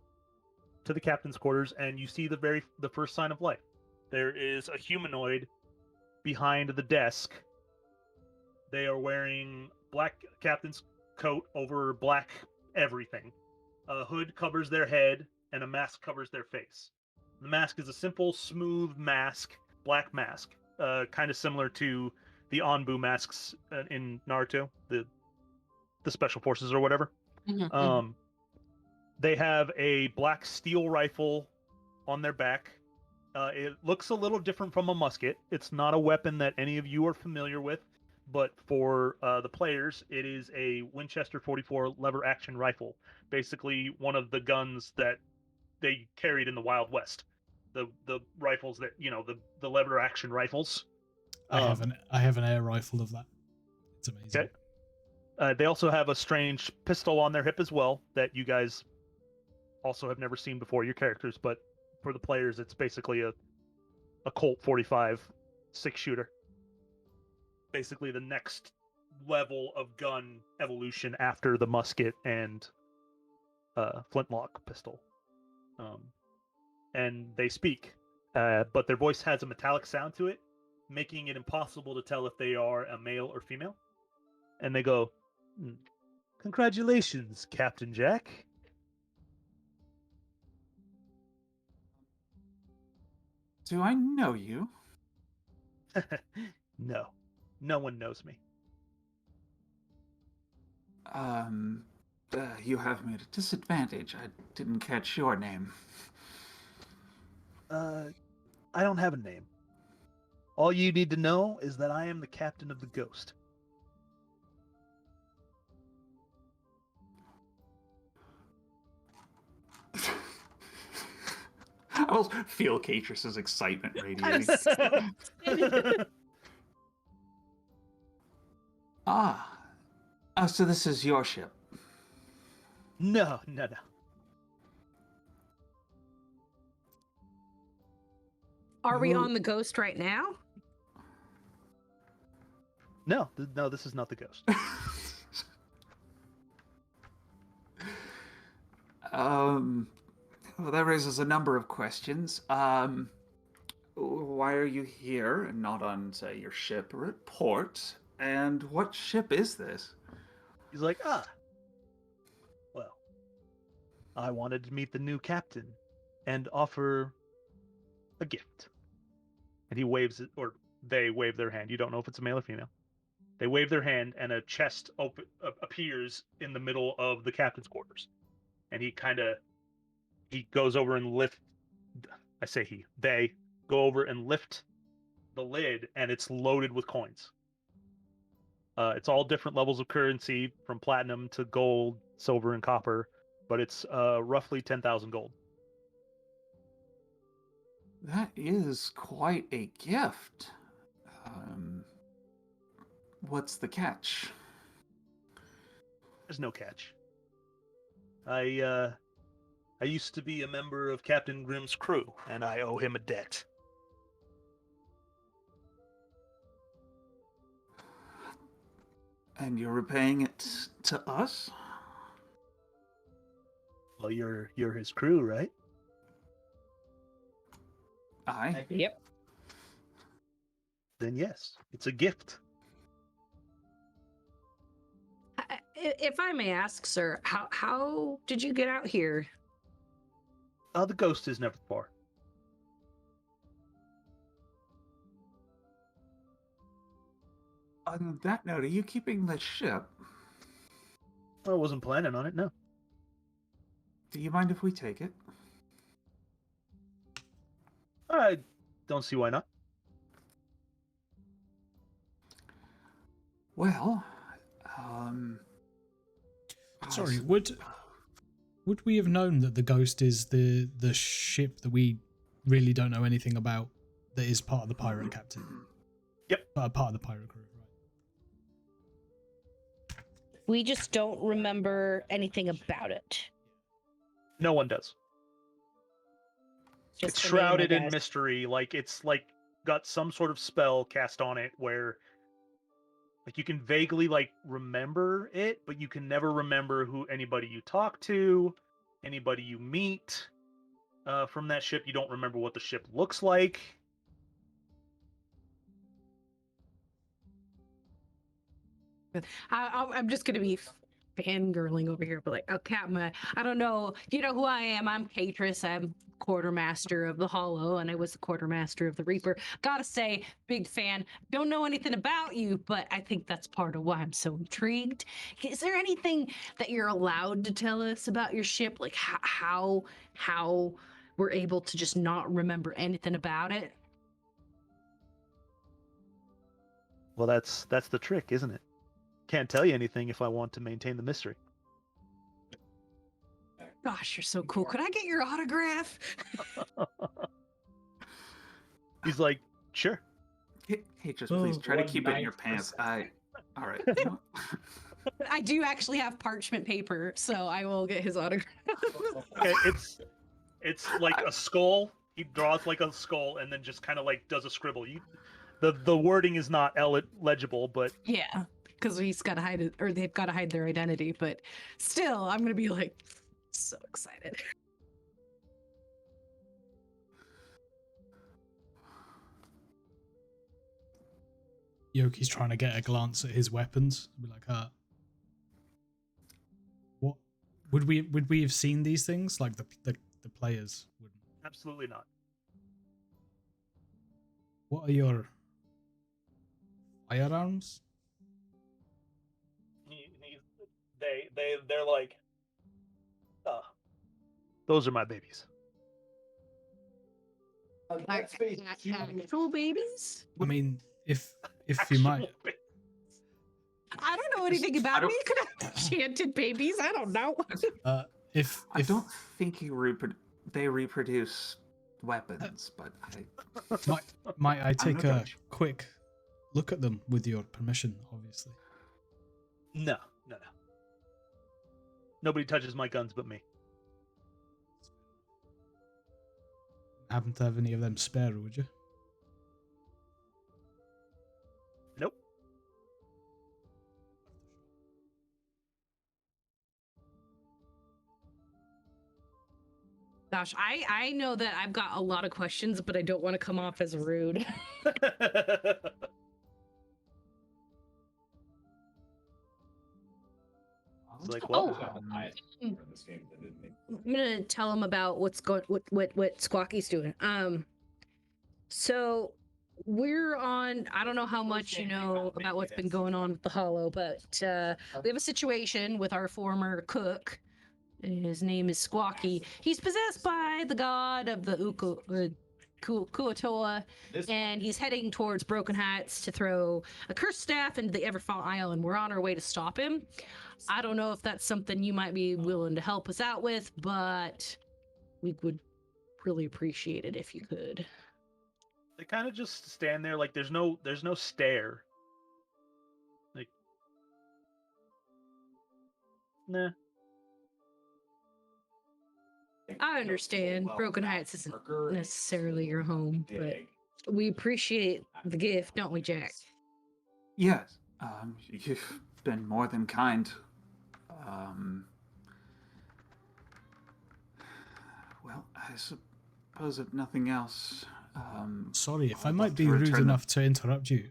to the captain's quarters and you see the first sign of life. There is a humanoid behind the desk. They are wearing black captain's coat over black everything. A hood covers their head and a mask covers their face. The mask is a simple, smooth mask, black mask, kind of similar to the Onbu masks in Naruto, the special forces or whatever. They have a black steel rifle on their back. It looks a little different from a musket. It's not a weapon that any of you are familiar with, but for the players, it is a Winchester 44 lever action rifle. Basically, one of the guns that they carried in the Wild West. The rifles that the lever action rifles. I have an air rifle of that. It's amazing. Okay. They also have a strange pistol on their hip as well that you guys also have never seen before, your characters, but for the players, it's basically a Colt 45 6-shooter. Basically the next level of gun evolution after the musket and flintlock pistol. And they speak, but their voice has a metallic sound to it, making it impossible to tell if they are a male or female. And they go, "Congratulations, Captain Jack." Do I know you? No. No one knows me. You have me at a disadvantage. I didn't catch your name. I don't have a name. All you need to know is that I am the captain of the Ghost. I almost feel Catrus's excitement radiating. So this is your ship. No. Are we on the Ghost right now? No, this is not the Ghost. Well, that raises a number of questions. Why are you here and not on, say, your ship or at port? And what ship is this? He's like, well, I wanted to meet the new captain and offer a gift. And he waves it, or they wave their hand. You don't know if it's a male or female. They wave their hand, and a chest appears in the middle of the captain's quarters. And he goes over and they go over and lift the lid, and it's loaded with coins. It's all different levels of currency, from platinum to gold, silver, and copper, but it's roughly 10,000 gold. That is quite a gift. What's the catch? There's no catch. I used to be a member of Captain Grimm's crew, and I owe him a debt. And you're repaying it to us? Well, you're his crew, right? Aye. Yep. Then yes, it's a gift. If I may ask, sir, how did you get out here? The ghost is never far. On that note, are you keeping the ship? I wasn't planning on it, no. Do you mind if we take it? I don't see why not. Well, Sorry, would we have known that the ghost is the ship that we really don't know anything about, that is part of the pirate captain? Yep. Part of the pirate crew, right? We just don't remember anything about it. No one does. Just It's the name, I shrouded in guess. mystery. Like, it's like got some sort of spell cast on it where, like, you can vaguely like remember it, but you can never remember who anybody you talk to, anybody you meet from that ship. You don't remember what the ship looks like. I'm just gonna be fangirling over here, but like, oh, Captain, I don't know. You know who I am? I'm Catrus. I'm quartermaster of the Hollow, and I was the quartermaster of the Reaper. Gotta say, big fan. Don't know anything about you, but I think that's part of why I'm so intrigued. Is there anything that you're allowed to tell us about your ship? Like how we're able to just not remember anything about it? Well, that's the trick, isn't it? Can't tell you anything if I want to maintain the mystery. Gosh, you're so cool. Could I get your autograph? He's like, sure. Hey, just please try to keep it in your 1/9%. pants. All right. I do actually have parchment paper, so I will get his autograph. Okay, it's like a skull. He draws like a skull and then just kind of like does a scribble. The wording is not legible, but Yeah, because he's got to hide it, or they've got to hide their identity. But still, I'm gonna be like so excited. Yoki's trying to get a glance at his weapons. Be like, what would we have seen these things? Like the players wouldn't. absolutely not. What are your firearms? They're like, those are my babies. Actual babies? I mean, if you might. I don't know anything about me. Could have enchanted babies. I don't know. If I don't think they reproduce weapons, but might I take no a judge. quick look at them with your permission, obviously. No. Nobody touches my guns but me. Happen to have any of them spare, would you? Nope. Gosh, I know that I've got a lot of questions, but I don't want to come off as rude. It's like, Oh. well, In this game, didn't they? I'm gonna tell him about what Squawky's doing. So we're on. I don't know how much you know about what's been going on with the Hollow, but we have a situation with our former cook. His name is Squawky. He's possessed by the god of the Kuatoa, and he's heading towards Broken Heights to throw a cursed staff into the Everfall Island. We're on our way to stop him. I don't know if that's something you might be willing to help us out with, but we would really appreciate it if you could. they kind of just stand there like there's no stare. Like, nah. I understand Broken Heights isn't necessarily your home, but we appreciate the gift, don't we, Jack? Yes, you've been more than kind. Well, I suppose if nothing else, Sorry, if I I'd might love be to rude return enough to interrupt you.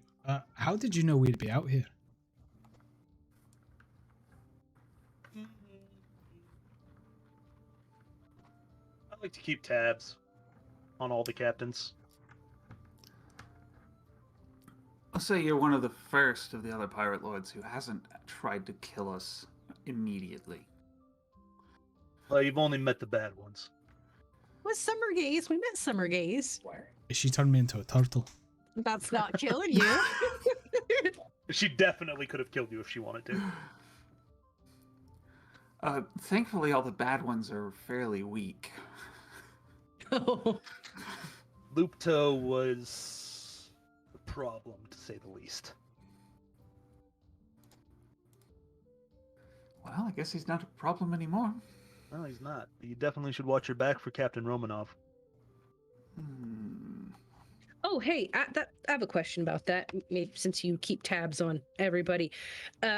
How did you know we'd be out here? I like to keep tabs on all the captains. I'll say you're one of the first of the other pirate lords who hasn't tried to kill us immediately. Well, you've only met the bad ones. With Summer Gaze, we met Summer Gaze. She turned me into a turtle. That's not killing you. She definitely could have killed you if she wanted to. Thankfully, all the bad ones are fairly weak. Lupto was a problem, to say the least. Well, I guess he's not a problem anymore. No, he's not. You definitely should watch your back for Captain Romanov. Oh, hey, I have a question about that, maybe since you keep tabs on everybody.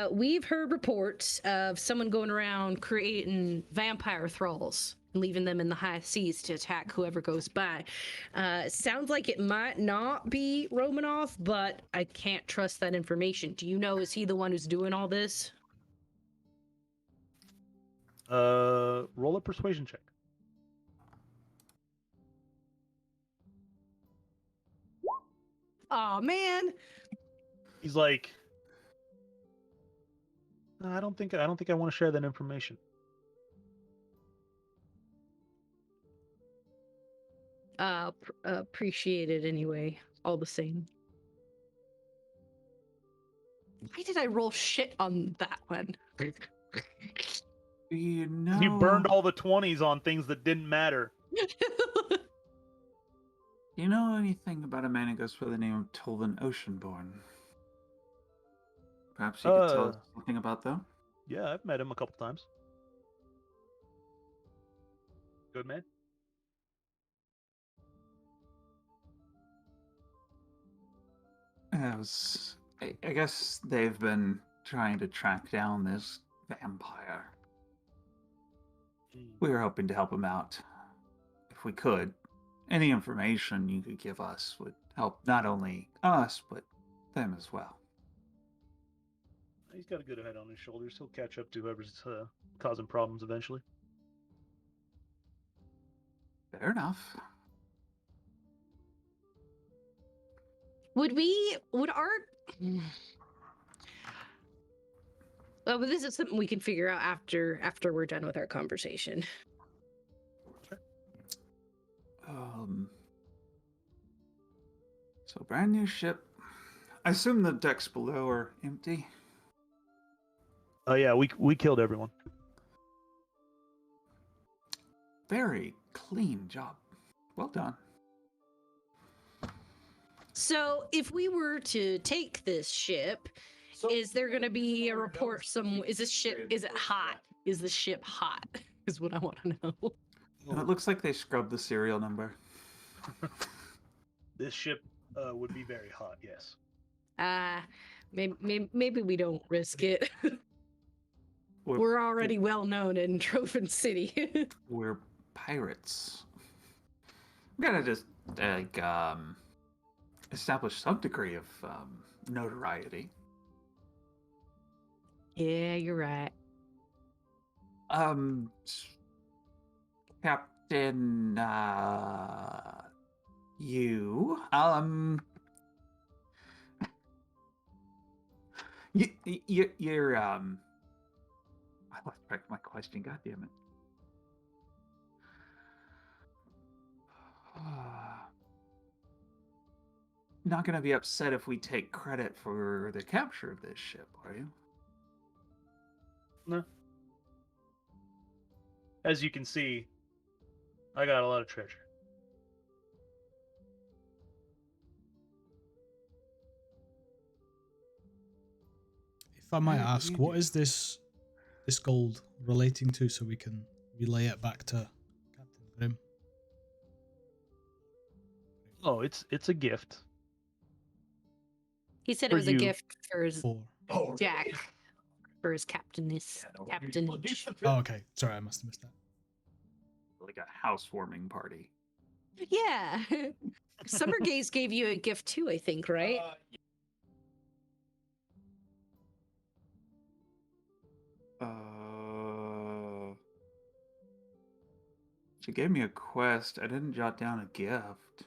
We've heard reports of someone going around creating vampire thralls and leaving them in the high seas to attack whoever goes by. Sounds like it might not be Romanov, but I can't trust that information. Do you know, is he the one who's doing all this? Roll a persuasion check. Oh man. He's like, "No, I don't think I want to share that information." Appreciate it anyway, all the same. Why did I roll shit on that one? You know, You burned all the 20s on things that didn't matter. You know anything about a man who goes by the name of Tolvin Oceanborn? Perhaps you could tell us something about them? Yeah, I've met him a couple times. Good man. I guess they've been trying to track down this vampire. We were hoping to help him out. If we could, any information you could give us would help not only us, but them as well. He's got a good head on his shoulders. He'll catch up to whoever's causing problems eventually. Fair enough. Would our well, but this is something we can figure out after we're done with our conversation. So brand new ship. I assume the decks below are empty. Oh yeah, we killed everyone. Very clean job. Well done. So, if we were to take this ship, is there going to be a report? Is this ship? Is it hot? Is the ship hot? Is what I want to know. And it looks like they scrubbed the serial number. This ship would be very hot. Yes. Maybe we don't risk it. We're already well known in Trophin City. We're pirates. We gotta just establish some degree of notoriety. Yeah, you're right. Captain, you, you're, I lost track of my question, god damn it. Not gonna be upset if we take credit for the capture of this ship, are you? No. As you can see, I got a lot of treasure. If I might What ask, do you what do? is this gold relating to, so we can relay it back to Captain Grim? Oh, it's a gift. He said it For was a you. gift for his For Oh, Jack, for his captainess, captainage. oh, okay. Sorry, I must have missed that. Like a housewarming party. Yeah. Summer Gaze gave you a gift too, I think, right? She gave me a quest. I didn't jot down a gift.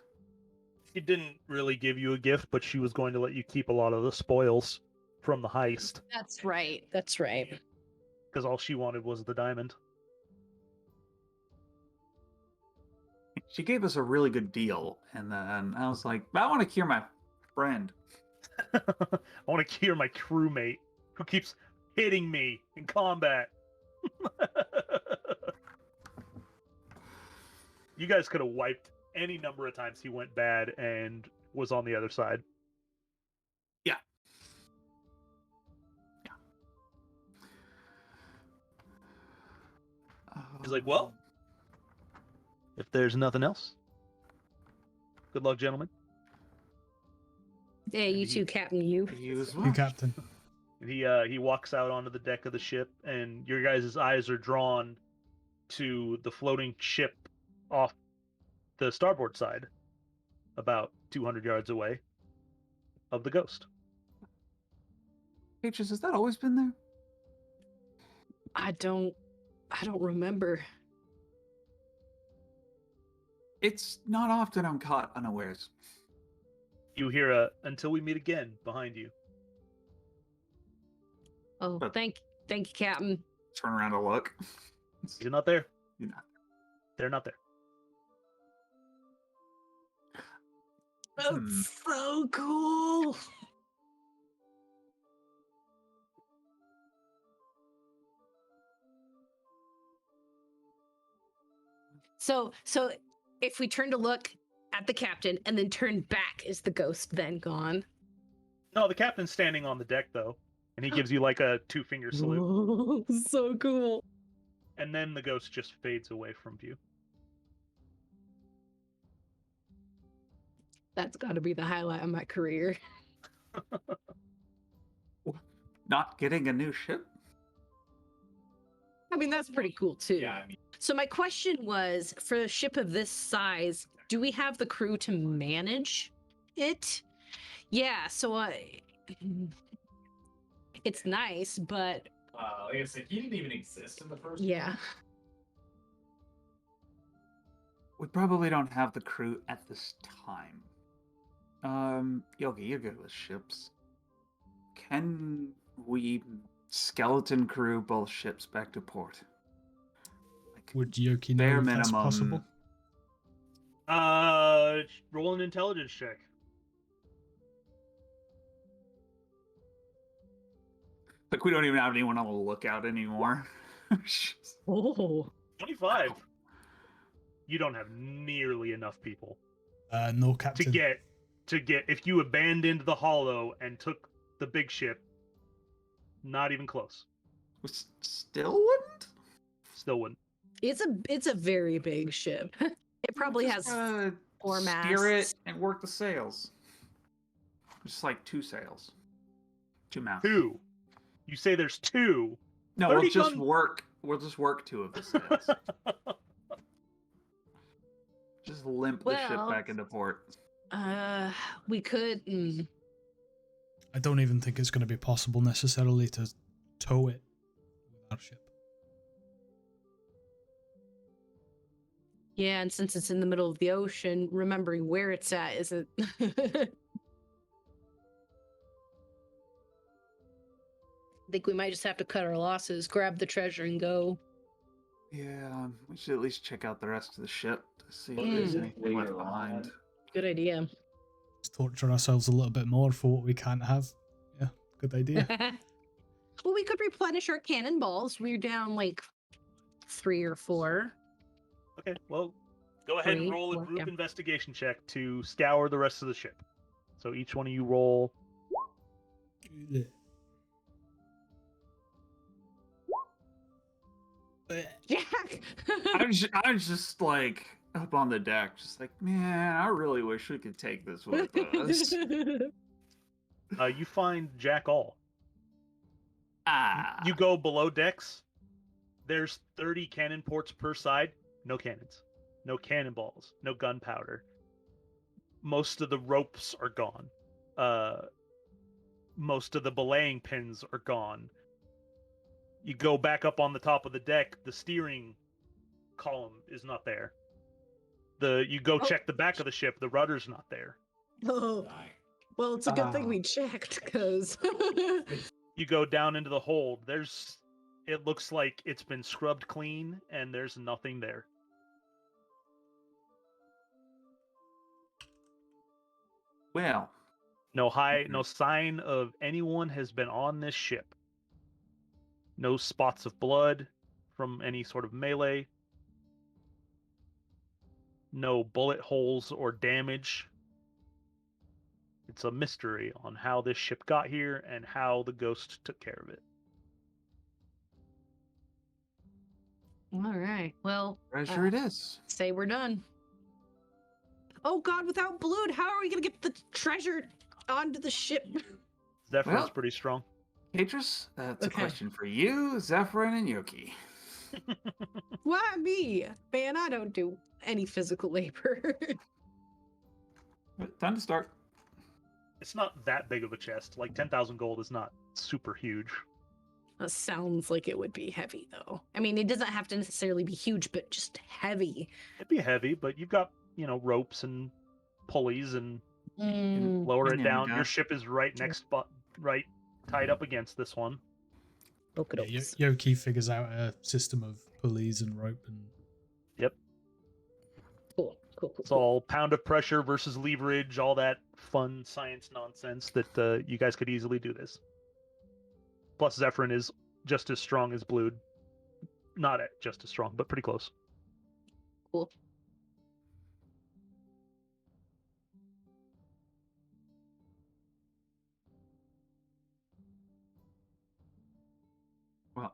She didn't really give you a gift, but she was going to let you keep a lot of the spoils from the heist, That's right. That's right. because all she wanted was the diamond. She gave us a really good deal, and then I was like, I want to cure my friend. I want to cure my crewmate who keeps hitting me in combat. You guys could have wiped any number of times he went bad and was on the other side. He's like, well, if there's nothing else, good luck, gentlemen. Yeah, you too, Captain. You. You as You, well. Captain. And he walks out onto the deck of the ship, and your guys' eyes are drawn to the floating ship off the starboard side, about 200 yards away, of the Ghost. Peaches, has that always been there? I don't remember. It's not often I'm caught unawares. You hear a "until we meet again" behind you. Oh, But- thank you, Captain. Turn around to look. You're not there. You're not. They're not there. That's so cool. So if we turn to look at the captain and then turn back, is the ghost then gone? No, the captain's standing on the deck though, and he gives you like a 2-finger salute, Whoa, so cool. and then the ghost just fades away from view. That's got to be the highlight of my career. Not getting a new ship? I mean, that's pretty cool too. Yeah, I mean, So my question was, for a ship of this size, do we have the crew to manage it? Yeah, so it's nice, but like I said, he didn't even exist in the first yeah. one. We probably don't have the crew at this time. Yogi, you're good with ships. Can we skeleton crew both ships back to port? Like, Would Yoki know bare if that's minimum. possible? Roll an intelligence check. Like, we don't even have anyone on the lookout anymore. Oh. 25. You don't have nearly enough people No, to Captain. get if you abandoned the hollow and took the big ship. Not even close. We still wouldn't? Still wouldn't. It's a very big ship. It probably Just has gotta 4 steer masts. it and work the sails. Just like 2 sails. 2 masts. 2. You say there's 2. No, 30 we'll just ton- work. We'll just work 2 of the sails. Just limp the ship Well- back into port. We could. I don't even think it's going to be possible necessarily to tow it with our ship. Yeah, and since it's in the middle of the ocean, remembering where it's at isn't. I think we might just have to cut our losses, grab the treasure, and go. Yeah, we should at least check out the rest of the ship to see if Mm. there's anything left behind. Good idea. Let's torture ourselves a little bit more for what we can't have. Yeah, good idea. Well, we could replenish our cannonballs. We're down like 3 or 4. Okay, well, go ahead and Three, roll a four, group yeah. investigation check to scour the rest of the ship. So each one of you roll. Jack! I'm just like up on the deck, just like, man, I really wish we could take this with us. You find Jack all. Ah, You go below decks. There's 30 cannon ports per side. No cannons. No cannonballs. No gunpowder. Most of the ropes are gone. Most of the belaying pins are gone. You go back up on the top of the deck, the steering column is not there. You go check the back of the ship, the rudder's not there. Oh, well, it's a good thing we checked, because. You go down into the hold, it looks like it's been scrubbed clean, and there's nothing there. well, No sign of anyone has been on this ship. No spots of blood from any sort of melee. No bullet holes or damage. It's a mystery on how this ship got here and how the ghost took care of it. All right. Well, treasure it is. say we're done. Oh God! Without Blood, how are we gonna get the treasure onto the ship? Zephyr's Well- pretty strong. Katris, that's Okay. a question for you, Zephyrin, and Yoki. Why me? Man, I don't do any physical labor. Time to start. It's not that big of a chest. Like 10,000 gold is not super huge. That sounds like it would be heavy, though. I mean, it doesn't have to necessarily be huge, but just heavy. It'd be heavy, but you've got, ropes and pulleys and you can Mm. lower it Yeah, we down. got- Your ship is right tied up against this one. Yeah, Yoki figures out a system of pulleys and rope and Cool. It's all pound of pressure versus leverage, all that fun science nonsense that you guys could easily do this. Plus, Zephyrin is just as strong as Blood. Not just as strong, but pretty close. Cool. Well,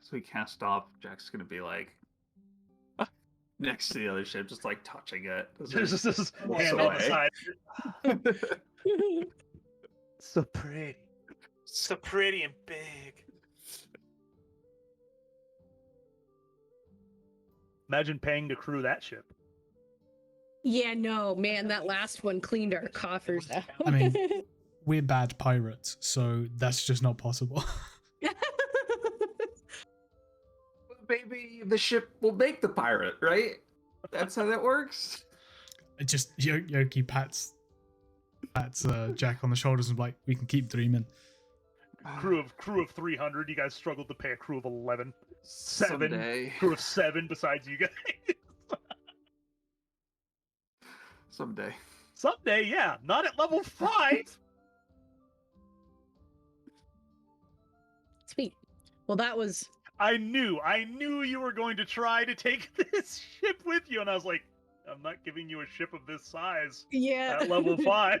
as we cast off, Jack's gonna be like next to the other ship, just like touching it. There's just this Walks hand on the away. side. So pretty. So pretty and big. Imagine paying to crew that ship. Yeah, no, man, that last one cleaned our coffers out. I mean- we're bad pirates, so that's just not possible. Maybe the ship will make the pirate, right? That's how that works. It just Yoki pats Jack on the shoulders and like, we can keep dreaming. Crew of 300. You guys struggled to pay a crew of 11. 7. Someday. Crew of 7 besides you guys. Someday. Someday, yeah. Not at level 5. Sweet. Well, that was. I knew you were going to try to take this ship with you, and I was like, I'm not giving you a ship of this size Yeah. at level 5.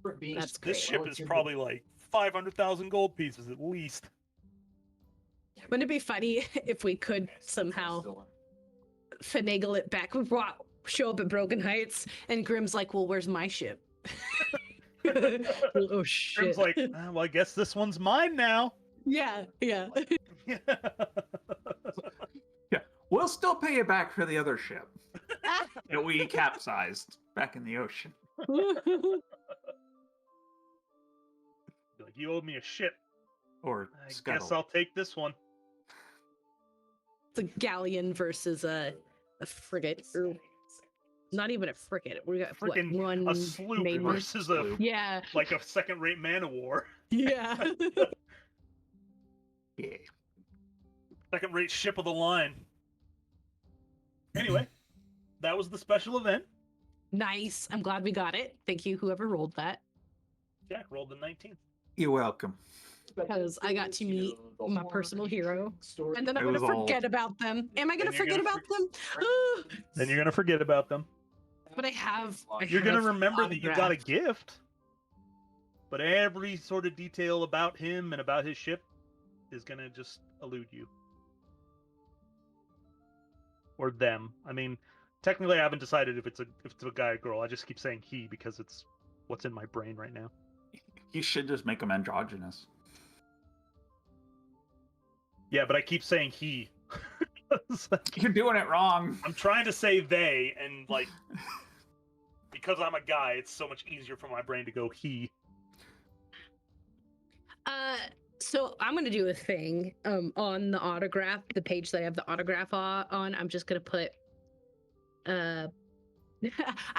That's This great. ship is probably like 500,000 gold pieces at least. Wouldn't it be funny if we could somehow finagle it back? Show up at Broken Heights, and Grim's like, "Well, where's my ship?" Oh shit! Grim's like, well, I guess this one's mine now. yeah. Yeah, we'll still pay you back for the other ship that we capsized back in the ocean. Like, you owe me a ship. Or I scuttle. guess I'll take this one. It's a galleon versus a frigate, or not even a frigate. We got what, Freaking one a sloop main versus a Sloop. Yeah, like a second-rate man of war, yeah. Yeah. second-rate ship of the line. Anyway, that was the special event. Nice. I'm glad we got it. Thank you, whoever rolled that, Jack rolled the 19th. You're welcome. because I got to meet my personal hero, and then I'm It gonna was all- forget about them. Am I gonna Then you're forget gonna about them? Then you're gonna forget about them. But I have. You're gonna remember that you got a autograph. gift, but every sort of detail about him and about his ship is gonna just elude you. Or them. I mean, technically, I haven't decided if it's a guy or girl. I just keep saying he because it's what's in my brain right now. You should just make them androgynous. Yeah, but I keep saying he. It's like, You're doing it wrong. I'm trying to say they, and like, because I'm a guy, it's so much easier for my brain to go he. So I'm gonna do a thing on the autograph, the page that I have the autograph on. I'm just gonna put I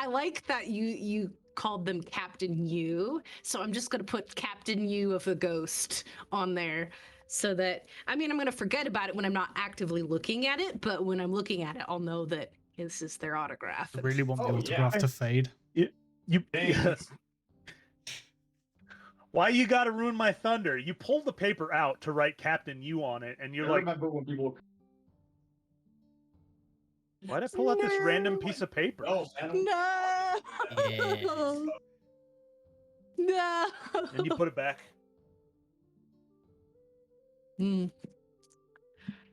like that you called them Captain U, so I'm just gonna put Captain U of the Ghost on there, so that, I mean, I'm gonna forget about it when I'm not actively looking at it, but when I'm looking at it, I'll know that this is their autograph. I really want the Oh, autograph yeah. to fade. You. Thanks. Why you gotta ruin my thunder? You pulled the paper out to write Captain U on it, and you're I like, remember when people. why'd I pull out this random piece of paper? Oh, man. No. Yes. No. And you put it back. Hmm.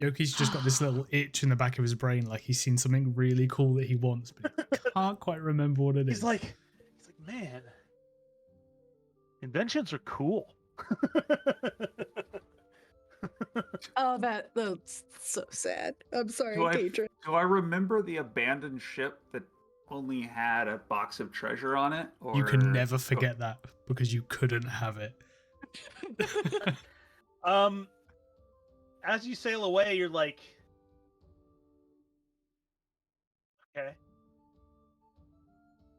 Yoki's just got this little itch in the back of his brain, like he's seen something really cool that he wants, but he can't quite remember what it is. He's like, man, inventions are cool. Oh, that's so sad. I'm sorry, Do I- Kadra. Do I remember the abandoned ship that only had a box of treasure on it? Or... You can never forget that because you couldn't have it. As you sail away, you're like, okay.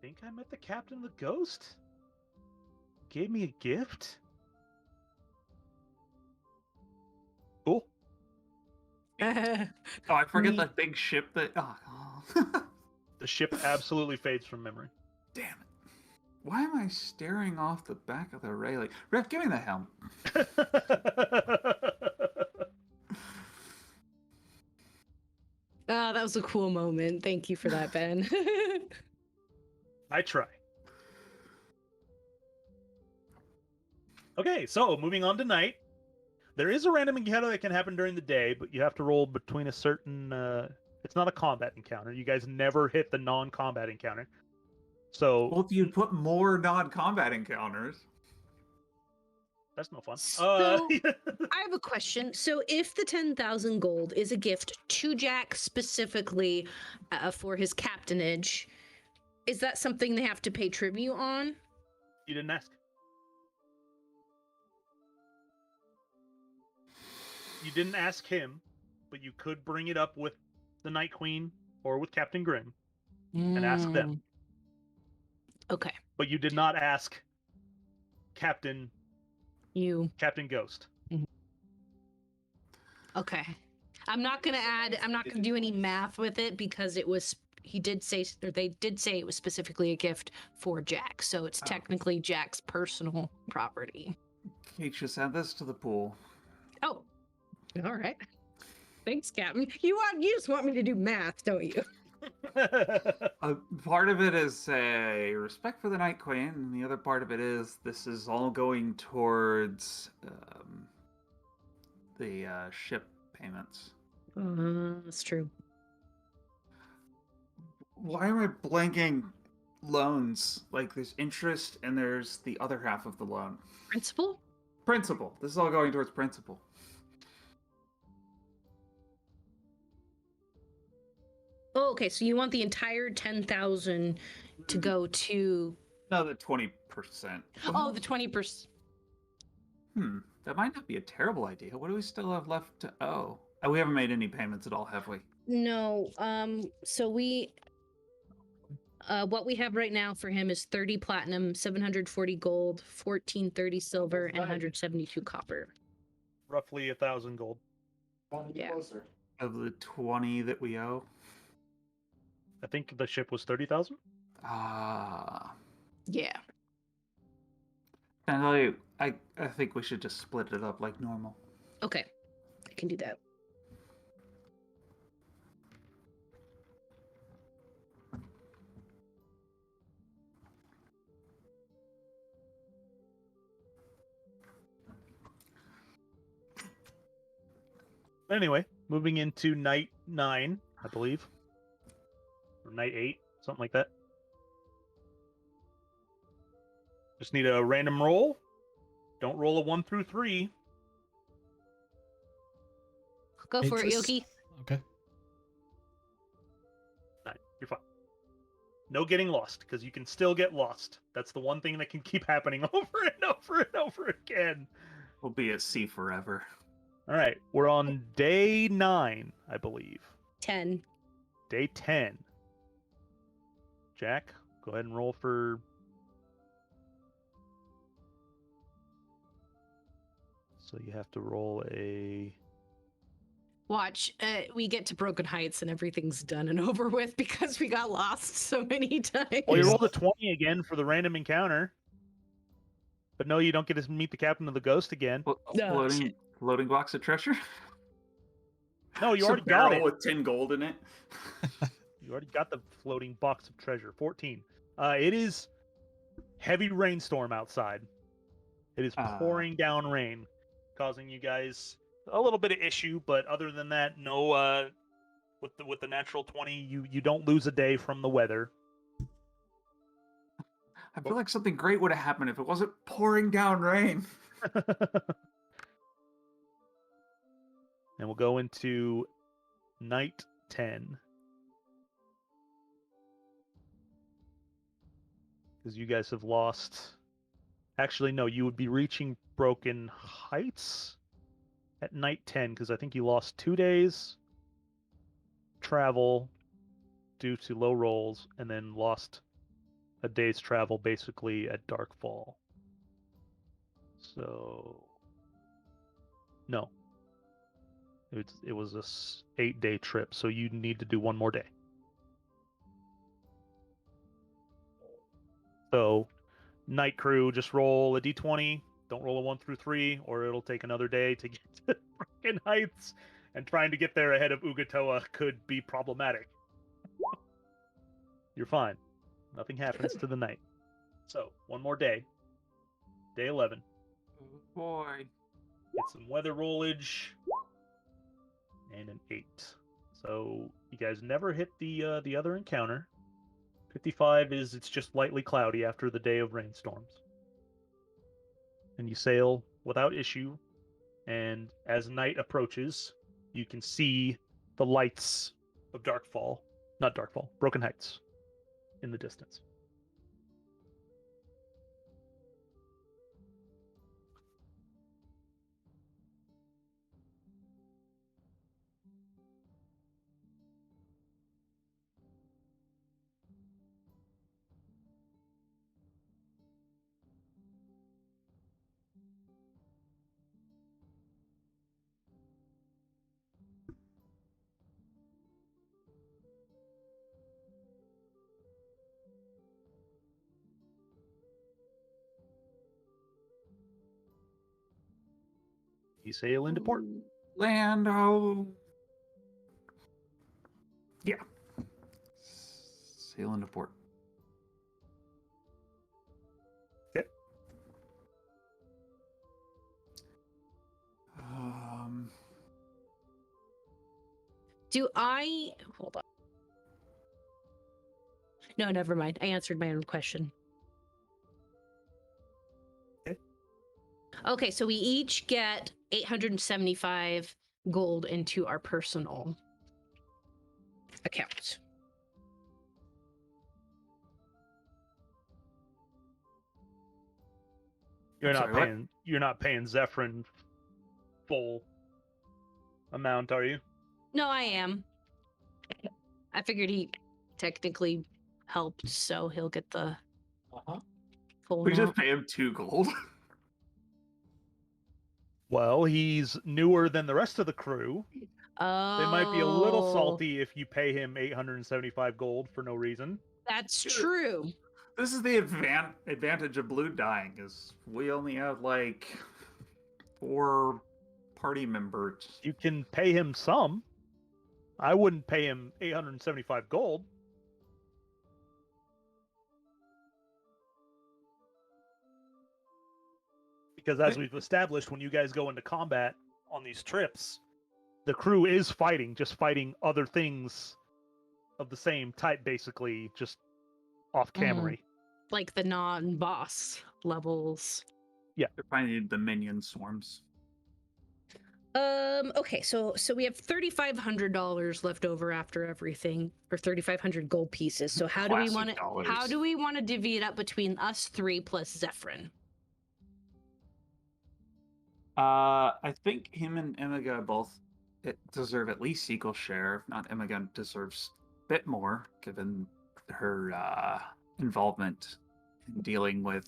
Think I met the captain of the Ghost? Gave me a gift? Cool. Oh, I forget Me- that big ship that. Oh. The ship absolutely fades from memory. Damn it. Why am I staring off the back of the railing? Riff, give me the helm. Oh, that was a cool moment. Thank you for that, Ben. I try. Okay, so moving on to night. There is a random encounter that can happen during the day, but you have to roll between a certain... it's not a combat encounter. You guys never hit the non-combat encounter. So... Well, if you put more non-combat encounters. That's no fun. So, I have a question. So, if the 10,000 gold is a gift to Jack specifically for his captainage, is that something they have to pay tribute on? You didn't ask. You didn't ask him, but you could bring it up with the Night Queen or with Captain Grimm and ask them. Okay. But you did not ask Captain Ghost. Okay. I'm not gonna do any math with it because they did say it was specifically a gift for Jack, so it's technically Jack's personal property. Kate, just add this to the pool. Oh, all right. Thanks, Captain. You just want me to do math, don't you? Part of it is a respect for the Night Queen, and the other part of it is this is all going towards the ship payments. That's true. Why am I blanking loans? Like there's interest and there's the other half of the loan. Principal? Principal. This is all going towards principal. Oh, okay. So you want the entire 10,000 to go to? No, the 20%. Oh, the 20%. That That might not be a terrible idea. What do we still have left to owe? We haven't made any payments at all, have we? No. So we. What we have right now for him is 30 platinum, 740 gold, 1430 silver, and 172 copper. Roughly 1,000 gold. Yeah. Closer. Of the 20 that we owe? I think the ship was 30,000. Ah. Yeah. I think we should just split it up like normal. Okay. I can do that. Anyway, moving into night 9, I believe, or night 8, something like that. Just need a random roll. Don't roll a 1 through 3. Go for it, Interest- Yoki. Okay. Nine. You're fine. No getting lost, because you can still get lost. That's the one thing that can keep happening over and over and over again. We'll be at sea forever. All right, we're on day 9, I believe. 10. Day 10. Jack, go ahead and roll for... So you have to roll a... Watch, we get to Broken Heights and everything's done and over with because we got lost so many times. Well, you Yeah. rolled a 20 again for the random encounter. But no, you don't get to meet the captain of the ghost again. No, shit. Floating box of treasure? No, you Some already got barrel it. with 10 gold in it. You already got the floating box of treasure. 14. It is heavy rainstorm outside. It is pouring down rain, causing you guys a little bit of issue, but other than that, no. With the natural 20, you don't lose a day from the weather. I feel like something great would have happened if it wasn't pouring down rain. And we'll go into night 10. Because you guys have lost... Actually, no, you would be reaching Broken Heights at night 10, because I think you lost 2 days travel due to low rolls, and then lost a day's travel basically at Darkfall. So... No. It was a 8-day trip, so you need to do one more day. So, night crew, just roll a d20. Don't roll a 1 through 3, or it'll take another day to get to Broken Heights. And trying to get there ahead of Ugatoa could be problematic. You're fine. Nothing happens to the night. So, one more day. Day 11. Oh boy. Get some weather rollage. And an 8. So you guys never hit the other encounter. 55 is it's just lightly cloudy after the day of rainstorms. And you sail without issue. And as night approaches, you can see the lights of Broken Heights in the distance. You sail into port. Land, oh. Yeah. Sail into port. Okay. Hold on. No, never mind. I answered my own question. Okay. Okay, so we each get 875 gold into our personal account. You're not Sorry, what? paying. You're not paying Zephyrin full amount, are you? No, I am. I figured he technically helped, so he'll get the Uh-huh. full We just amount. pay him 2 gold. Well, he's newer than the rest of the crew. Oh, They might be a little salty if you pay him 875 gold for no reason. That's Dude. true. This is the advantage of blue dying, is we only have like 4 party members. You can pay him some. I wouldn't pay him 875 gold. Because as we've established, when you guys go into combat on these trips, the crew is fighting, just fighting other things of the same type, basically, just off camera. Like the non-boss levels. They're finding the minion swarms. Okay, so we have $3,500 left over after everything, or 3,500 gold pieces. So how do we Classic want to dollars. how do we want to divvy it up between us 3 plus Zephyrin? I think him and Emega both deserve at least equal share. If not, Emega deserves a bit more, given her involvement in dealing with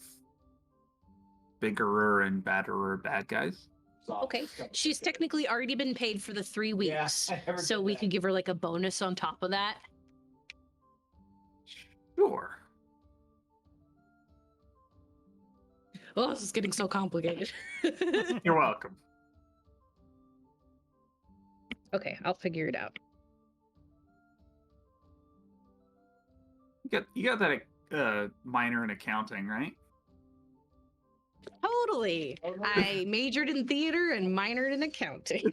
bigger and badder bad guys. Okay, she's technically already been paid for the 3 weeks, I never so did we that. could give her like a bonus on top of that. Sure. Oh, this is getting so complicated. You're welcome. Okay, I'll figure it out. You got that minor in accounting, right? Totally. I majored in theater and minored in accounting.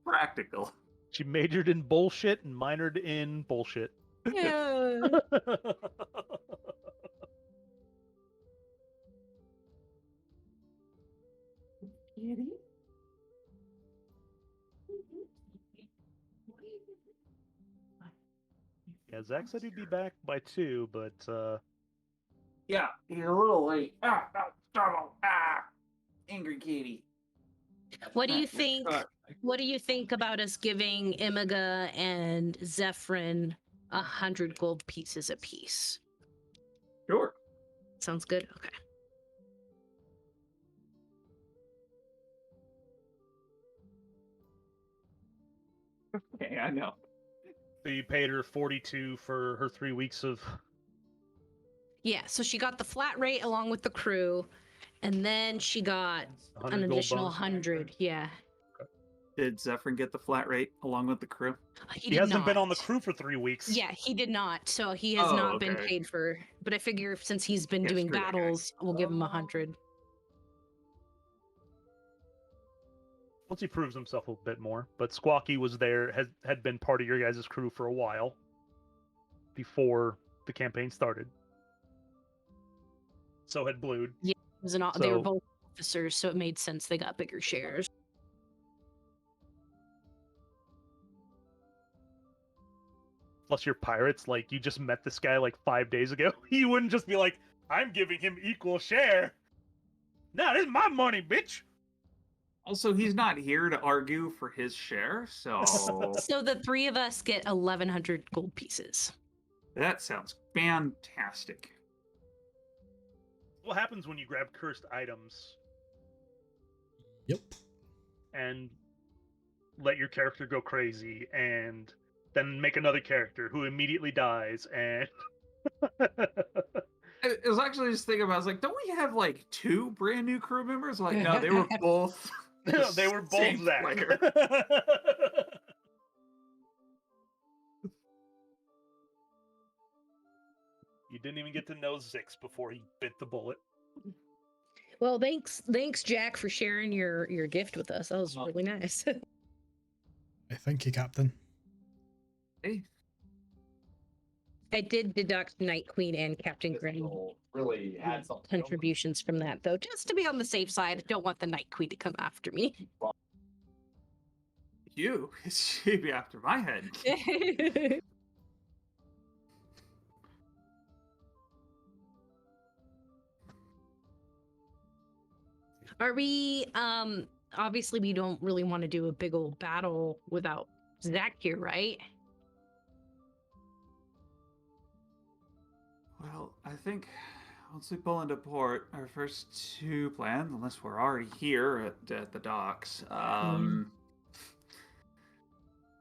Practical. She majored in bullshit and minored in bullshit. Yeah. Yeah, Zach said he'd be back by 2, but Yeah, he's a little late. Angry kitty. What do you think? What do you think about us giving Imiga and Zephyrin 100 gold pieces apiece? Sure. Sounds good. Okay. Okay, I know. so you paid her 42 for her 3 weeks of. Yeah. So she got the flat rate along with the crew, and then she got 100 an gold additional bonus. 100. Yeah. Did Zephyrin get the flat rate along with the crew? He He did hasn't been not. on the crew for 3 weeks. Yeah, he did not. So he has Oh, not been okay. paid for. But I figure since he's been Yeah, doing screw that guy. battles, we'll give him 100. Once he proves himself a bit more. But Squawky was there, had been part of your guys' crew for a while before the campaign started. So had Blued. It was an, they were So- both officers, so it made sense they got bigger shares. Plus you're pirates, like you just met this guy like 5 days ago. You wouldn't just be like, I'm giving him equal share. Nah, this is my money, bitch. Also, he's not here to argue for his share, so So the 3 of us get 1,100 gold pieces. that sounds fantastic. What happens when you grab cursed items Yep. and let your character go crazy and then make another character who immediately dies and I was actually just thinking about, I was like, don't we have like 2 brand new crew members? Like, no, they were both. they were both same Zach. player. You didn't even get to know Zix before he bit the bullet. Well, thanks, Jack, for sharing your gift with us. That was really nice. Hey, thank you, Captain. Hey, I did deduct Night Queen and Captain Grim Really had something. contributions from that, though, just to be on the safe side. I don't want the Night Queen to come after me. you? She'd be after my head. Are we, obviously we don't really want to do a big old battle without Zach here, right? Well, I think once we pull into port, our first two plans, unless we're already here at the docks,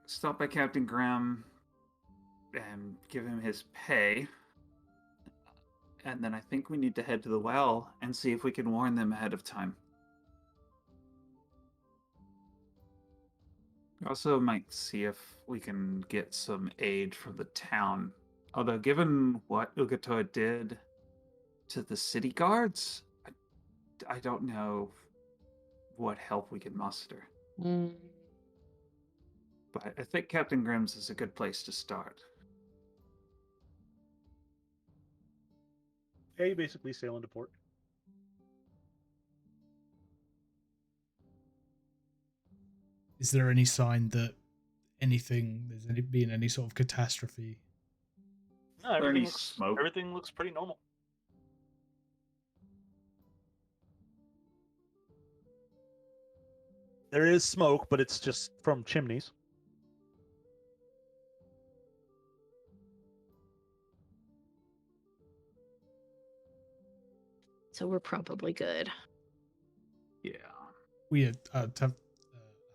stop by Captain Graham and give him his pay. And then I think we need to head to the well and see if we can warn them ahead of time. We also might see if we can get some aid from the town. Although, given what Ugatoa did to the city guards, I don't know what help we can muster. Mm. But I think Captain Grimm's is a good place to start. Yeah, you basically sail into port. Is there any sign that been any sort of catastrophe? No, there any smoke? Everything looks pretty normal. There is smoke, but it's just from chimneys. So we're probably good. Yeah. We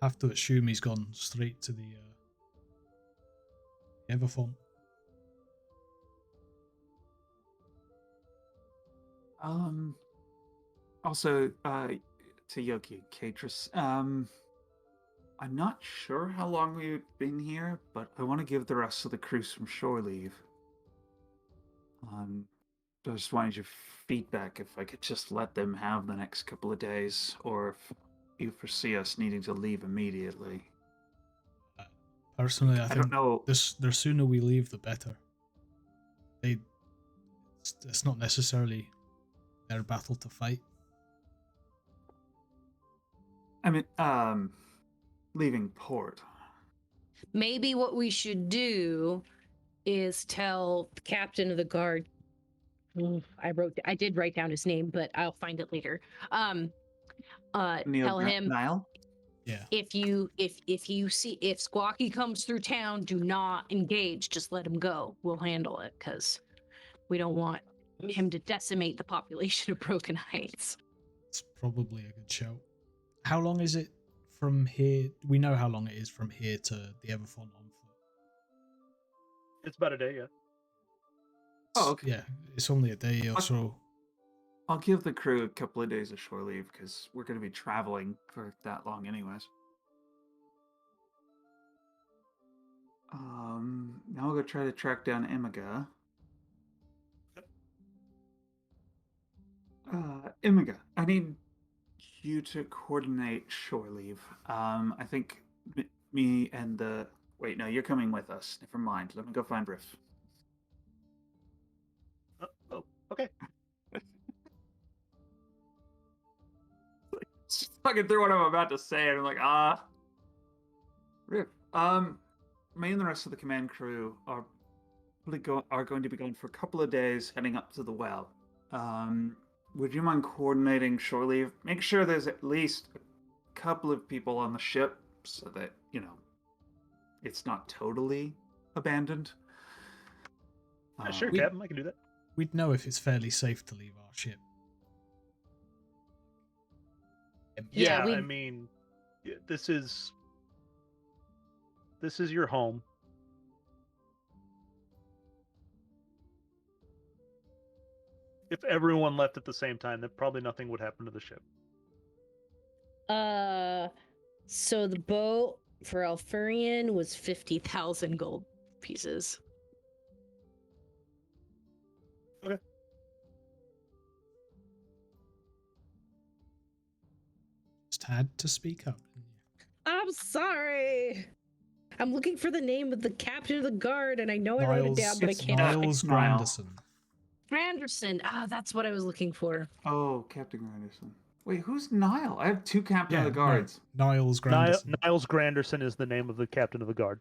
have to assume he's gone straight to the Everfont. Also, to Yoki Catris, I'm not sure how long we've been here, but I want to give the rest of the crew some shore leave. I just wanted your feedback if I could just let them have the next couple of days, or if you foresee us needing to leave immediately. Personally, I I think don't know. the sooner we leave, the better. It's not necessarily their battle to fight. I mean, leaving port. Maybe what we should do is tell the captain of the guard. I did write down his name, but I'll find it later. Tell him Niall? Yeah. if you see if Squawky comes through town, do not engage. Just let him go. We'll handle it because we don't want him to decimate the population of Broken Heights. It's probably a good shout. How long is it from here? We know how long it is from here to the Everfont on foot. It's about a day, yeah. Oh, okay. Yeah, it's only a day or so. I'll give the crew a couple of days of shore leave because we're going to be traveling for that long anyways. Now I'll go try to track down Imiga. Imiga, I need you to coordinate shore leave. I think me and the... Wait, no, you're coming with us. Never mind. Let me go find Riff. Oh, okay. Just fucking through what I'm about to say, and I'm like, Riff. Me and the rest of the command crew are going to be gone for a couple of days, heading up to the well. Would you mind coordinating shore leave? Make sure there's at least a couple of people on the ship so that, it's not totally abandoned. Sure, Captain, I can do that. We'd know if it's fairly safe to leave our ship. Yeah, I mean, this is your home. If everyone left at the same time, then probably nothing would happen to the ship. So the boat for Alfurian was 50,000 gold pieces. Okay. Just had to speak up. I'm sorry. I'm looking for the name of the captain of the guard, and I know I wrote it down, but I can't. Niles Niall. Granderson. Granderson. That's what I was looking for. Oh, Captain Granderson. Wait, who's Niall? I have two Captain of the no, Guards. Niles Granderson. Niles Granderson is the name of the captain of the guard.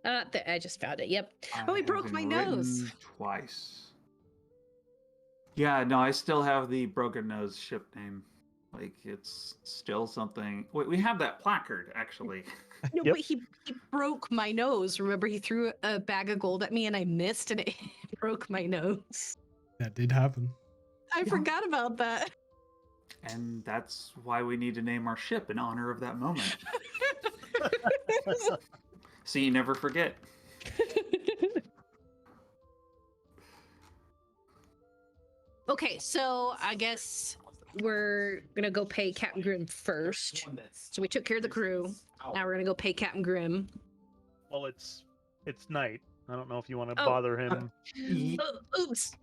I just found it. Yep. I Oh, he have broke been my written nose. Twice. Yeah, no, I still have the broken nose ship name. Like it's still something. Wait, we have that placard actually. No, Yep. but he broke my nose. Remember, he threw a bag of gold at me and I missed and it broke my nose. That did happen. I forgot about that. And that's why we need to name our ship in honor of that moment. So you never forget. Okay, so I guess we're gonna go pay Captain Grimm first. So we took care of the crew. Now we're gonna go pay Captain Grimm. Well, it's night. I don't know if you want to Oh. bother him. Oops.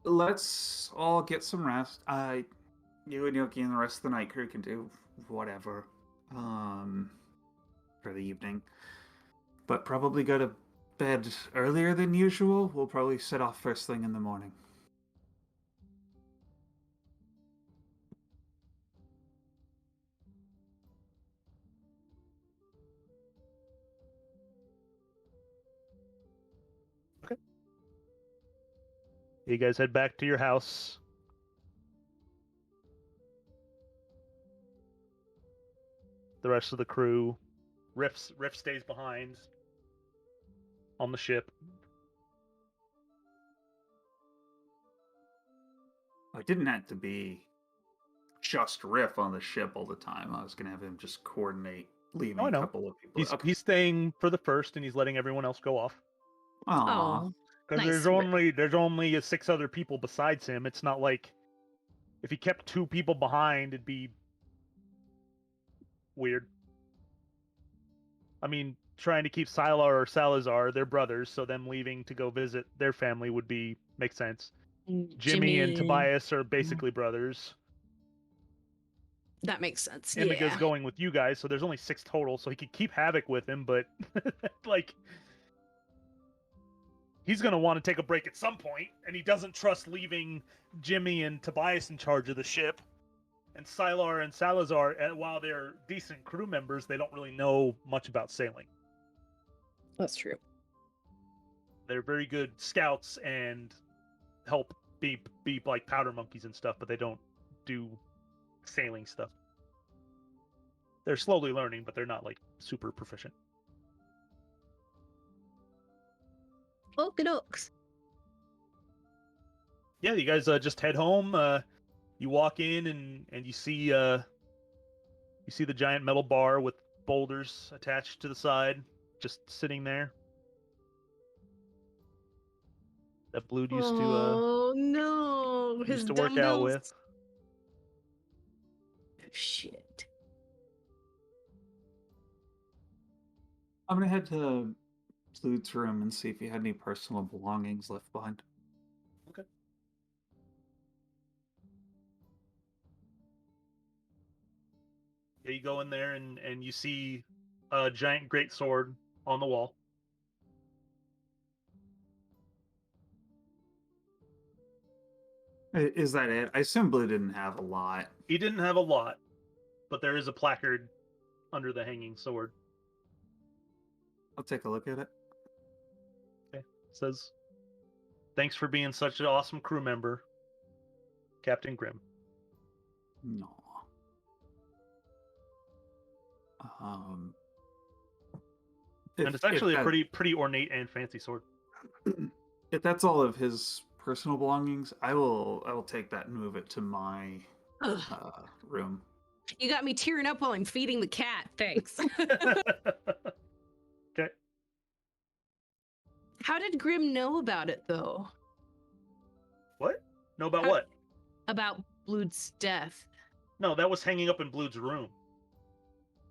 Let's all get some rest. You and Yoki and the rest of the night crew can do whatever for the evening. But probably go to bed earlier than usual. We'll probably set off first thing in the morning. You guys head back to your house. The rest of the crew, Riff stays behind on the ship. It didn't have to be just Riff on the ship all the time. I was going to have him just coordinate leaving Oh, I a know. couple of people. He's staying for the first, and he's letting everyone else go off. Aw. Oh, Because Nice. there's only 6 other people besides him. It's not like if he kept 2 people behind, it'd be weird. I mean, trying to keep Sylar or Salazar, they're brothers, so them leaving to go visit their family would make sense. Jimmy and Tobias are basically brothers. That makes sense. Imiga's Yeah. going with you guys, so there's only 6 total, so he could keep Havoc with him, but like he's gonna want to take a break at some point, and he doesn't trust leaving Jimmy and Tobias in charge of the ship. And Sylar and Salazar, while they're decent crew members, they don't really know much about sailing. That's true. They're very good scouts and help be like powder monkeys and stuff, but they don't do sailing stuff. They're slowly learning, but they're not like super proficient. Okie dokes. Yeah, you guys just head home. You walk in and you see the giant metal bar with boulders attached to the side, just sitting there. That Blood used to Oh no, his used to work out dumbbells. with. Shit. I'm going to head to Lude's room and see if he had any personal belongings left behind. Yeah, you go in there and you see a giant great sword on the wall. Is that it? I assume Blue didn't have a lot. He didn't have a lot, but there is a placard under the hanging sword. I'll take a look at it. Okay. It says, "Thanks for being such an awesome crew member, Captain Grimm." No. And it's actually a pretty ornate and fancy sword. If that's all of his personal belongings, I will take that and move it to my Ugh. room. You got me tearing up while I'm feeding the cat. Thanks. Okay. How did Grimm know about it, though? What? Know about How- what? About Blood's death? No, that was hanging up in Blood's room.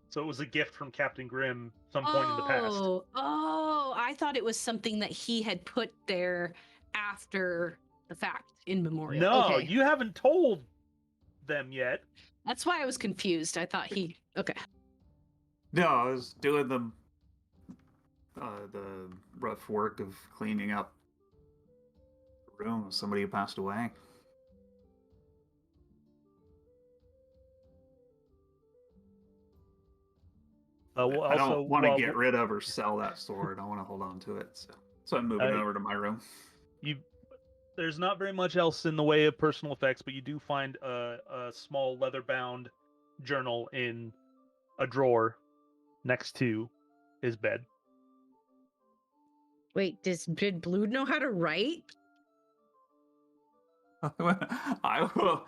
So it was a gift from Captain Grimm some point in the past. Oh, I thought it was something that he had put there after the fact in memorial. No, Okay. you haven't told them yet. That's why I was confused. I thought he... Okay. No, I was doing the rough work of cleaning up the room of somebody who passed away. Well, I also, don't want to well, get rid of or sell that sword. I want to hold on to it. So I'm moving Uh, over to my room. you There's not very much else in the way of personal effects, but you do find a small leather-bound journal in a drawer next to his bed. Wait, did Blood know how to write? I will.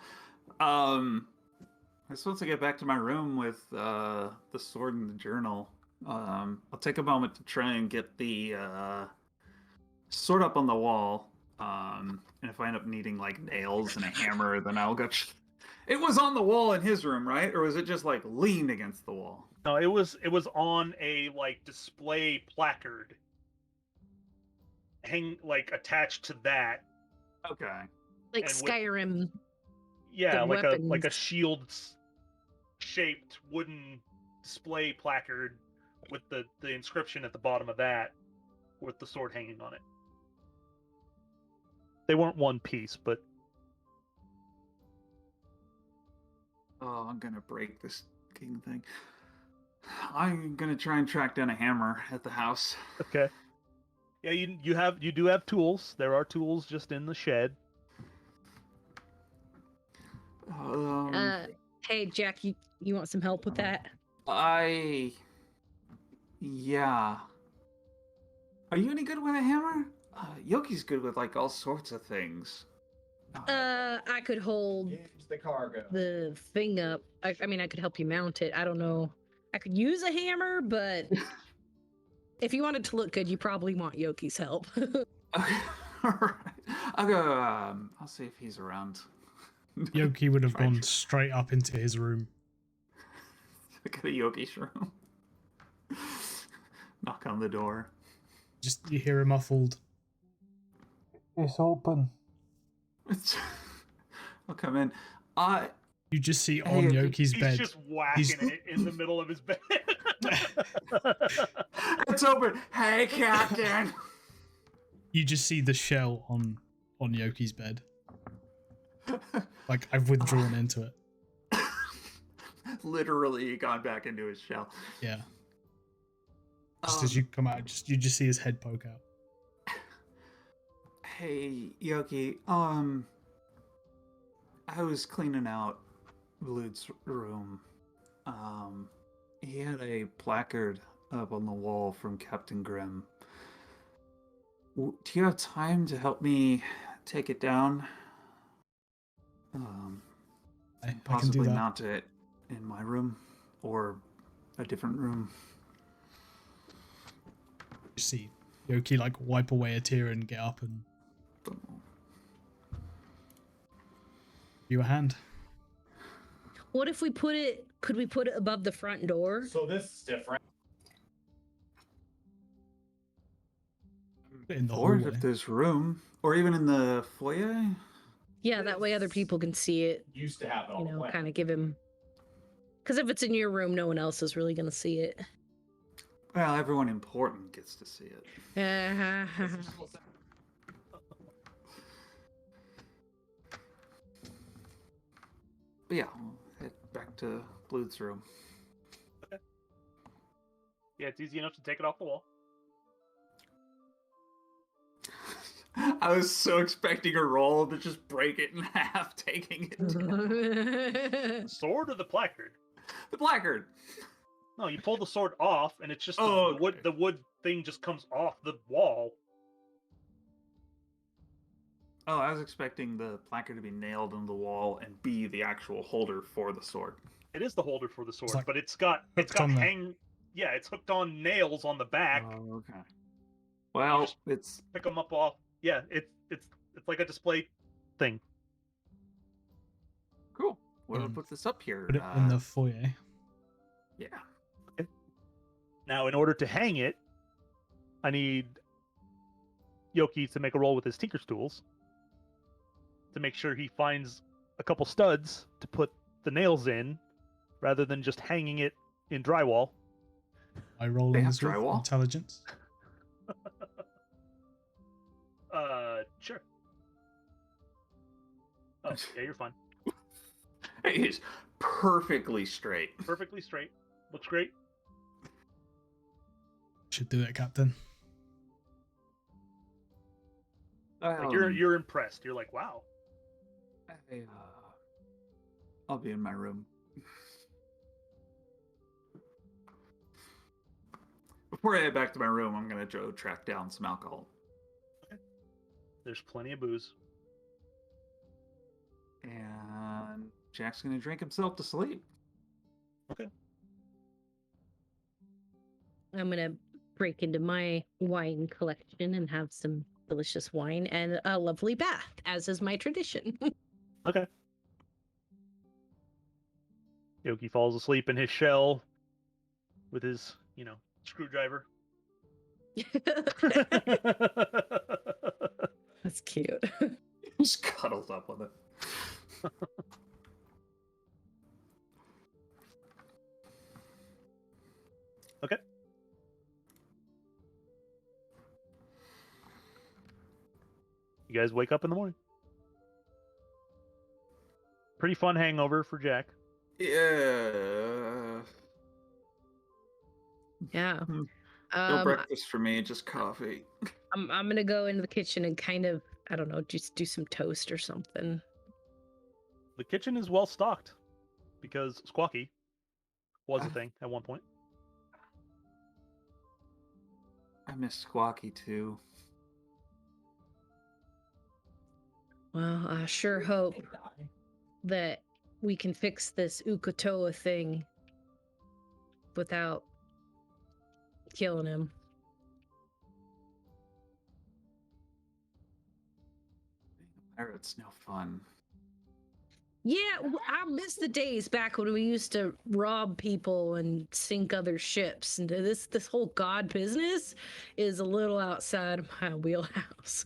I'm supposed to get back to my room with the sword and the journal. I'll take a moment to try and get the sword up on the wall. And if I end up needing like nails and a hammer, then I'll go. It was on the wall in his room, right? Or was it just like leaned against the wall? No, it was on a like display placard, attached to that. Okay. Like And with- Skyrim. Yeah, The like weapons. a shield shaped wooden display placard with the inscription at the bottom of that, with the sword hanging on it. They weren't one piece, but Oh, I'm gonna break this fucking thing. I'm gonna try and track down a hammer at the house. okay. Yeah, you do have tools. There are tools just in the shed. Hey Jack, you want some help with that? Yeah. Are you any good with a hammer? Yoki's good with like all sorts of things. I could hold Use the cargo. the thing up. I mean, I could help you mount it. I don't know. I could use a hammer, but if you wanted to look good, you probably want Yoki's help. Alright. I'll go, I'll see if he's around. Yoki would have Try gone to- straight up into his room. Look at a Yoki's room. Knock on the door. Just you hear a muffled. It's open. I'll come in. You just see Hey, on Yoki. Yoki's He's bed. just whacking He's- it in the middle of his bed. It's open. Hey, Captain. You just see the shell on Yoki's bed. Like I've withdrawn into it. Literally gone back into his shell. Yeah. Just as you come out, you just see his head poke out. Hey, Yoki. I was cleaning out Blood's room. He had a placard up on the wall from Captain Grimm. Do you have time to help me take it down? I can do Possibly that. mount it in my room or a different room. You see Yoki like wipe away a tear and get up and give you a hand. What if we could we put it above the front door? So this is different. Put it in the Or hallway. if there's room, or even in the foyer. Yeah, that way other people can see it, Used to have it all you the know, way. kind of give him. Because if it's in your room, no one else is really going to see it. Well, everyone important gets to see it. But yeah, we'll head back to Blood's room. Yeah, it's easy enough to take it off the wall. I was so expecting a roll to just break it in half, taking it. The sword or the placard? The placard. No, you pull the sword off, and it's just Oh, the wood. okay. The wood thing just comes off the wall. Oh, I was expecting the placard to be nailed on the wall and be the actual holder for the sword. It is the holder for the sword, like but it's got hooked on there. Yeah, it's hooked on nails on the back. Oh, okay. Well, just- it's Pick them up off. Yeah, it's like a display thing. cool. Where do we Um, put this up here? Put it in the foyer. Yeah. Now, in order to hang it, I need Yoki to make a roll with his tinker's tools to make sure he finds a couple studs to put the nails in, rather than just hanging it in drywall. I roll They on have this with drywall? intelligence. Sure. Oh, yeah, you're fine. It is perfectly straight. Perfectly straight. Looks great. Should do it, Captain. Like you're impressed. You're like, wow. I'll be in my room. Before I head back to my room, I'm gonna go track down some alcohol. There's plenty of booze. And Jack's gonna drink himself to sleep. I'm gonna break into my wine collection and have some delicious wine and a lovely bath, as is my tradition. Okay. Yoki falls asleep in his shell with his, screwdriver. That's cute. Just cuddled up with it. Okay. You guys wake up in the morning. Pretty fun hangover for Jack. Yeah. Yeah. No breakfast for me, just coffee. I'm gonna go into the kitchen and kind of, I don't know, just do some toast or something. The kitchen is well stocked because Squawky was a thing at one point. I miss Squawky too. Well, I sure hope that we can fix this Ukatoa thing without killing him. Pirate's no fun. Yeah, I miss the days back when we used to rob people and sink other ships. And this whole god business is a little outside of my wheelhouse.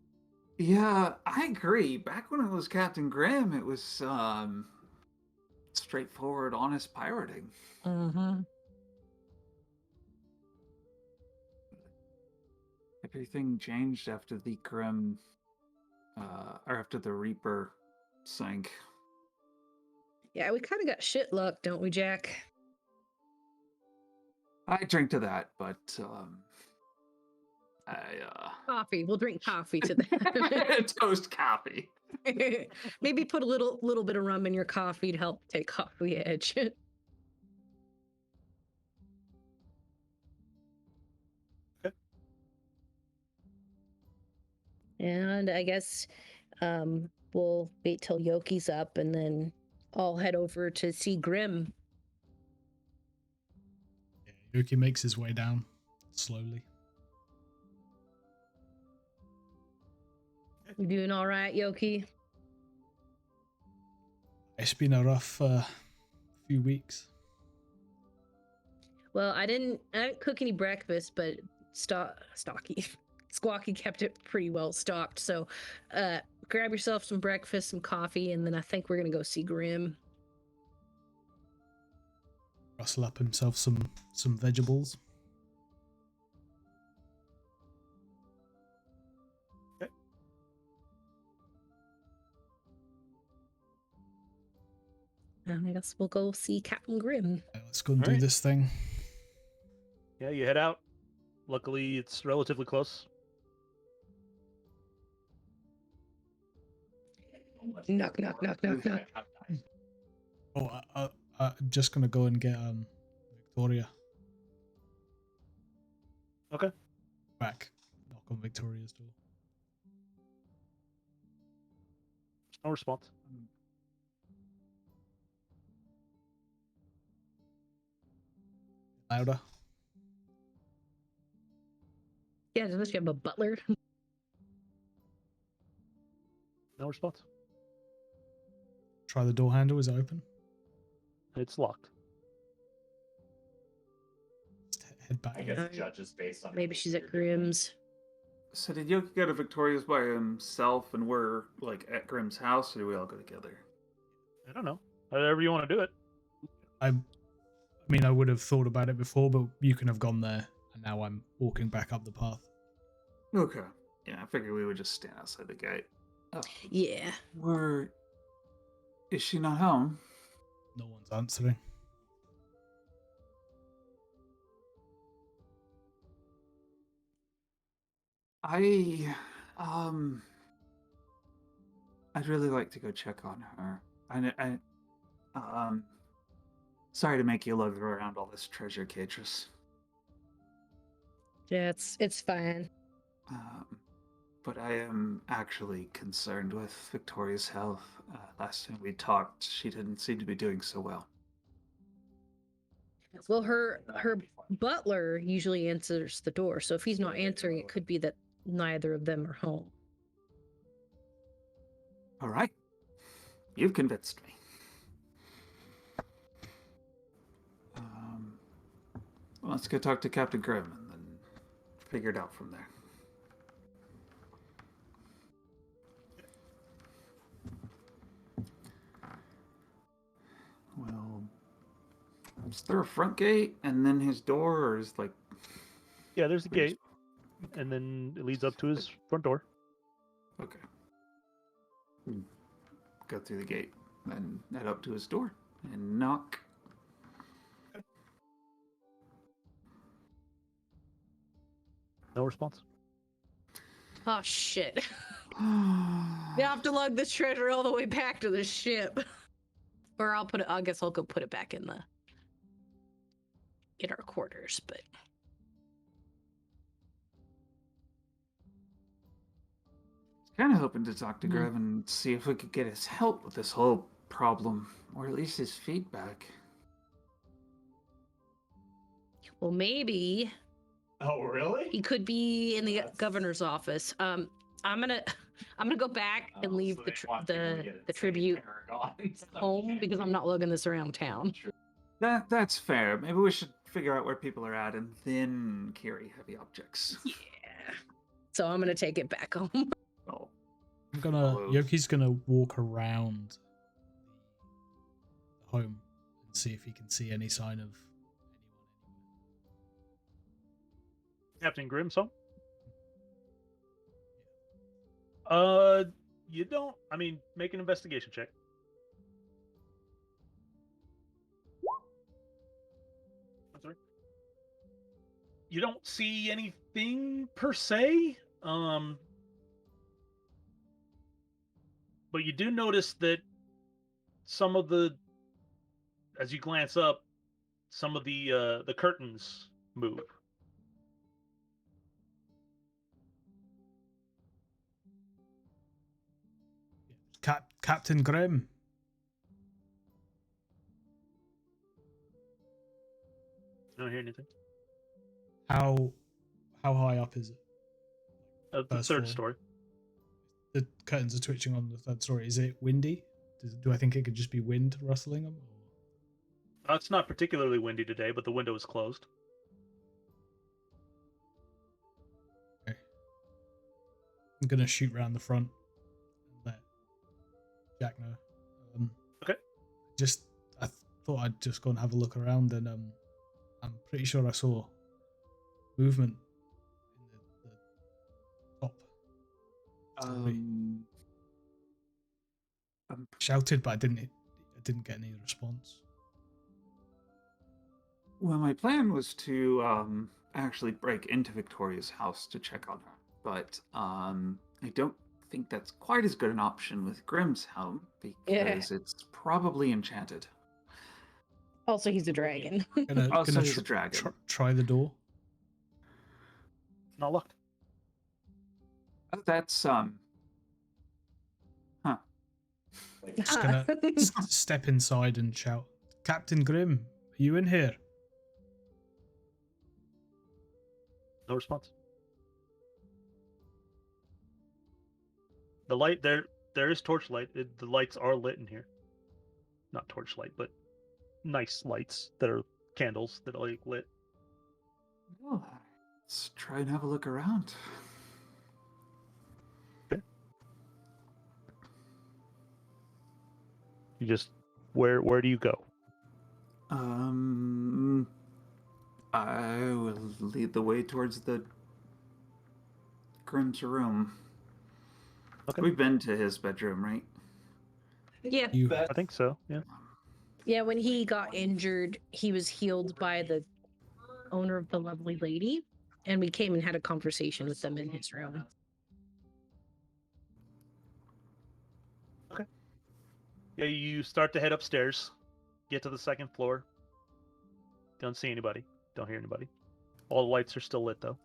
Yeah, I agree. Back when it was Captain Graham, it was straightforward, honest pirating. Mm-hmm. Everything changed after the Grim, or after the Reaper sank. Yeah, we kind of got shit luck, don't we, Jack? I drink to that, but Coffee. We'll drink coffee to that. toast coffee. Maybe put a little bit of rum in your coffee to help take off the edge. And I guess we'll wait till Yoki's up and then I'll head over to see Grim. Yeah, Yoki makes his way down slowly. You doing all right, Yoki? It's been a rough few weeks. Well, I didn't cook any breakfast, but Squawky kept it pretty well stocked. So grab yourself some breakfast, some coffee, and then I think we're gonna go see Grim. Rustle up himself some vegetables. And I guess we'll go see Captain Grim. Let's go and do this thing. Yeah, you head out. Luckily, it's relatively close. Knock, knock, knock, knock, knock. Oh, I'm just gonna go and get Victoria. Okay. Back. Knock on Victoria's door. No response. Louder. Yeah, unless you have a butler. No response. Try the door handle. Is it open? It's locked. Just head back. I guess judges based on Maybe she's at Grim's. So did Yoki go to Victoria's by himself and we're like at Grim's house, or do we all go together? I don't know. However you want to do it. I mean, I would have thought about it before, but you can have gone there, and now I'm walking back up the path. Okay. Yeah, I figured we would just stand outside the gate. Oh. Yeah. Is she not home? No one's answering. I'd really like to go check on her. Sorry to make you lug around all this treasure, Catrus. Yeah, it's fine. But I am actually concerned with Victoria's health. Last time we talked, she didn't seem to be doing so well. Well, her butler usually answers the door, so if he's not answering, it could be that neither of them are home. All right. You've convinced me. Well, let's go talk to Captain Grimm and then figure it out from there. Well, is there a front gate and then his door, or is like... Yeah, there's a gate, and then it leads up to his front door. Okay. Go through the gate, then head up to his door and knock. No response. Oh shit! You have to lug this treasure all the way back to the ship, or I'll put it. I guess I'll go put it back in our quarters. But Kind of hoping to talk to Grimm and see if we could get his help with this whole problem, or at least his feedback. well, maybe Oh, really? he could be in the governor's office. I'm gonna go back and leave the tribute home because I'm not lugging this around town. That's fair. Maybe we should figure out where people are at and then carry heavy objects. Yeah. So I'm gonna take it back home. Oh. Yoki's gonna walk around the home and see if he can see any sign of anyone. Captain Grimm's home? You don't. I mean, make an investigation check. I'm sorry. You don't see anything per se. But you do notice that some of the, as you glance up, some of the curtains move. Captain Grimm. You don't hear anything. How high up is it? The First third floor. story. The curtains are twitching on the third story. Is it windy? Do I think it could just be wind rustling them? It's not particularly windy today, but the window is closed. Okay. I'm gonna shoot round the front and let Jack know. Okay. I thought I'd just go and have a look around, and I'm pretty sure I saw movement in the top. story. Shouted, but I didn't get any response. Well, my plan was to actually break into Victoria's house to check on her, but I don't think that's quite as good an option with Grimm's home because it's probably enchanted. Also, he's a dragon. He's a dragon. Try the door. Not locked. That's Just gonna step inside and shout, "Captain Grimm, are you in here?" No response. The light there is torchlight. The lights are lit in here. Not torchlight, but nice lights that are candles that are like lit. Well, let's try and have a look around. Okay. You just where do you go? I will lead the way towards the Grimm's room. Okay. We've been to his bedroom, right? Yeah. I think so. Yeah. Yeah, when he got injured, he was healed by the owner of the lovely lady, and we came and had a conversation with them in his room. Yeah, you start to head upstairs, get to the second floor. Don't see anybody. Don't hear anybody. All the lights are still lit, though.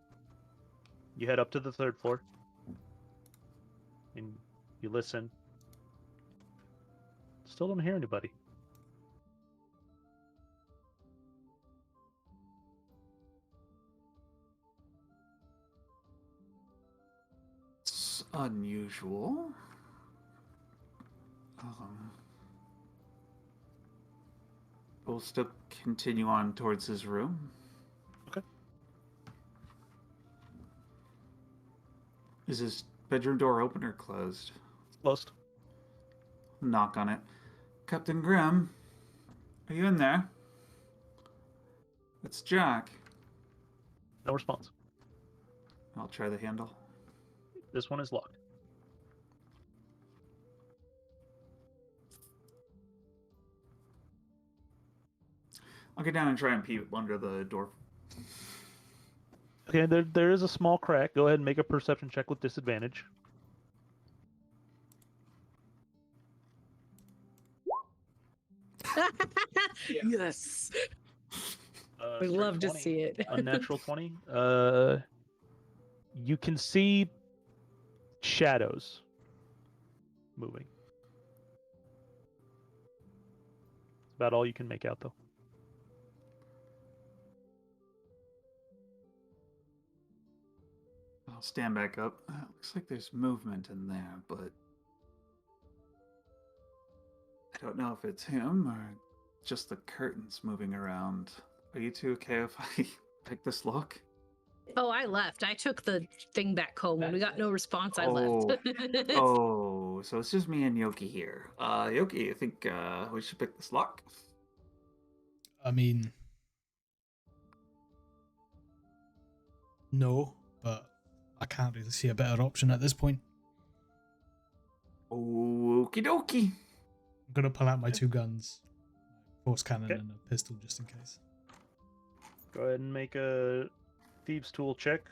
You head up to the third floor. And you listen. Still don't hear anybody. It's unusual. We'll still continue on towards his room. Okay. Is his bedroom door open or closed? It's closed. Knock on it. Captain Grimm, are you in there? It's Jack. No response. I'll try the handle. This one is locked. I'll get down and try and peep under the door. Okay, there is a small crack. Go ahead and make a perception check with disadvantage. Yes. We Straight love to 20. see it. Unnatural 20. You can see shadows moving. That's about all you can make out, though. I'll stand back up. Looks like there's movement in there, but I don't know if it's him or just the curtains moving around. Are you two okay if I pick this lock? Oh, I left. I took the thing back home. When we got no response, I left. Oh, so it's just me and Yoki here. Yoki, I think we should pick this lock. I mean, no, but I can't really see a better option at this point. Okie dokie. I'm gonna pull out my two guns, force cannon Okay. and a pistol just in case. Go ahead and make a thieves' tool check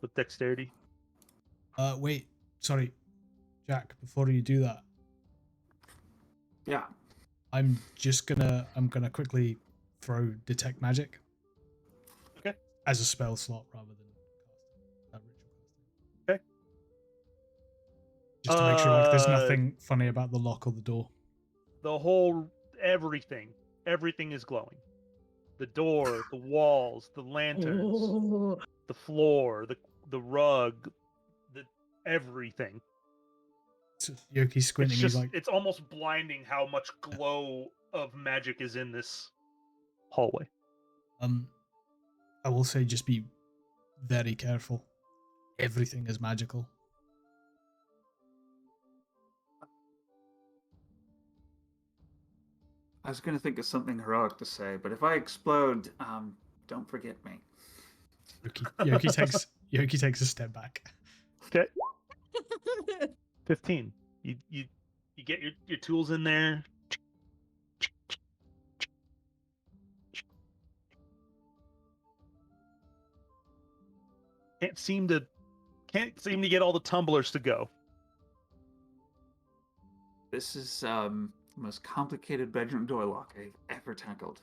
with dexterity. Wait, sorry, Jack. Before you do that, Yeah. I'm gonna quickly throw detect magic. Okay. As a spell slot rather than casting. Ritual casting. Okay. Just to make sure like there's nothing funny about the lock or the door. The whole everything is glowing. The door, the walls, the lanterns, Ooh. the floor, the rug, the everything. So Yoki's squinting. It's He's just like, it's almost blinding how much glow of magic is in this hallway. I will say just be very careful. Everything is magical. I was gonna think of something heroic to say, but if I explode, don't forget me. Yoki takes a step back. Okay. 15. You get your tools in there. Can't seem to get all the tumblers to go. This is the most complicated bedroom door lock I've ever tackled.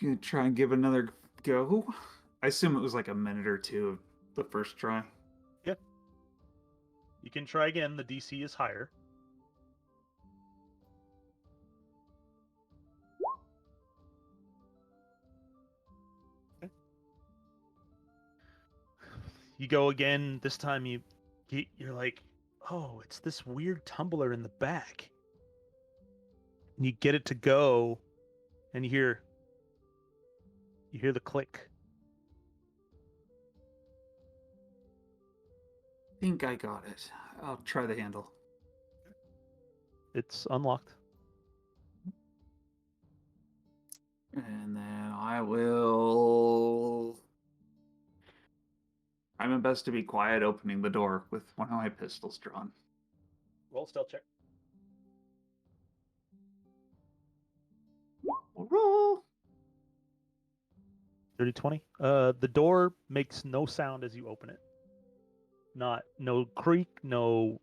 Gonna try and give another go. I assume it was like a minute or two of the first try. Yep. You can try again. The DC is higher. Okay. You go again. This time you're like, oh, it's this weird tumbler in the back. And you get it to go, and you hear the click. I think I got it. I'll try the handle. It's unlocked. And then I will try my best to be quiet opening the door with one of my pistols drawn. Roll stealth check. Roll! 30-20. The door makes no sound as you open it. no creak, no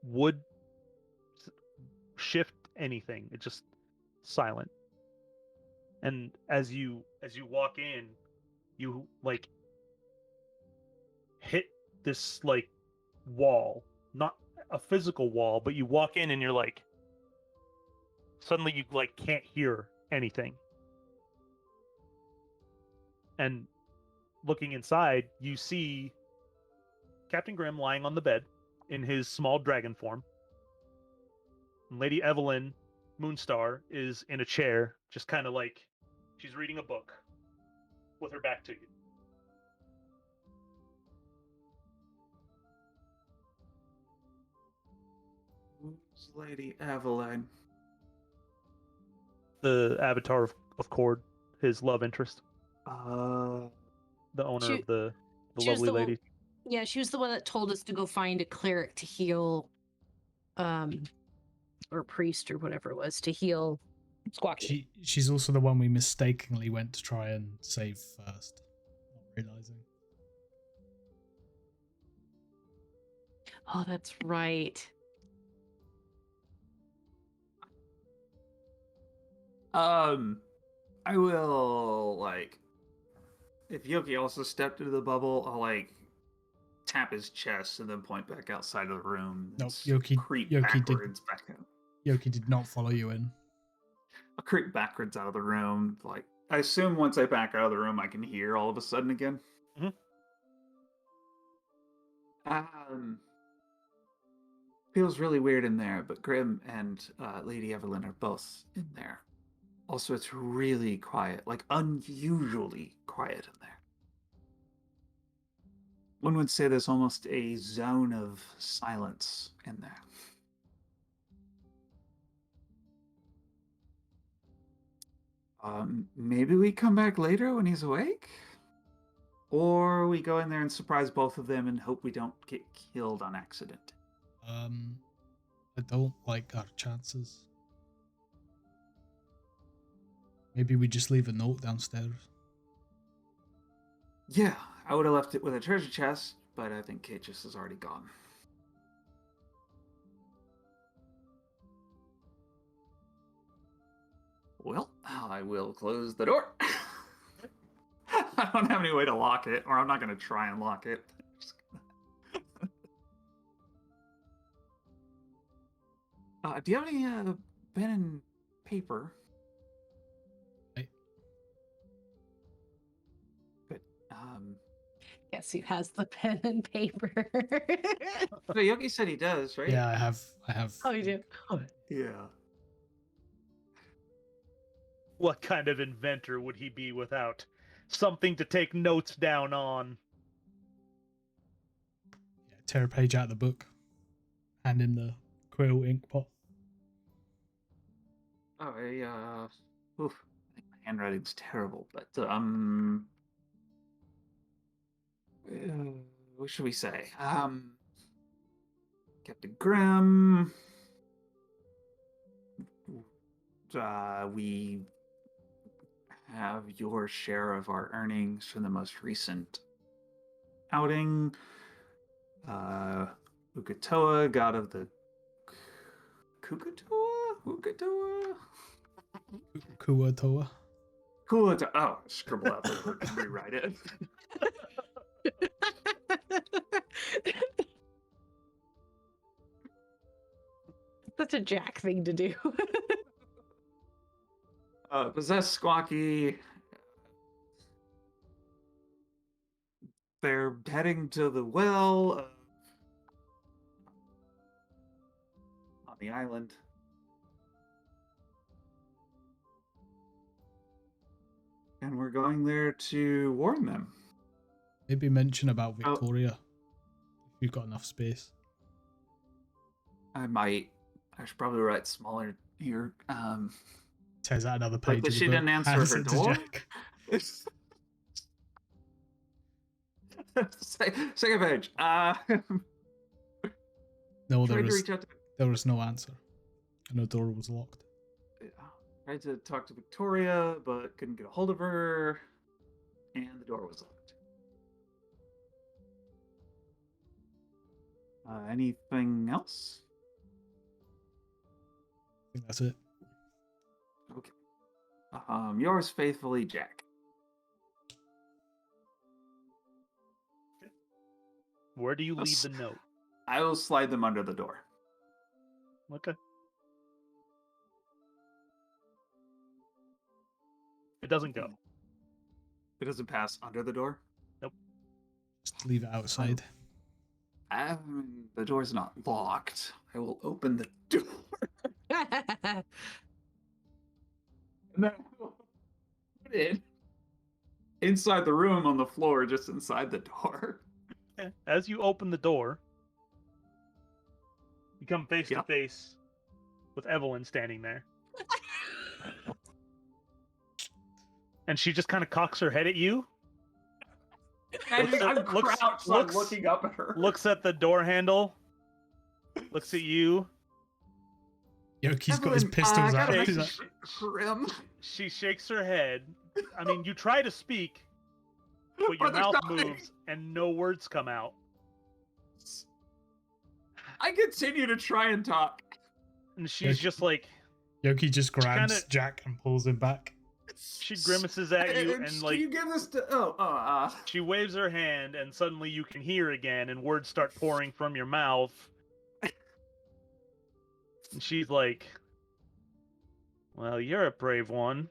wood shift, anything. It's just silent. And as you walk in, you like hit this like wall, not a physical wall, but you walk in and you're like, suddenly you like can't hear anything. And looking inside, you see Captain Grimm lying on the bed in his small dragon form. And Lady Evelyn Moonstar is in a chair, just kind of like she's reading a book with her back to you. Who's Lady Evelyn? The avatar of Cord, his love interest, Uh, the owner She- of the she was lovely the one- lady. Yeah, she was the one that told us to go find a cleric to heal, or priest or whatever it was to heal Squawky. She's also the one we mistakenly went to try and save first, not realizing. Oh, that's right. I will like if Yoki also stepped into the bubble, I'll like tap his chest and then point back outside of the room. Nope, and creep backwards back out. Yoki did not follow you in. I'll creep backwards out of the room. Like I assume once I back out of the room, I can hear all of a sudden again. Mhm. Feels really weird in there, but Grimm and Lady Evelyn are both in there. Also, it's really quiet, like unusually quiet in there. One would say there's almost a zone of silence in there. Maybe we come back later when he's awake? Or we go in there and surprise both of them and hope we don't get killed on accident. I don't like our chances. Maybe we just leave a note downstairs. Yeah, I would have left it with a treasure chest, but I think Catus is already gone. Well, I will close the door. I don't have any way to lock it, or I'm not going to try and lock it. Do you have any pen and paper? Hey. Good. Yes, he has the pen and paper. So Yogi said he does, right? Yeah, I have. Oh, you do? Yeah. What kind of inventor would he be without something to take notes down on? Yeah, tear a page out of the book. Hand in the quill ink pot. Oh, oof. I think my handwriting's terrible, but what should we say? Captain Grimm. We have your share of our earnings from the most recent outing. Ukatoa, god of the Ukatoa? Kuatoa. Kuatoa. Oh, scribble out the word and rewrite it. Such a Jack thing to do. Possess Squawky. They're heading to the well on the island. And we're going there to warn them. Maybe mention about Victoria. If you've got enough space. I might. I should probably write smaller here. Tears out another page. But of the she book, didn't answer hands her it to door. Jack. Second page. No, Tried to reach out to. there was no answer. And the door was locked. Tried to talk to Victoria, but couldn't get a hold of her, and the door was locked. Anything else? I think that's it. Okay. Yours faithfully, Jack. Where do you leave Yes. the note? I will slide them under the door. Okay. It doesn't go. It doesn't pass under the door. Just leave it outside. The door's not locked. I will open the door. And then put it inside the room on the floor, just inside the door. As you open the door, you come face to Yep. face with Evelyn standing there. And she just kind of cocks her head at you, I'm looks- crouched, looks- looking up at her. looks at the door handle, looks at you. Yoki's got his Evelyn, pistols I out. got a He's message for him. She shakes her head. I mean, you try to speak, but your But there's mouth nothing. moves and no words come out. I continue to try and talk. And she's just like, Yoki just grabs kinda- Jack and pulls him back. she grimaces at you and Can like you give this to? she waves her hand and suddenly you can hear again and words start pouring from your mouth. And she's like, well, you're a brave one.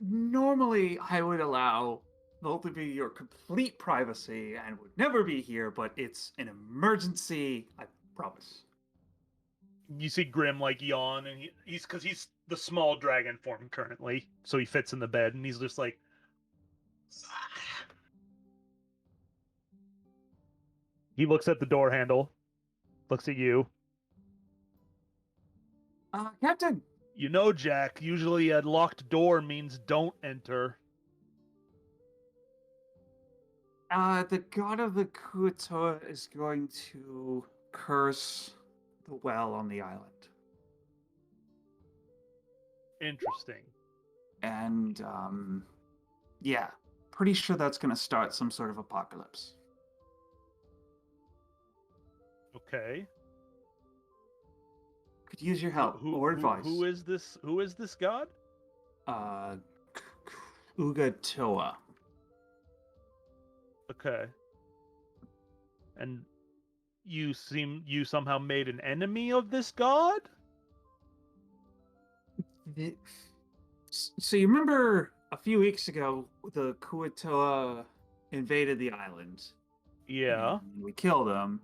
Normally, I would allow both of you your complete privacy and would never be here, but it's an emergency. I promise. You see Grim like yawn and he's because he's the small dragon form currently, so he fits in the bed and he's just like he looks at the door handle, looks at you. Captain, You know, Jack, usually a locked door means don't enter. the god of the Kuatoa is going to curse the well on the island. Interesting. And, yeah, pretty sure that's going to start some sort of apocalypse. Okay. Could use your help or advice. Who is this? Who is this god? Ugatoa. Okay. And you somehow made an enemy of this god? So you remember a few weeks ago, the Kuatoa invaded the island. Yeah. And we killed them.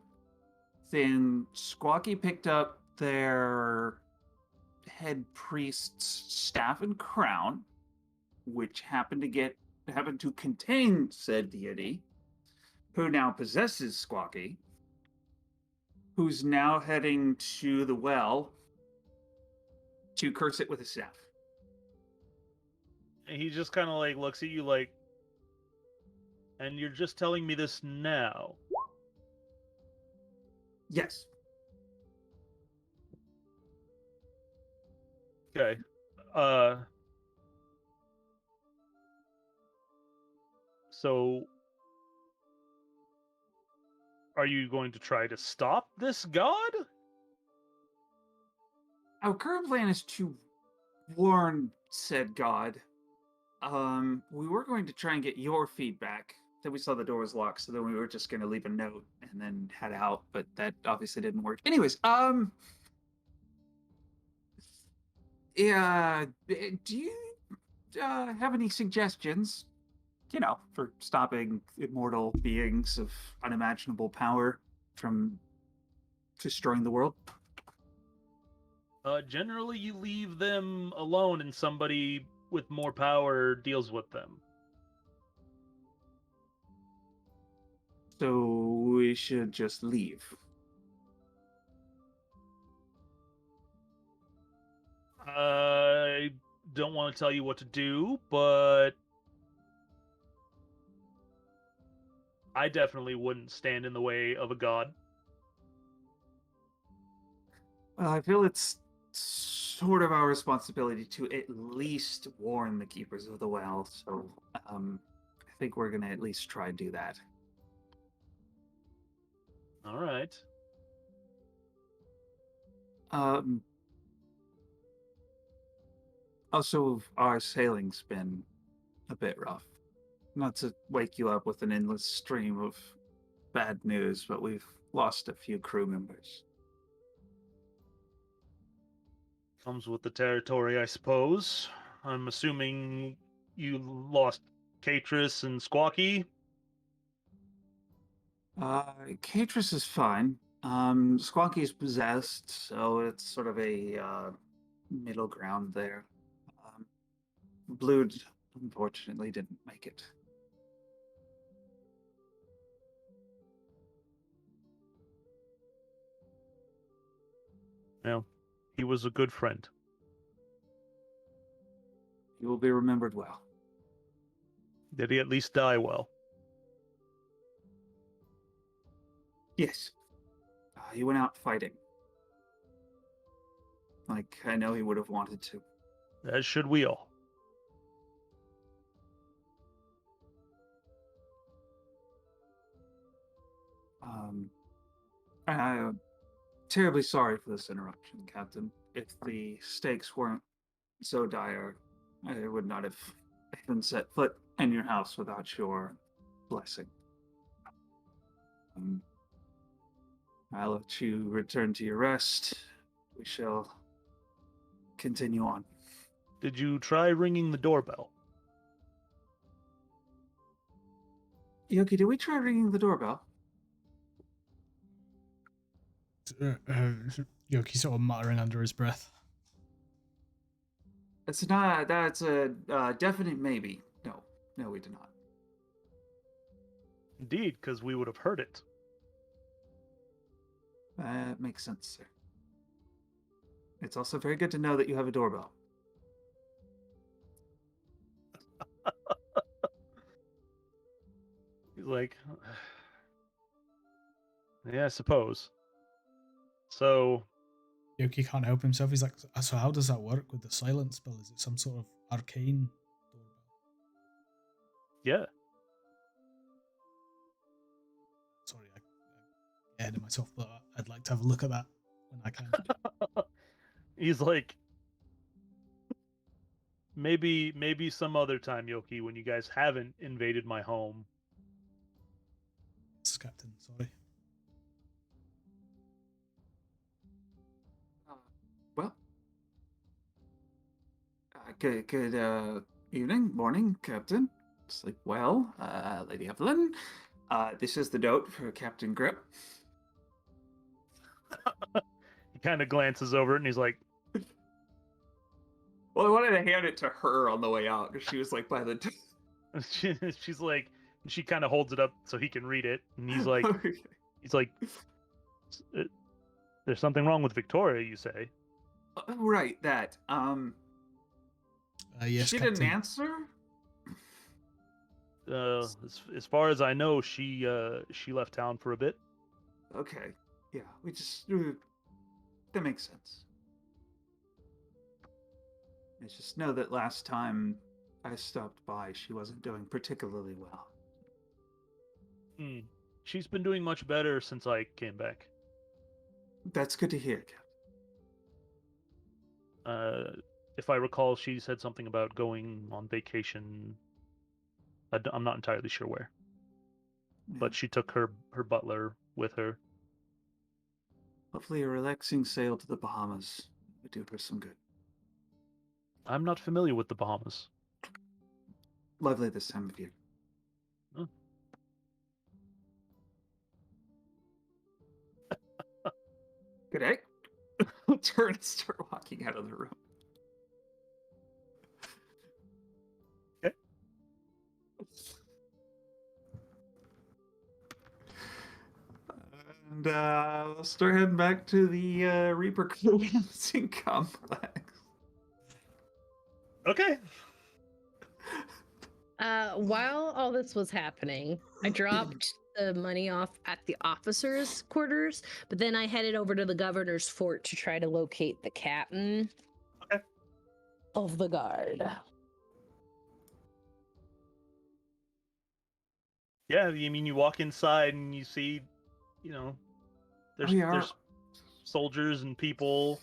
Then Squawky picked up their head priest's staff and crown, which happened to contain said deity, who now possesses Squawky, who's now heading to the well to curse it with his staff. And he just kind of like looks at you like, and you're just telling me this now. Yes. Okay. So are you going to try to stop this god? Our current plan is to warn said god. We were going to try and get your feedback. Then we saw the door was locked, so then we were just going to leave a note and then head out, but that obviously didn't work. Anyways, yeah, do you have any suggestions, for stopping immortal beings of unimaginable power from destroying the world? Generally you leave them alone and somebody with more power deals with them. So we should just leave. I don't want to tell you what to do, but I definitely wouldn't stand in the way of a god. Well, I feel it's sort of our responsibility to at least warn the keepers of the well, so I think we're gonna at least try and do that. All right. Also, our sailing's been a bit rough. Not to wake you up with an endless stream of bad news, but we've lost a few crew members. Comes with the territory, I suppose. I'm assuming you lost Catrus and Squawky. Catrus is fine. Squawky's possessed, so it's sort of a middle ground there. Blood, unfortunately, didn't make it. Well, he was a good friend. He will be remembered well. Did he at least die well? Yes. He went out fighting. Like, I know he would have wanted to. As should we all. I'm terribly sorry for this interruption, Captain. If the stakes weren't so dire, I would not have even set foot in your house without your blessing. I'll let you return to your rest. We shall continue on. Did you try ringing the doorbell? Yoki, did we try ringing the doorbell? Yoki sort of muttering under his breath. That's a definite maybe. No, we did not. Indeed, because we would have heard it. That makes sense, sir. It's also very good to know that you have a doorbell. He's like, yeah, I suppose. So, Yoki can't help himself. He's like, so how does that work with the silent spell? Is it some sort of arcane doorbell? yeah. Sorry, I get ahead of myself, but I'd like to have a look at that when I can. He's like, maybe some other time, Yoki, when you guys haven't invaded my home. Yes, Captain, sorry. Well, good evening, morning, Captain. Sleep well, Lady Evelyn. This is the note for Captain Grip. He kind of glances over it and he's like, Well, I wanted to hand it to her on the way out because she was like by the door. she's like, she kind of holds it up so he can read it, and he's like, there's something wrong with Victoria, you say? Right, that. Yes, she Captain. didn't answer. As far as I know, she left town for a bit. Okay, yeah, we just that makes sense. I just know that last time I stopped by, she wasn't doing particularly well. She's been doing much better since I came back. That's good to hear, Captain. If I recall, she said something about going on vacation. I'm not entirely sure where, but she took her butler with her. Hopefully a relaxing sail to the Bahamas would do her some good. I'm not familiar with the Bahamas. Lovely this time of year. Huh. Good day. Turn and start walking out of the room. Okay. And let's start heading back to the Reaper Cleansing Complex. Okay. While all this was happening, I dropped the money off at the officers' quarters, but then I headed over to the governor's fort to try to locate the captain of the guard. Yeah, I mean, you walk inside and you see, There's soldiers and people.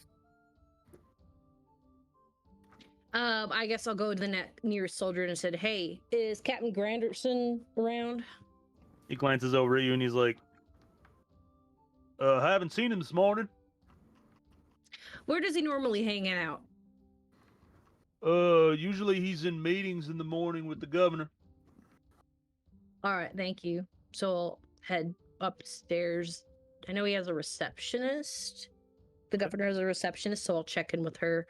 I guess I'll go to the nearest soldier and said, "Hey, is Captain Granderson around?" He glances over at you and he's like, I haven't seen him this morning. Where does he normally hang out? Usually he's in meetings in the morning with the governor. All right, thank you. So I'll head upstairs. I know he has a receptionist. The governor has a receptionist, so I'll check in with her.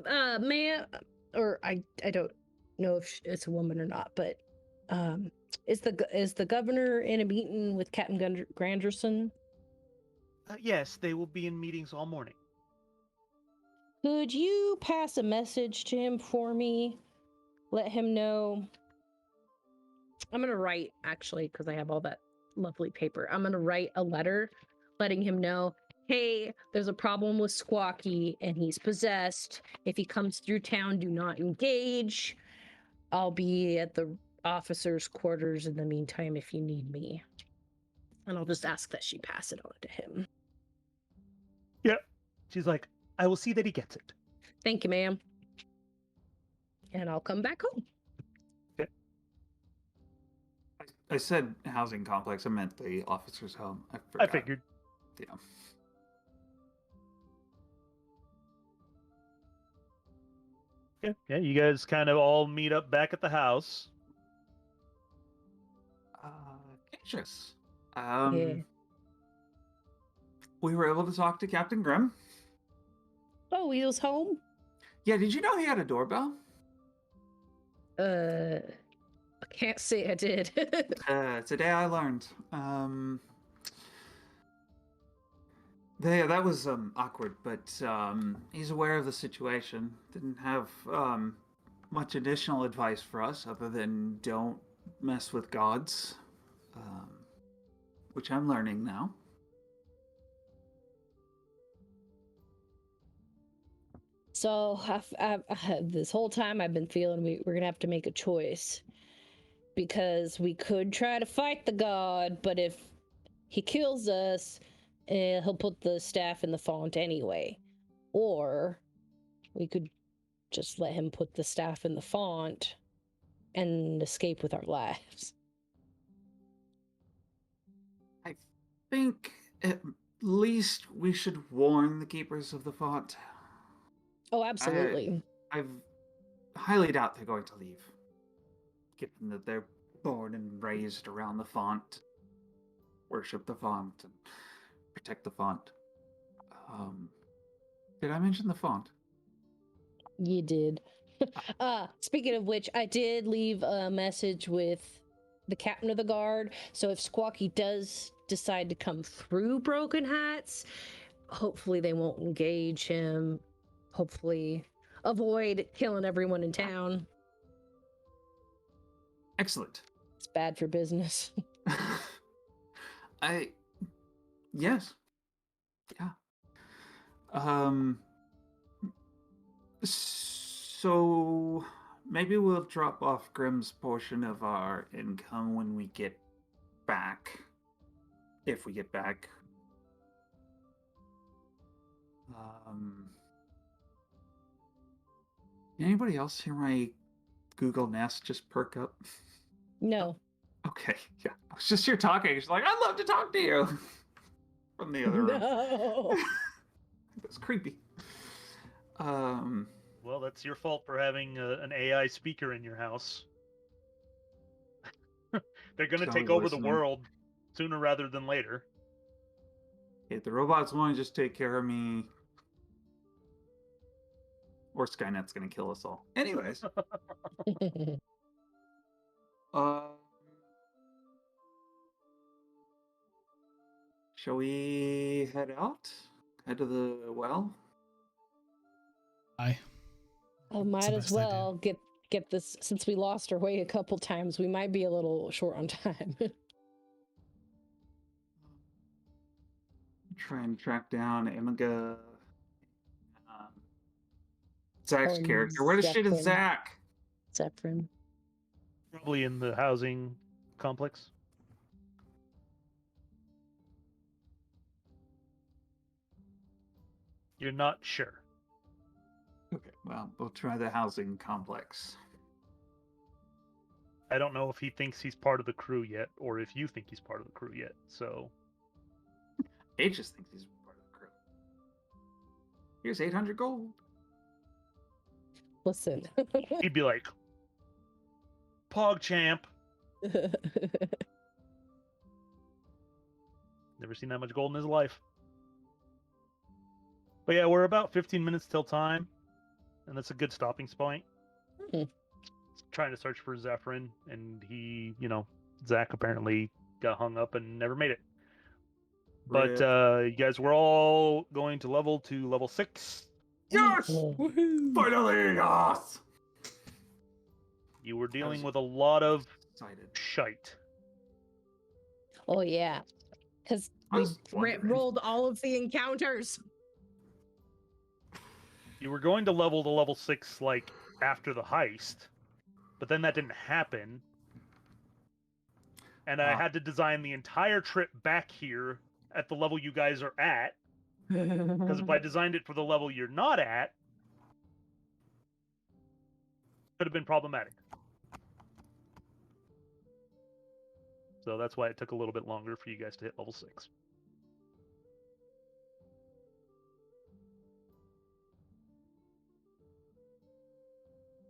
Ma'am, or I don't know if it's a woman or not, but is the governor in a meeting with Captain Granderson? Yes, they will be in meetings all morning. Could you pass a message to him for me? Let him know. I'm gonna write, actually, because I have all that lovely paper. I'm gonna write a letter letting him know, hey, there's a problem with Squawky and he's possessed. If he comes through town, do not engage. I'll be at the officer's quarters in the meantime if you need me. And I'll just ask that she pass it on to him. Yep. She's like, I will see that he gets it. Thank you, ma'am. And I'll come back home. I said housing complex. I meant the officer's home. I I forgot. figured. Yeah. Yeah, you guys kind of all meet up back at the house. Cautious. Yeah. We were able to talk to Captain Grimm. Oh, he was home? Yeah, did you know he had a doorbell? I can't say I did. Today I learned. That was awkward, but he's aware of the situation. Didn't have much additional advice for us other than don't mess with gods, which I'm learning now. So this whole time I've been feeling we're gonna have to make a choice, because we could try to fight the god, but if he kills us, he'll put the staff in the font anyway. Or we could just let him put the staff in the font and escape with our lives. I think at least we should warn the keepers of the font. Oh, absolutely. I highly doubt they're going to leave, given that they're born and raised around the font, worship the font, and protect the font. Did I mention the font? You did. Speaking of which, I did leave a message with the captain of the guard. So if Squawky does decide to come through Broken Heights, hopefully they won't engage him. Hopefully avoid killing everyone in town. Excellent. It's bad for business. Yes. Yeah. So maybe we'll drop off Grimm's portion of our income when we get back. If we get back. Anybody else hear my Google Nest just perk up? No. Okay, yeah. I was just here talking. She's like, I'd love to talk to you. From the other room. No. That's creepy. Well, that's your fault for having an AI speaker in your house. They're going to take over the world sooner rather than later. If the robots want to just take care of me, or Skynet's going to kill us all. Anyways. Shall we head out? Head to the well? Aye. Oh, That's might the as best idea. well get this, since we lost our way a couple times. We might be a little short on time. Try and track down Amiga. Zach's Oh, character. Where the shit is Zephyr. Zach? Zephyrin. Probably in the housing complex. You're not sure. Okay, well, we'll try the housing complex. I don't know if he thinks he's part of the crew yet, or if you think he's part of the crew yet. So He just thinks he's part of the crew. Here's 800 gold. Listen. he'd be like, "Pog champ." Never seen that much gold in his life. But yeah, we're about 15 minutes till time, and that's a good stopping point. Trying to search for Zephyrin, and he, Zach apparently got hung up and never made it. But you guys were all going to level 6. Yes! Woohoo! Finally, yes! You were dealing with a lot of Excited. shite. Oh yeah, because I we was wondering. rolled all of the encounters. You were going to level 6 like after the heist, but then that didn't happen. And I had to design the entire trip back here at the level you guys are at. Because if I designed it for the level you're not at, it could have been problematic. So that's why it took a little bit longer for you guys to hit level 6.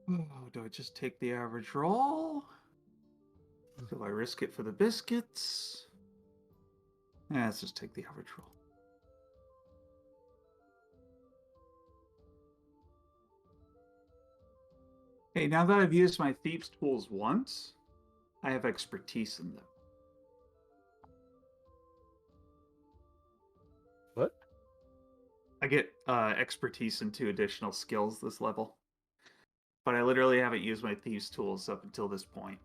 Oh, do I just take the average roll? Do I risk it for the biscuits? Yeah, let's just take the average roll. Hey, now that I've used my thieves' tools once, I have expertise in them. What? I get expertise in 2 additional skills this level. But I literally haven't used my thieves' tools up until this point.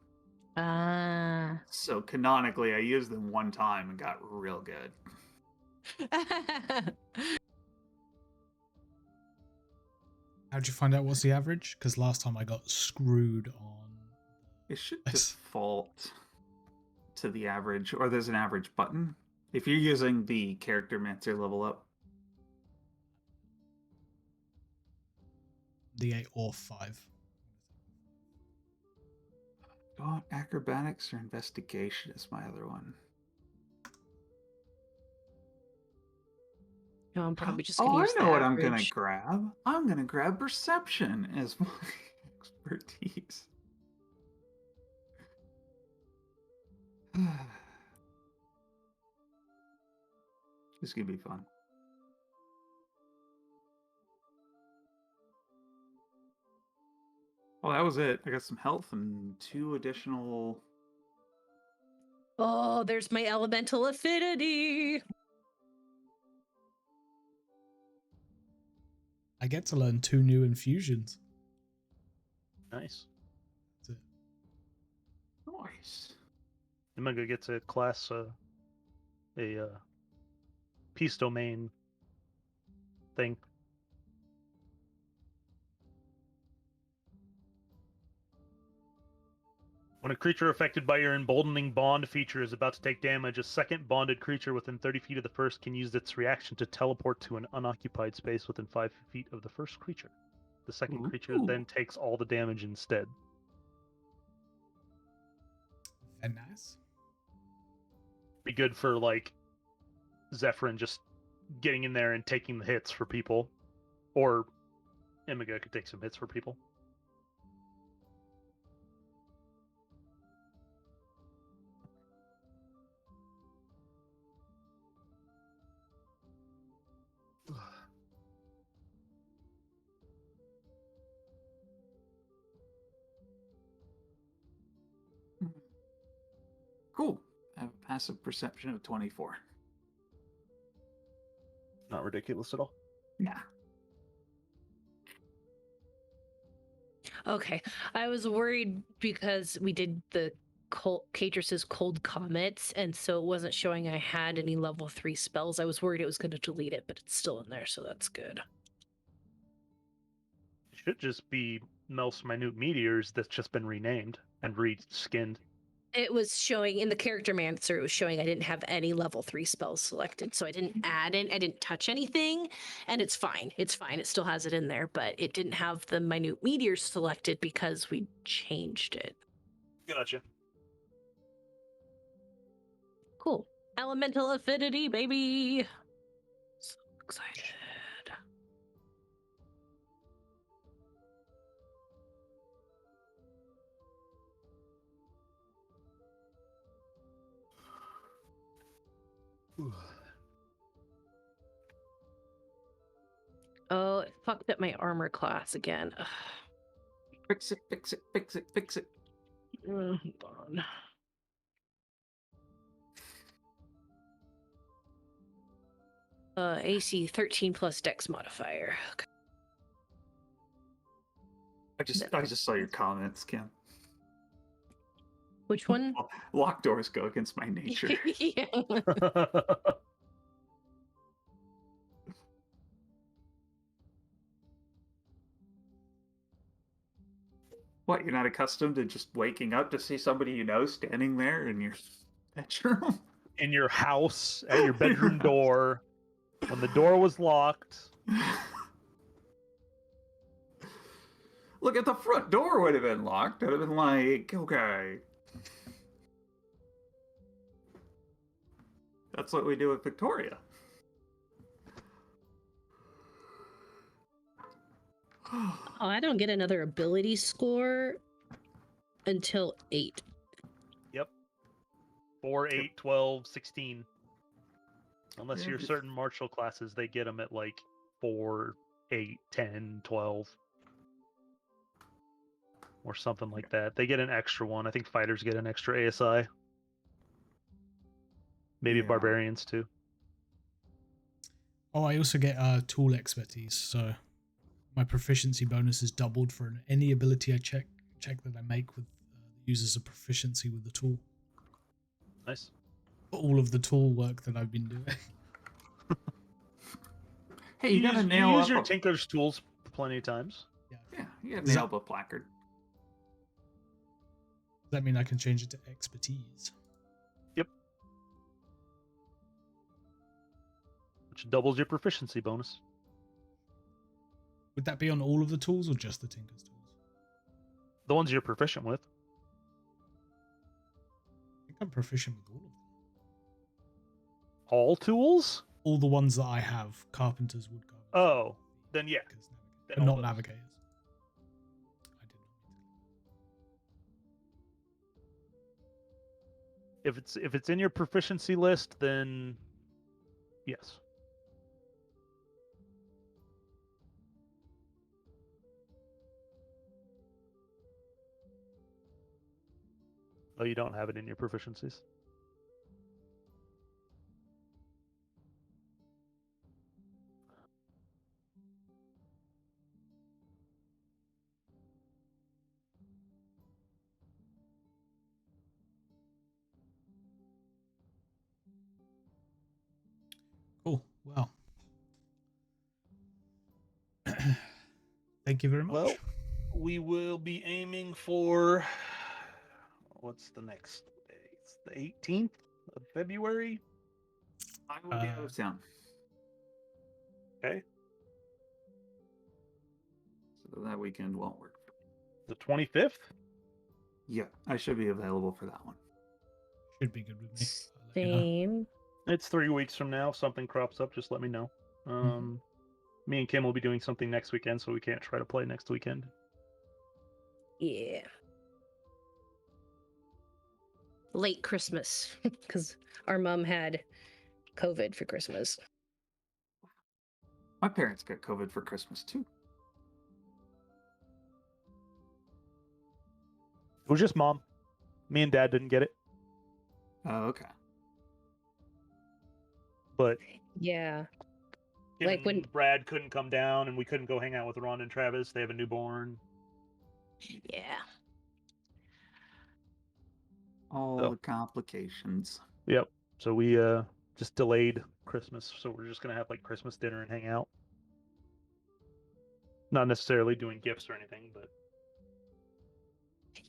Ah. So canonically, I used them one time and got real good. How'd you find out what's the average? Because last time I got screwed on. It should Yes. default to the average, or there's an average button. If you're using the character mancer level up, The 8 or 5. oh, acrobatics or investigation is my other one. No, I'm probably just gonna Oh, I use the know what I'm gonna average. grab. I'm gonna grab perception as my expertise. This is gonna be fun. Oh, that was it. I got some health and 2 additional. Oh, there's my elemental affinity. I get to learn 2 new infusions. Nice. That's it. Nice. Imega gets a class, a peace domain thing. When a creature affected by your emboldening bond feature is about to take damage, a second bonded creature within 30 feet of the first can use its reaction to teleport to an unoccupied space within 5 feet of the first creature. The second creature Ooh. then takes all the damage instead. Very nice. Be good for, like, Zephyrin just getting in there and taking the hits for people. Or Imega could take some hits for people. Cool. I have a passive perception of 24. Not ridiculous at all. Yeah. Okay, I was worried because we did the Catrus's cold comets, and so it wasn't showing I had any level 3 spells. I was worried it was going to delete it, but it's still in there, so that's good. It should just be Mel's Minute Meteors that's just been renamed and reskinned. It was showing in the character manager, it was showing I didn't have any level 3 spells selected. So I didn't add in, I didn't touch anything. And it's fine. It's fine. It still has it in there, but it didn't have the minute meteors selected because we changed it. Gotcha. Cool. Elemental affinity, baby. So excited. Oh, it fucked up my armor class again. Ugh. Fix it, fix it, fix it, fix it. Hold on. AC 13 plus Dex modifier. Okay. I just saw your comments, Kim. Which one? Locked doors go against my nature. Yeah. What, you're not accustomed to just waking up to see somebody you know standing there in your bedroom? In your house, at your bedroom door, when the door was locked. Look, at the front door would have been locked. I'd have been like, okay. That's what we do with Victoria. Oh, I don't get another ability score until 8. 4, 8, 12, 16. Unless Yeah, you're just- certain martial classes, they get them at like 4, 8, 10, 12. Or something like that. They get an extra one. I think fighters get an extra ASI. Maybe Yeah. barbarians too. Oh, I also get tool expertise, so my proficiency bonus is doubled for any ability I check that I make with uses a proficiency with the tool. Nice. All of the tool work that I've been doing. Hey, you gotta use, nail you use up your a... Tinker's tools plenty of times. Yeah, you gotta Is nail that- up a placard. Does that mean I can change it to expertise? Which doubles your proficiency bonus. Would that be on all of the tools or just the Tinker's tools? The ones you're proficient with. I think I'm proficient with all of them. All tools? All the ones that I have, carpenters, woodcarvers. Oh, then yeah. But Then not all those. navigators. I did not. If it's in your proficiency list, then yes. Oh, you don't have it in your proficiencies? Cool. Well. Thank you very much. Well, we will be aiming for what's the next day? It's the 18th of February. I will be out of town. Okay. So that weekend won't work. The 25th? Yeah, I should be available for that one. Should be good with me. I'll let you know. Same. It's 3 weeks from now. If something crops up, just let me know. Me and Kim will be doing something next weekend, so we can't try to play next weekend. Yeah. Late Christmas, because our mom had COVID for Christmas. My parents got COVID for Christmas too. It was just mom. Me and dad didn't get it, Oh, okay. but Yeah. Kim Like when- and Brad couldn't come down, and we couldn't go hang out with Ron and Travis. They have a newborn. Yeah. All So- the complications. Yep. So we just delayed Christmas. So we're just gonna have like Christmas dinner and hang out. Not necessarily doing gifts or anything, but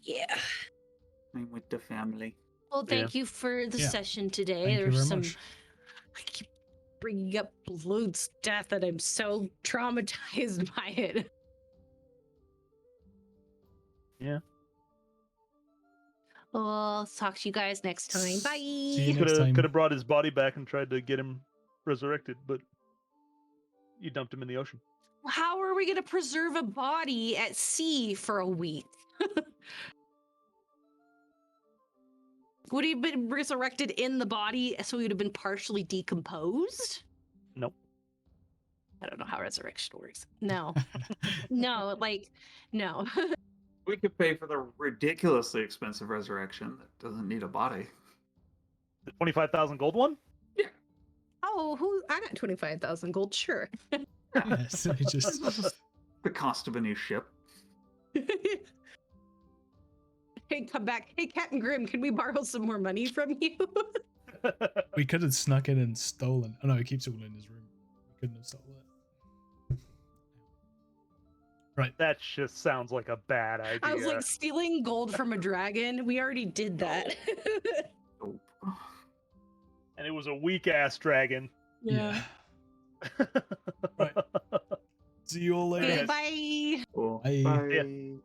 Yeah. I'm with the family. Well, thank you for the Yeah. session today. Thank you There's very some. much. I keep bringing up Blood's death, and I'm so traumatized by it. Yeah. Well, I'll talk to you guys next time. Bye. See you Could next time. have brought his body back and tried to get him resurrected, but you dumped him in the ocean. How are we going to preserve a body at sea for a week? Would he have been resurrected in the body so he would have been partially decomposed? Nope. I don't know how resurrection works. No. No. We could pay for the ridiculously expensive resurrection that doesn't need a body. The 25,000 gold one? Oh, I got 25,000 gold, sure. Yeah, so it just The cost of a new ship. Hey, come back. Hey, Captain Grimm, can we borrow some more money from you? we could have snuck in and stolen. Oh no, he keeps it all in his room. We couldn't have stolen it. Right. That just sounds like a bad idea. I was like, stealing gold from a dragon? We already did that. Nope. And it was a weak ass dragon. Yeah. Right. See you all later. Okay, bye. Cool. Bye. Bye.